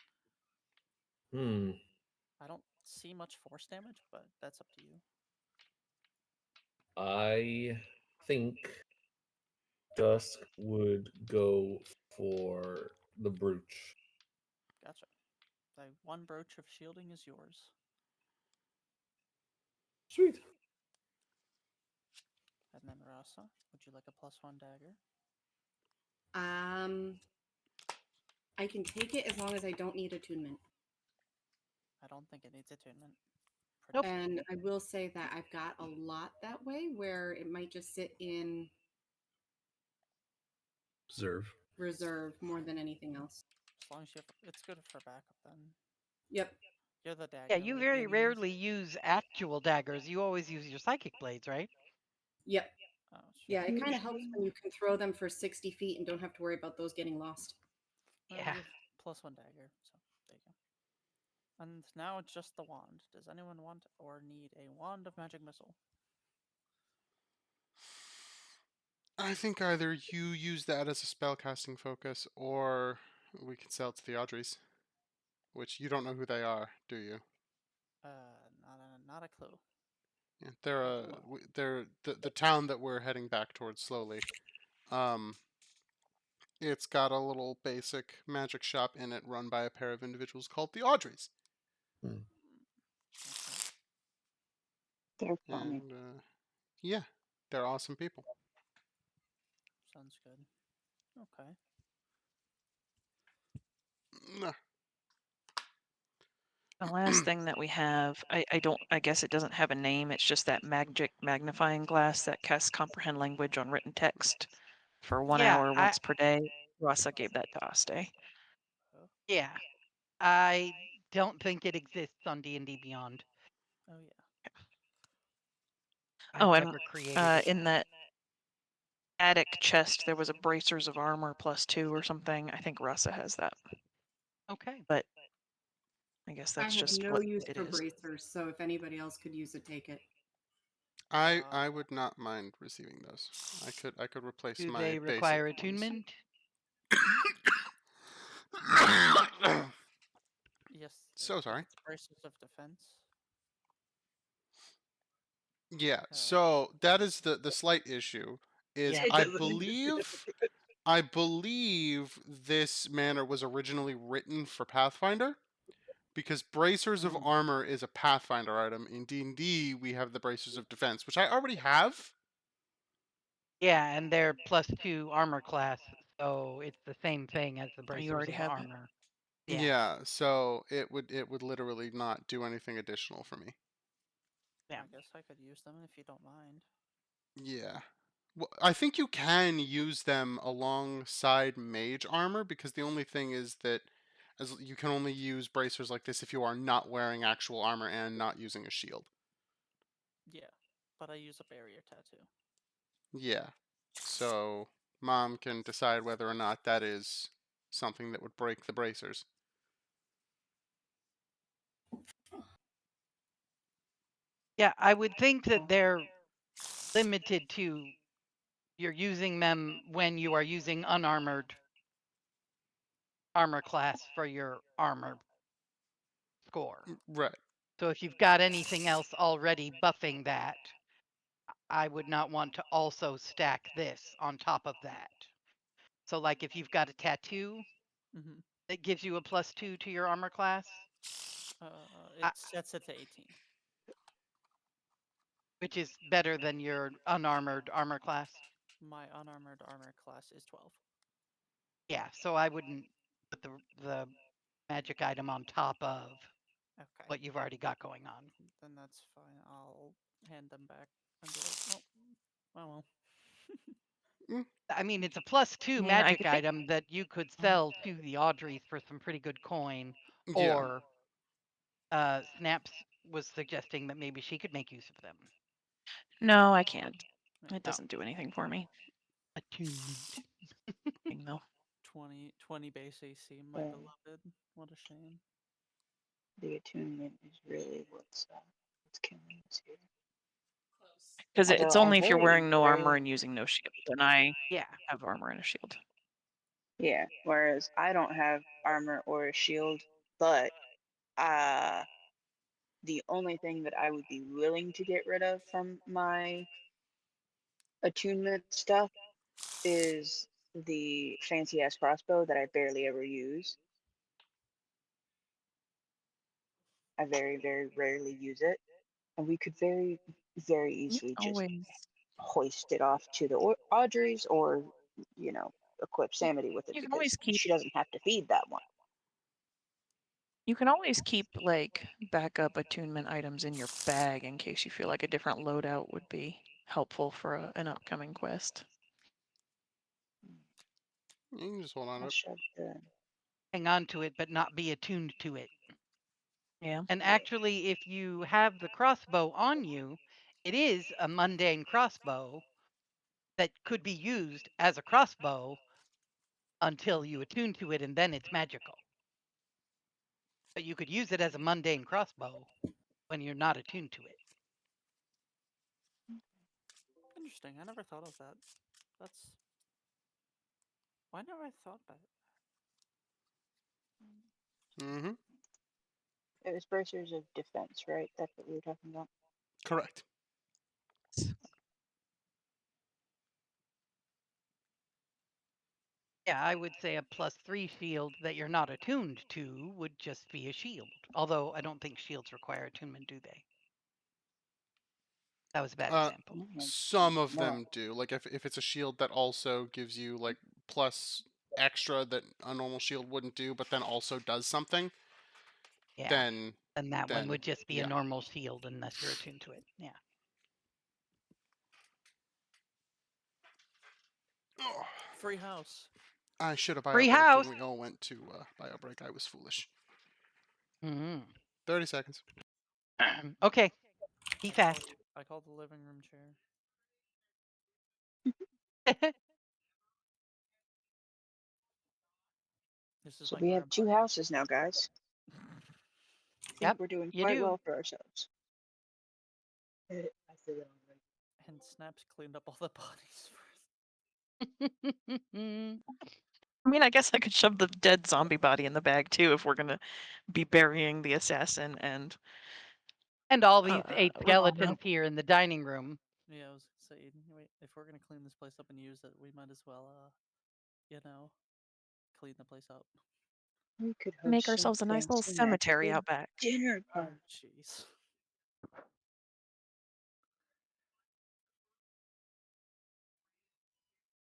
I don't see much force damage, but that's up to you. I think Dusk would go for the brooch. Gotcha. The one brooch of shielding is yours. Sweet. And then Rasa, would you like a +1 dagger? I can take it as long as I don't need attunement. I don't think it needs attunement. Nope. And I will say that I've got a lot that way where it might just sit in reserve more than anything else. As long as you have, it's good for backup then. Yep. You're the dagger. Yeah, you very rarely use actual daggers. You always use your psychic blades, right? Yep. Oh, Yeah, it kind of helps Usually. when you can throw them for 60 feet and don't have to worry about those getting lost. Well, Yeah. you have +1 dagger, so there you go. And now it's just the wand. Does anyone want or need a wand of magic missile? I think either you use that as a spellcasting focus, or we can sell it to the Audreys. Which you don't know who they are, do you? Not a clue. Yeah, they're the town that we're heading back towards slowly. It's got a little basic magic shop in it, run by a pair of individuals called the Audreys. Hmm. Okay. They're funny. And yeah, they're awesome people. Sounds good. Okay. Nah. The last thing that we have, I guess it doesn't have a name. It's just that magic magnifying glass that casts comprehend language on written text for 1 Yeah, hour once per day. Rasa gave that to Aste. Yeah. I don't think it exists on D&D Beyond. Oh yeah. I've Oh, and never created it. in that attic chest, there was a bracers of armor +2 or something. I think Rasa has that, Okay. but I guess I that's have just no what use it for is. bracers, so if anybody else could use it, take it. I would not mind receiving those. I could replace Do my they basic require ones. attunement? Yes. So if sorry. it's braces of defense. Yeah, so that is the slight issue. Is Yeah. I believe this manor was originally written for Pathfinder, because bracers of armor is a Pathfinder item. In D&D, we have the bracers of defense, which I already have. Yeah, and they're +2 armor class, so it's the same thing as the Oh, bracers you already of have it? armor. Yeah. Yeah, so it would literally not do anything additional for me. Yeah. I guess I could use them if you don't mind. Yeah. Well, I think you can use them alongside mage armor, because the only thing is that as you can only use bracers like this if you are not wearing actual armor and not using a shield. Yeah, but I use a barrier tattoo. Yeah. So mom can decide whether or not that is something that would break the bracers. Yeah, I would think that they're limited to you're using them when you are using unarmored armor class for your armor score. Right. So if you've got anything else already buffing that, I would not want to also stack this on top of that. So like if you've got a tattoo Mm-hmm. that gives you a +2 to your armor class, It sets it to 18. which is better than your unarmored armor class. My unarmored armor class is 12. Yeah, so I wouldn't put the magic item on top of Okay. what you've already got going on. Then that's fine. I'll hand them back and be like, well. I mean, it's a +2 I magic could think- item that you could sell to the Audreys for some pretty good coin, Yeah. or Snaps was suggesting that maybe she could make use of them. No, I can't. Yeah. It doesn't do anything for me. Attunement. No. 20 base AC, my Yeah. beloved. What a shame. The attunement is really what's killing us here. Because it's Although only I'm if you're very, wearing no armor very- and using no shield. And I Yeah. have armor and a shield. Yeah, whereas I don't have armor or a shield, but the only thing that I would be willing to get rid of from my attunement stuff is the fancy ass crossbow that I barely ever use. I very, very rarely use it. And we could very, very You easily can just always hoist it off to the Audrey's or, you know, equip Samity with it you can because always keep she doesn't have to feed that one. like backup attunement items in your bag in case you feel like a different loadout would be helpful for an upcoming quest. You can just hold on to I'll it. shove the Hang on to it, but not be attuned to it. Yeah. And actually, if you have the crossbow on you, it is a mundane crossbow that could be used as a crossbow until you attune to it, and then it's magical. But you could use it as a mundane crossbow when you're not attuned to it. Interesting. I never thought of that. That's why never I thought about it. Mm-hmm. it was bracers of defense, right? That's what we were talking about. Correct. Yeah, I would say a +3 shield that you're not attuned to would just be a shield. Although I don't think shields require attunement, do they? That was a bad example. Some of No. them do. Like if it's a shield that also gives you like plus extra that a normal shield wouldn't do, but then also does something, Yeah. then And that one then, would just be a yeah. normal shield unless you're attuned to it. Yeah. Oh, Free house. I should have bio Free breaked house. when we all went to bio break. I was foolish. Mm-hmm. 30 seconds. Okay. Be fast. I call the living room chair. This is So my we have 2 grandpa. houses now, guys. I think Yep, we're doing you quite do. well for ourselves. I said that already. And Snaps cleaned up all the bodies I mean, I guess I could shove the dead zombie body in the bag too if we're gonna be burying the assassin and all these 8 Ronaldo. skeletons here in the dining room. Yeah, I was saying, wait, if we're gonna clean this place up and use it, we might as well, clean the place up. We could host Make some ourselves a nice little fancy cemetery magical out back. dinner Oh, party. jeez.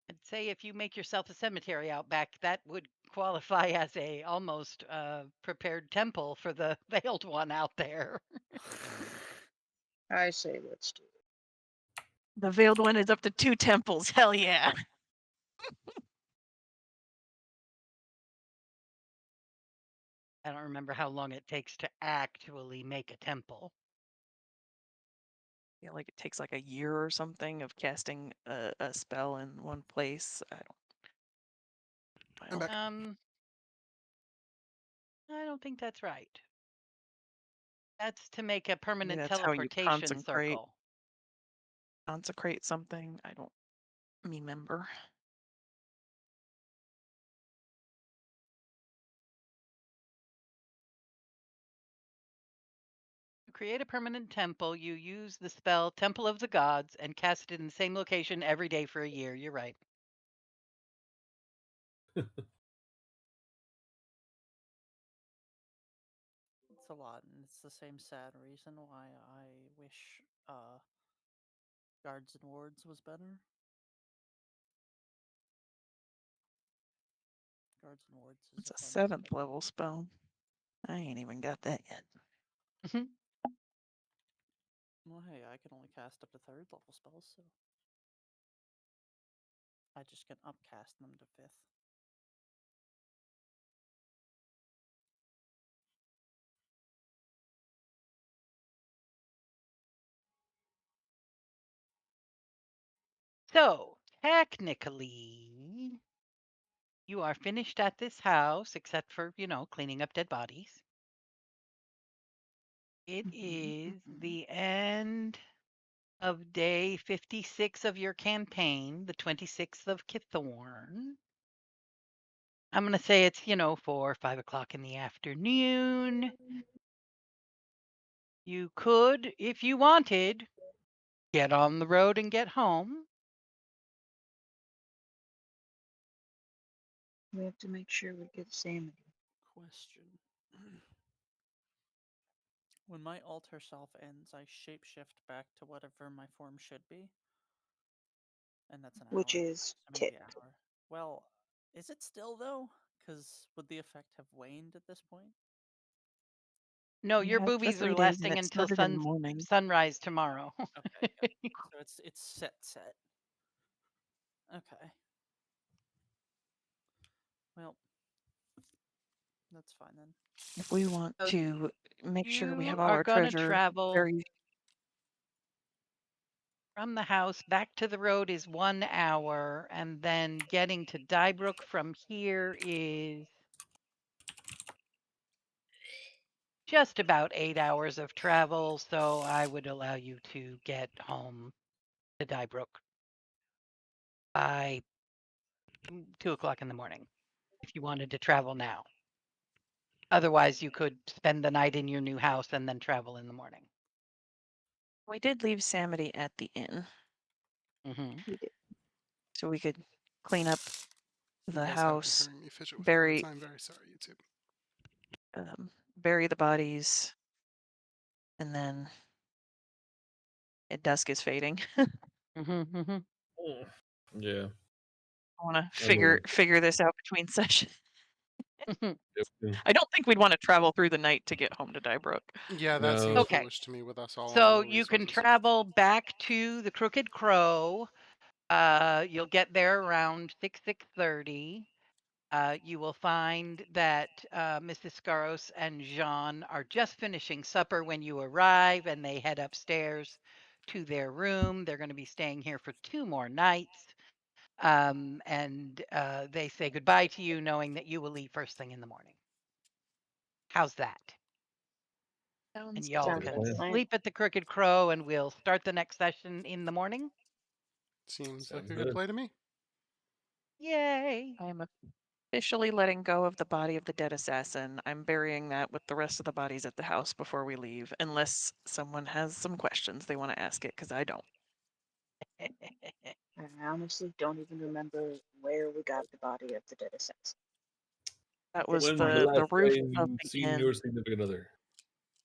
I'd say if you make yourself a cemetery out back, that would qualify as a almost prepared temple for the veiled one out there. I say let's do it. The veiled one is up to 2 temples. Hell yeah. I don't remember how long it takes to actually make a temple. I feel like it takes like a year or something of casting a spell in one place. I'm back. I don't think that's right. That's to make a permanent that's how you teleportation circle. consecrate something. I don't remember. To create a permanent temple, you use the spell Temple of the Gods and cast it in the same location every day for a year. You're right. It's a lot, and it's the same sad reason why I wish Guards and Wards was better. Guards and Wards is It's a fun 7th level spell. I ain't even got that yet. Well, hey, I can only cast up to 3rd level spells, so I just can upcast them to 5th. So, technically, you are finished at this house, except for, cleaning up dead bodies. It is the end of day 56 of your campaign, the 26th of Kithorn. I'm going to say it's, 4 or 5 o'clock in the afternoon. You could, if you wanted, get on the road and get home. We have to make sure we get Sammy. Question. When my alter self ends, I shapeshift back to whatever my form should be. And that's an Which hour. is I mean, Tit. the hour. Well, is it still, though? Because would the effect have waned at this point? No, You your had for boobies are 3 days and lasting it until started in the morning. sunrise tomorrow. Okay, good. So it's set. Okay. Well, that's fine then. If we want So to make sure we you have all are our gonna treasure travel very from the house back to the road is 1 hour, and then getting to Dybrook from here is just about 8 hours of travel, so I would allow you to get home to Dybrook by 2 o'clock in the morning if you wanted to travel now. Otherwise, you could spend the night in your new house and then travel in the morning. we did leave Samity at the inn, Hmm. We did. so we could clean up You the guys have been house, hearing me fidget with bury words. I'm very sorry, YouTube. bury the bodies, and then dusk is fading. Hmm. Hmm. Yeah. I want to I know. figure this out between sessions. Yep. I don't think we'd want to travel through the night to get home to Dybrook. Yeah, that No. seems Okay. foolish to me with us all on So low you can resources. travel back to the Crooked Crow. You'll get there around 6:30. You will find that Mrs. Scaros and Jean are just finishing supper when you arrive, and they head upstairs to their room. They're going to be staying here for 2 more nights. And they say goodbye to you, knowing that you will leave first thing in the morning. How's that? And Sounds y'all Sounds like a can plan. Plan. sleep at the Crooked Crow, and we'll start the next session in the morning. Seems like Sounds a good good. play to me. Yay! I am officially letting go of the body of the dead assassin. I'm burying that with the rest of the bodies at the house before we leave, unless someone has some questions they want to ask it, because I don't. I honestly don't even remember where we got the body of the dead assassin. That was When's the last roof time of you the seen inn. your significant other?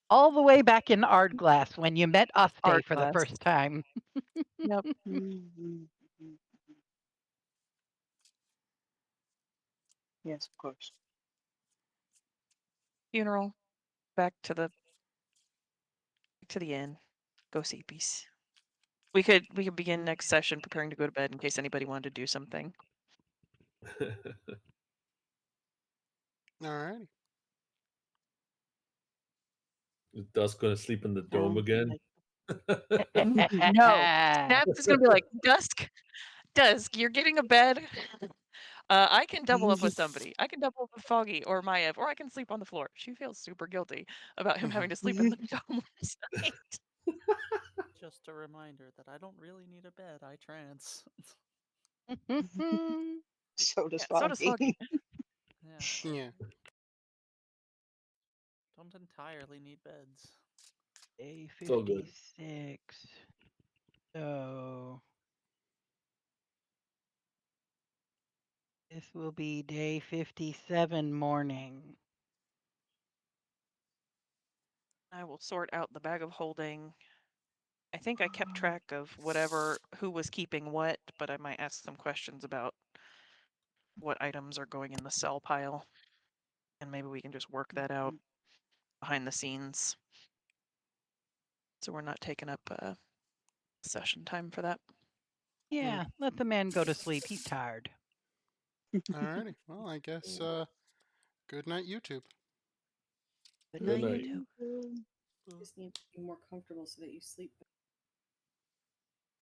All the way back in Ardglass when you met Uste for the Ardglass. first time. Yep. Yes, of course. Funeral. Back to the inn. Go see peace. We could begin next session preparing to go to bed in case anybody wanted to do something. Alrighty. Is Dusk gonna sleep in the dome Sounds again? No. Snaps is gonna be like, Dusk, you're getting a bed. I can double up with somebody. I can double up with Foggy or Maev, or I can sleep on the floor. She feels super guilty about him having to sleep in the dome last night. Just a reminder that I don't really need a bed. I trance. So does Yeah, so does Foggy. Yeah. Yeah. Don't entirely need beds. Day It's all good. 56. So this will be day 57 morning. I will sort out the bag of holding. I think I kept track of who was keeping what, but I might ask some questions about what items are going in the sell pile. And maybe we can just work that out behind the scenes. So we're not taking up session time for that. Yeah, let the man go to sleep. He's tired. Alrighty. Well, I guess good night, YouTube. Good Good night, night. you two. Just need to be more comfortable so that you sleep better.